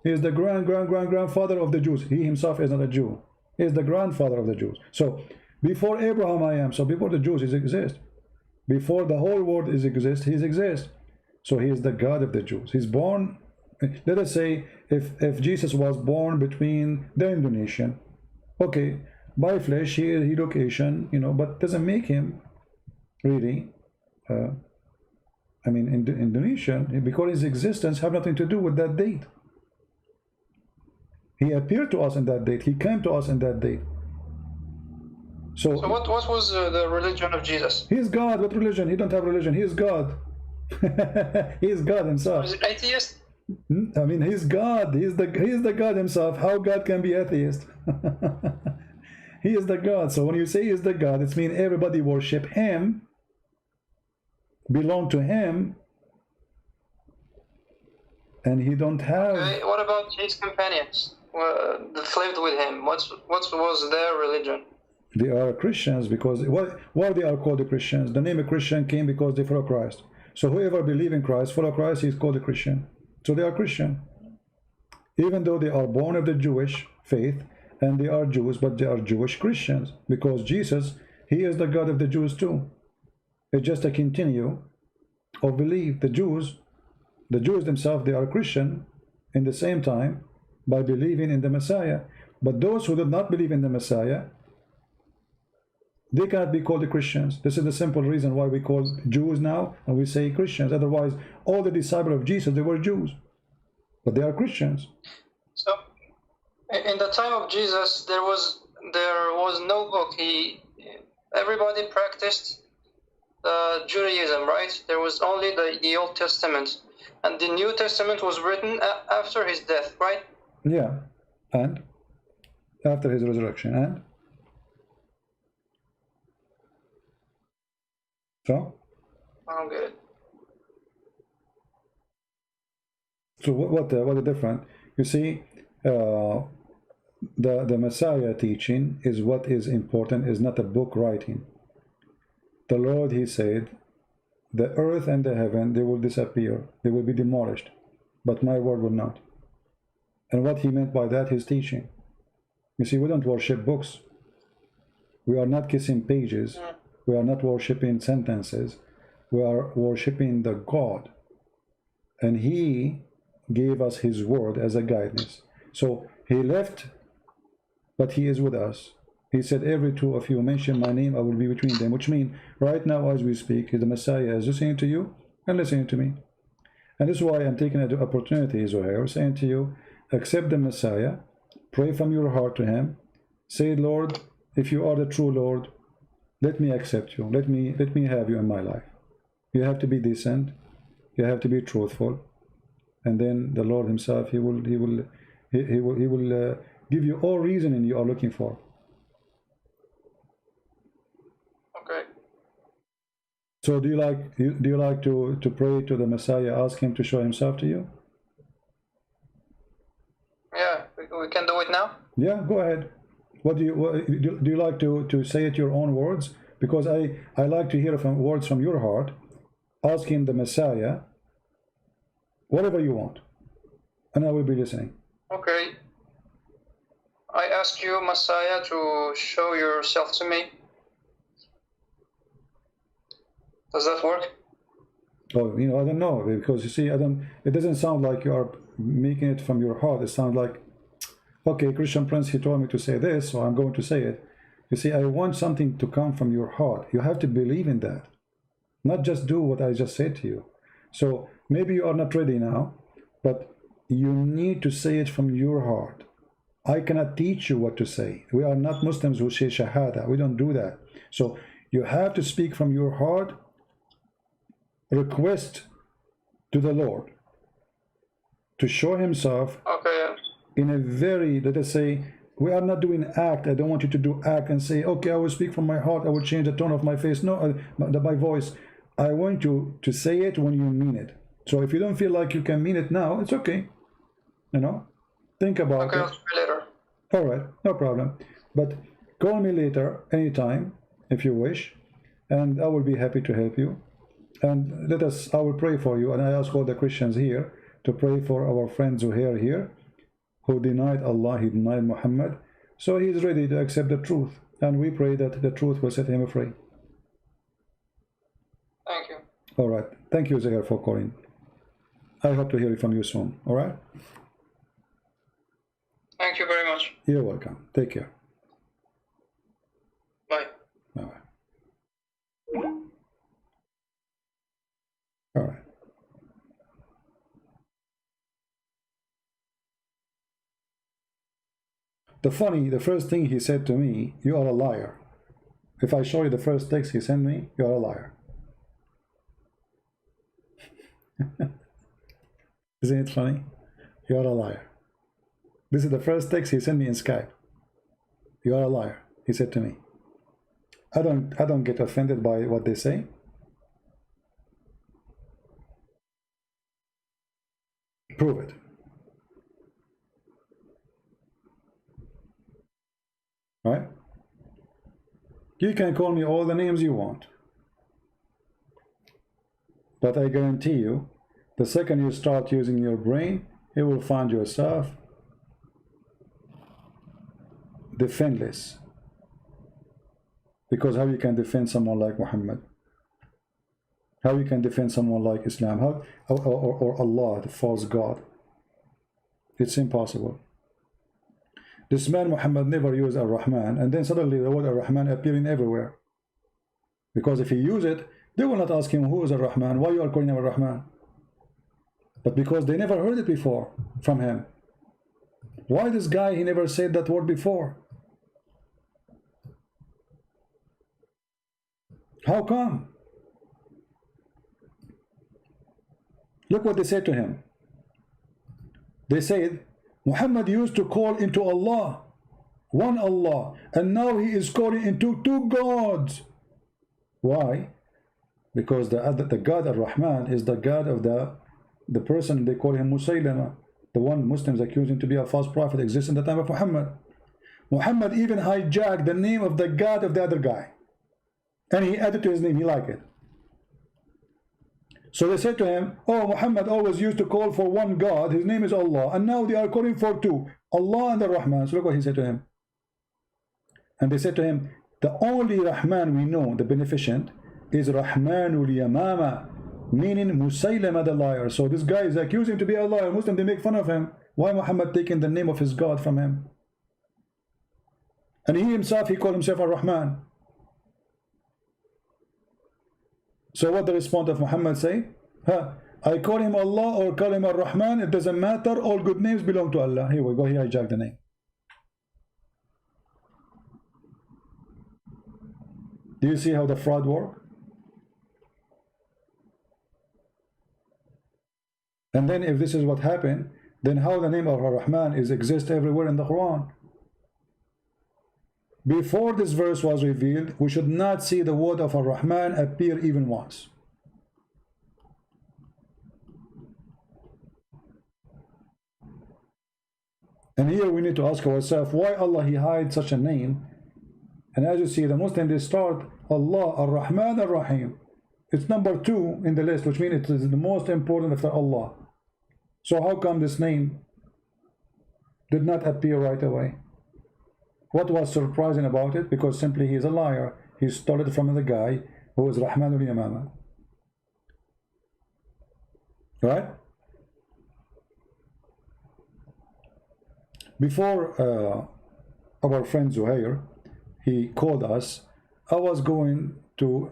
He is the grandfather of the Jews. He himself is not a Jew. He is the grandfather of the Jews. So before Abraham, I am. So before the Jews exist, before the whole world exists, he exists. So he is the God of the Jews. He's born. Let us say if Jesus was born between the Indonesian, okay, by flesh he look Asian, you know, but doesn't make him really. I mean, Indonesian, because his existence have nothing to do with that date. He appeared to us in that date. He came to us in that date. So what was the religion of Jesus? He is God. What religion? He don't have religion. He is God. He is God himself. Was it atheist? I mean, he's God. He's the God himself. How God can be atheist? He is the God. So when you say he is the God, it means everybody worship him, belong to him, and he don't have. Okay, what about his companions that lived with him? What was their religion? They are Christians because why they are called the Christians? The name of Christian came because they follow Christ. So whoever believes in Christ, follow Christ, he is called a Christian. So they are Christian. Even though they are born of the Jewish faith and they are Jews, but they are Jewish Christians because Jesus, he is the God of the Jews too. It's just a continue of belief. The Jews themselves, they are Christian in the same time by believing in the Messiah. But those who do not believe in the Messiah, they cannot be called the Christians. This is the simple reason why we call Jews now and we say Christians. Otherwise, all the disciples of Jesus, they were Jews, but they are Christians. So, in the time of Jesus, there was no book. Everybody practiced Judaism, right? There was only the Old Testament, and the New Testament was written after his death, right? Yeah, and after his resurrection, and so. Oh, good. So what the difference? You see, the Messiah teaching is what is important. Is not a book writing. The Lord, he said, the earth and the heaven, they will disappear, they will be demolished, but my word will not. And what he meant by that, his teaching. You see, we don't worship books. We are not kissing pages. We are not worshiping sentences. We are worshiping the God. And he gave us his word as a guidance. So he left, but he is with us. He said, every two of you mention my name, I will be between them. Which means, right now as we speak, the Messiah is listening to you and listening to me. And this is why I'm taking the opportunity, Zohair, saying to you, accept the Messiah, pray from your heart to him, say, Lord, if you are the true Lord, let me accept you. Let me have you in my life. You have to be decent. You have to be truthful. And then the Lord himself, he will give you all reasoning you are looking for. Okay. So do you like to pray to the Messiah, ask him to show himself to you? Yeah, we can do it now. Yeah, go ahead. What do you like to say it your own words? Because I like to hear words from your heart, asking the Messiah whatever you want, and I will be listening. Okay. I ask you, Messiah, to show yourself to me. Does that work? Oh, I don't know, because you see, it doesn't sound like you are making it from your heart. It sounds like, okay, Christian Prince, he told me to say this, so I'm going to say it. You see, I want something to come from your heart. You have to believe in that, not just do what I just said to you. So maybe you are not ready now, but you need to say it from your heart. I cannot teach you what to say. We are not Muslims who say Shahada. We don't do that. So you have to speak from your heart, request to the Lord to show himself in a very, let us say, we are not doing act. I don't want you to do act and say, okay, I will speak from my heart. I will change the tone of my face. No, my voice. I want you to say it when you mean it. So if you don't feel like you can mean it now, it's okay. Think about Okay, it. I'll try later. All right, no problem. But call me later, anytime, if you wish, and I will be happy to help you. And I will pray for you, and I ask all the Christians here to pray for our friend Zuhair here, who denied Allah, he denied Muhammad. So he is ready to accept the truth, and we pray that the truth will set him free. Thank you. All right. Thank you, Zuhair, for calling. I hope to hear from you soon. All right? Thank you very much. You're welcome. Take care. Bye. Bye-bye. All right. The first thing he said to me, you are a liar. If I show you the first text he sent me, you are a liar. Isn't it funny? You are a liar. This is the first text he sent me in Skype. You are a liar, he said to me. I don't get offended by what they say. Prove it. Right? You can call me all the names you want. But I guarantee you, the second you start using your brain, you will find yourself defenseless. Because how you can defend someone like Muhammad? How you can defend someone like Islam? How, or Allah, the false God? It's impossible. This man Muhammad never used Ar-Rahman, and then suddenly the word Ar-Rahman appearing everywhere. Because if he use it, they will not ask him who is Ar-Rahman, why you are calling him Ar-Rahman. But because they never heard it before from him. Why this guy, he never said that word before? How come? Look what they said to him. They said, Muhammad used to call into Allah, one Allah, and now he is calling into two gods. Why? Because the God Ar-Rahman is the God of the person they call him Musaylama, the one Muslims accuse him to be a false prophet, exists in the time of Muhammad. Muhammad even hijacked the name of the God of the other guy, and he added to his name. He liked it. So they said to him, oh, Muhammad always used to call for one God, his name is Allah, and now they are calling for two, Allah and the Rahman. So look what he said to him. And they said to him, the only Rahman we know, the beneficent, is Rahmanul Yamama, meaning Musaylama the liar. So this guy is accusing him to be a liar. Muslim, they make fun of him. Why Muhammad taking the name of his God from him? And he himself, he called himself Ar-Rahman. So what the response of Muhammad say? I call him Allah or call him Ar-Rahman, it doesn't matter, all good names belong to Allah. Here we go, he hijacked the name. Do you see how the fraud works? And then if this is what happened, then how the name of Ar-Rahman exists everywhere in the Quran? Before this verse was revealed, we should not see the word of Ar-Rahman appear even once. And here we need to ask ourselves, why Allah he hides such a name? And as you see, the Muslims, they start Allah, Ar-Rahman, Ar-Rahim. It's number 2 in the list, which means it is the most important after Allah. So how come this name did not appear right away? What was surprising about it? Because simply he is a liar. He stole it from the guy who is Rahmanul Yamama. Right? Before our friend Zuhair, he called us, I was going to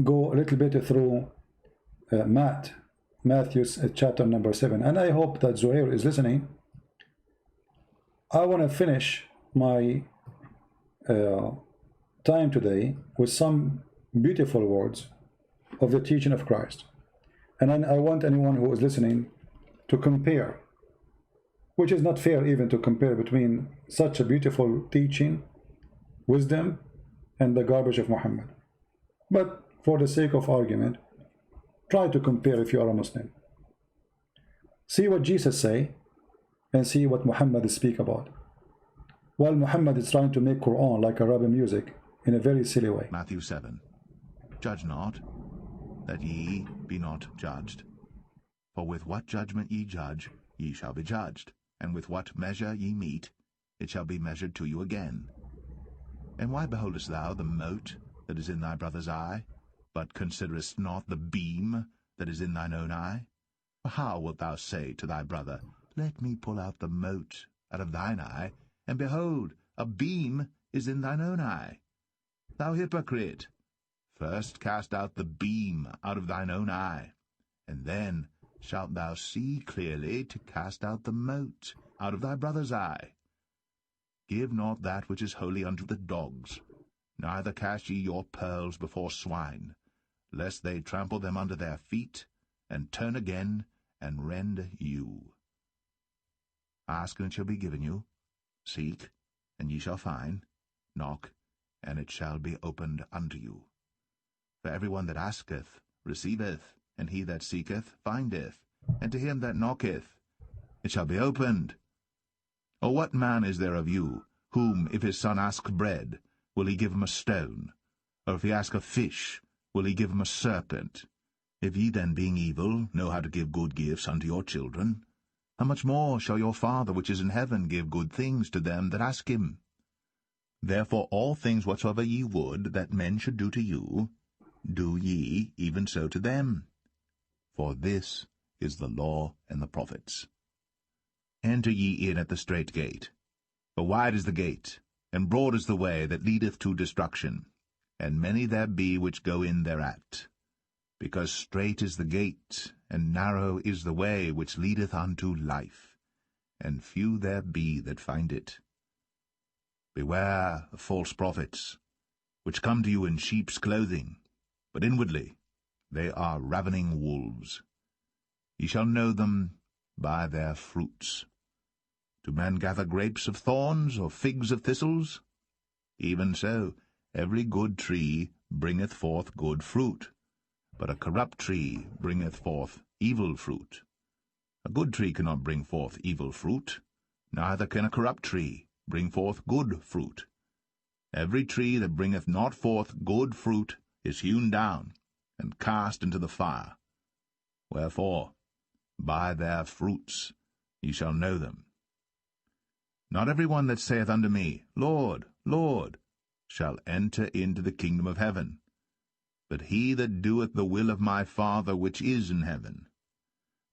go a little bit through Matthew's chapter number 7. And I hope that Zuhair is listening. I want to finish my time today with some beautiful words of the teaching of Christ. And then I want anyone who is listening to compare, which is not fair even to compare between such a beautiful teaching, wisdom, and the garbage of Muhammad. But for the sake of argument, try to compare if you are a Muslim. See what Jesus say and see what Muhammad speak about. While Muhammad is trying to make Quran like Arabic music in a very silly way. Matthew 7. Judge not, that ye be not judged. For with what judgment ye judge, ye shall be judged, and with what measure ye mete, it shall be measured to you again. And why beholdest thou the mote that is in thy brother's eye, but considerest not the beam that is in thine own eye? For how wilt thou say to thy brother, Let me pull out the mote out of thine eye, and behold, a beam is in thine own eye? Thou hypocrite, first cast out the beam out of thine own eye, and then shalt thou see clearly to cast out the mote out of thy brother's eye. Give not that which is holy unto the dogs, neither cast ye your pearls before swine, lest they trample them under their feet, and turn again, and rend you. Ask, and it shall be given you. Seek, and ye shall find. Knock, and it shall be opened unto you. For every one that asketh receiveth, and he that seeketh findeth, and to him that knocketh it shall be opened. Or what man is there of you, whom, if his son ask bread, will he give him a stone? Or if he ask a fish, will he give him a serpent? If ye then, being evil, know how to give good gifts unto your children, how much more shall your Father which is in heaven give good things to them that ask him? Therefore all things whatsoever ye would that men should do to you, do ye even so to them. For this is the law and the prophets. Enter ye in at the strait gate. For wide is the gate, and broad is the way that leadeth to destruction, and many there be which go in thereat. Because strait is the gate, and narrow is the way which leadeth unto life, and few there be that find it. Beware of false prophets, which come to you in sheep's clothing, but inwardly they are ravening wolves. Ye shall know them by their fruits. Do men gather grapes of thorns, or figs of thistles? Even so, every good tree bringeth forth good fruit, but a corrupt tree bringeth forth evil fruit. A good tree cannot bring forth evil fruit, neither can a corrupt tree bring forth good fruit. Every tree that bringeth not forth good fruit is hewn down, and cast into the fire. Wherefore, by their fruits ye shall know them. Not every one that saith unto me, Lord, Lord, shall enter into the kingdom of heaven, but he that doeth the will of my Father which is in heaven.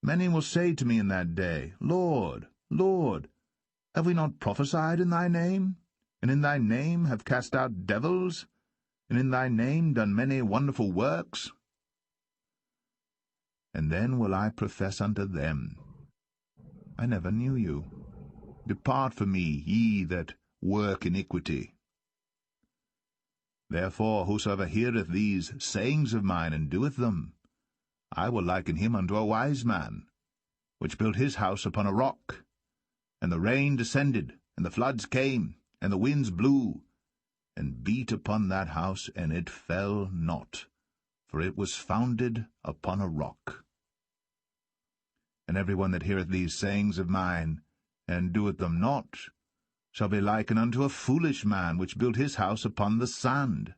Many will say to me in that day, Lord, Lord, have we not prophesied in thy name, and in thy name have cast out devils, and in thy name done many wonderful works? And then will I profess unto them, I never knew you. Depart from me, ye that work iniquity. Therefore whosoever heareth these sayings of mine, and doeth them, I will liken him unto a wise man, which built his house upon a rock. And the rain descended, and the floods came, and the winds blew, and beat upon that house, and it fell not, for it was founded upon a rock. And every one that heareth these sayings of mine, and doeth them not, shall be likened unto a foolish man, which built his house upon the sand.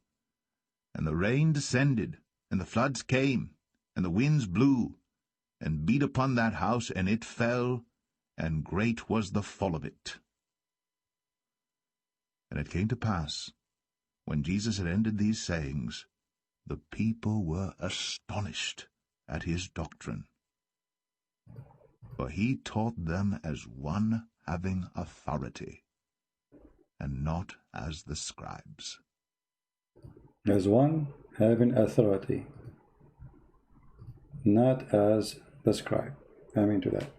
And the rain descended, and the floods came, and the winds blew, and beat upon that house, and it fell, and great was the fall of it. And it came to pass, when Jesus had ended these sayings, the people were astonished at his doctrine. For he taught them as one having authority, and not as the scribes. As one having authority, not as the scribe. Amen to that.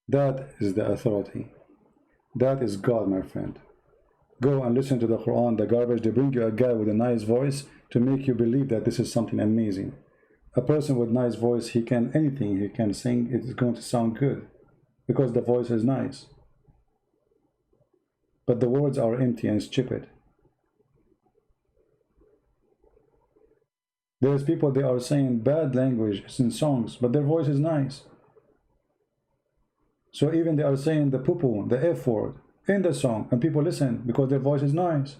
That is the authority. That is God, my friend. Go and listen to the Quran, the garbage. They bring you a guy with a nice voice to make you believe that this is something amazing. A person with nice voice, he can anything he can sing, it is going to sound good because the voice is nice. But the words are empty and stupid. There's people, they are saying bad language in songs, but their voice is nice. So even they are saying the poo-poo, the F word in the song, and people listen because their voice is nice.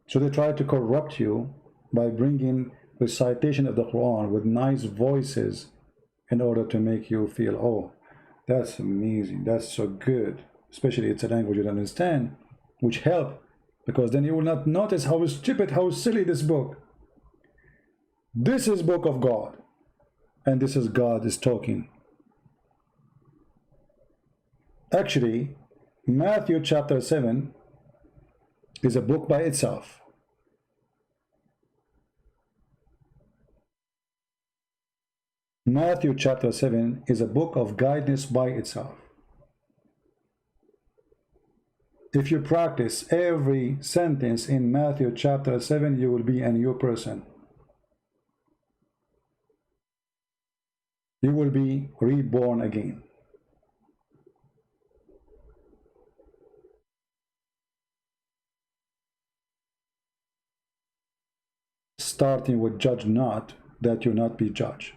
So they try to corrupt you by bringing recitation of the Quran with nice voices in order to make you feel, oh, that's amazing, that's so good, especially it's a language you don't understand, which help, because then you will not notice how stupid, how silly this book. This is book of God, and this is God is talking. Actually, Matthew chapter 7 is a book by itself. Matthew chapter 7 is a book of guidance by itself. If you practice every sentence in Matthew chapter 7, you will be a new person. You will be reborn again. Starting with judge not, that you not be judged.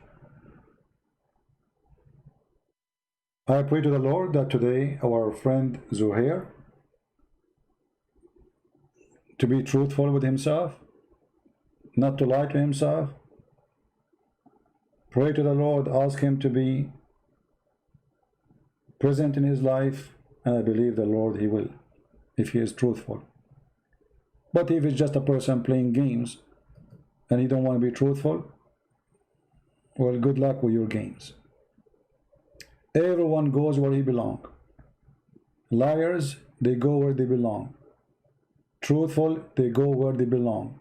I pray to the Lord that today our friend Zuhair to be truthful with himself, not to lie to himself. Pray to the Lord, ask him to be present in his life, and I believe the Lord he will, if he is truthful. But if it's just a person playing games and he don't want to be truthful, well, good luck with your games. Everyone goes where he belongs. Liars, they go where they belong. Truthful, they go where they belong.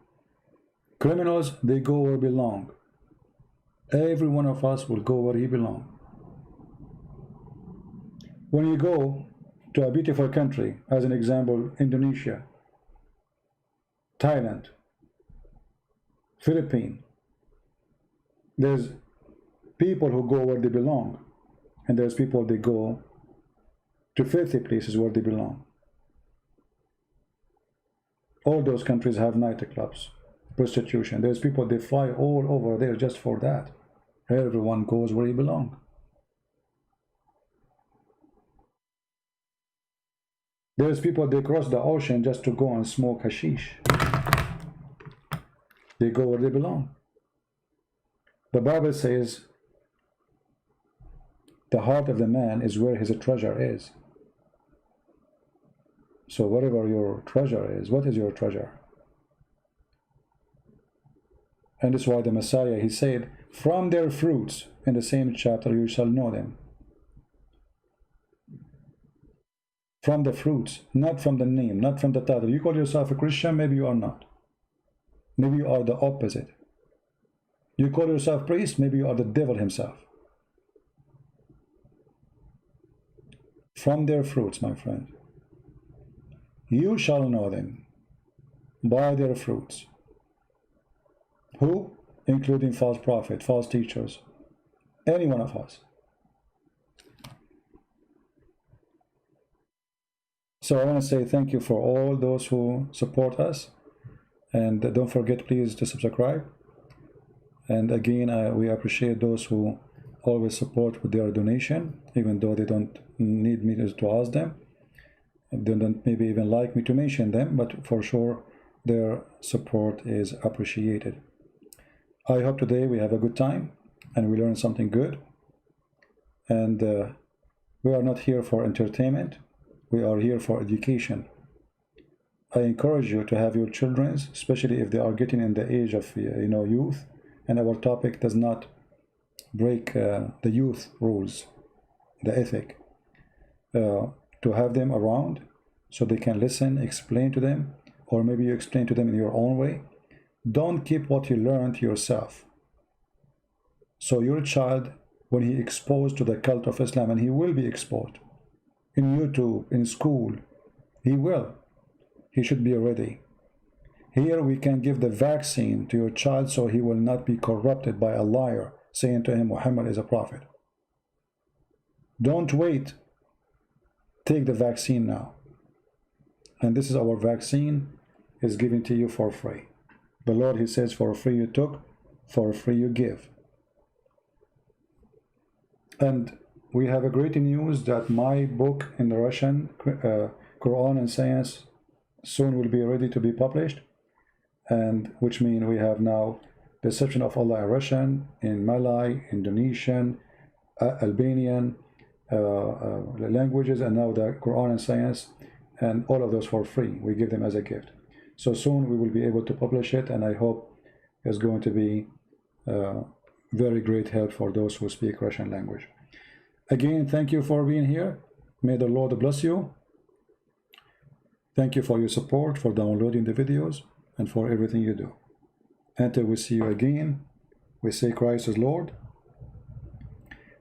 Criminals, they go where they belong. Every one of us will go where he belongs. When you go to a beautiful country, as an example, Indonesia, Thailand, Philippines, there's people who go where they belong, and there's people that go to filthy places where they belong. All those countries have nightclubs, prostitution. There's people, they fly all over there just for that. Everyone goes where he belongs. There's people, they cross the ocean just to go and smoke hashish. They go where they belong. The Bible says the heart of the man is where his treasure is. So whatever your treasure is, what is your treasure? And that's why the Messiah, he said, from their fruits, in the same chapter, you shall know them. From the fruits, not from the name, not from the title. You call yourself a Christian, maybe you are not. Maybe you are the opposite. You call yourself priest, maybe you are the devil himself. From their fruits, my friend. You shall know them by their fruits. Who? Including false prophets, false teachers. Any one of us. So I want to say thank you for all those who support us. And don't forget, please, to subscribe. And again, we appreciate those who always support with their donation, even though they don't need me to ask them. They don't maybe even like me to mention them, but for sure their support is appreciated. I hope today we have a good time and we learn something good. And we are not here for entertainment. We are here for education. I encourage you to have your children, especially if they are getting in the age of youth, and our topic does not break the youth rules, the ethic, to have them around so they can listen, explain to them, or maybe you explain to them in your own way. Don't keep what you learned to yourself. So your child, when he exposed to the cult of Islam, and he will be exposed in YouTube, in school, he should be ready. Here we can give the vaccine to your child so he will not be corrupted by a liar saying to him Muhammad is a prophet. Don't wait. Take the vaccine now. And this is our vaccine, is given to you for free. The Lord, he says, for free you took, for free you give. And we have a great news that my book in the Russian, Quran and Science, soon will be ready to be published, and which means we have now Deception of Allah in Russian, in Malay, Indonesian, Albanian languages, and now the Quran and Science, and all of those for free. We give them as a gift. So soon we will be able to publish it, and I hope it's going to be very great help for those who speak Russian language. Again, thank you for being here. May the Lord bless you. Thank you for your support, for downloading the videos, and for everything you do. Until we see you again, we say Christ is Lord.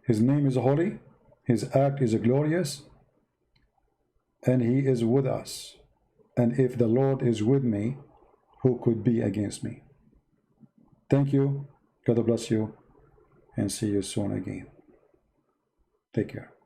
His name is holy. His act is glorious. And he is with us. And if the Lord is with me, who could be against me? Thank you. God bless you. And see you soon again. Take care.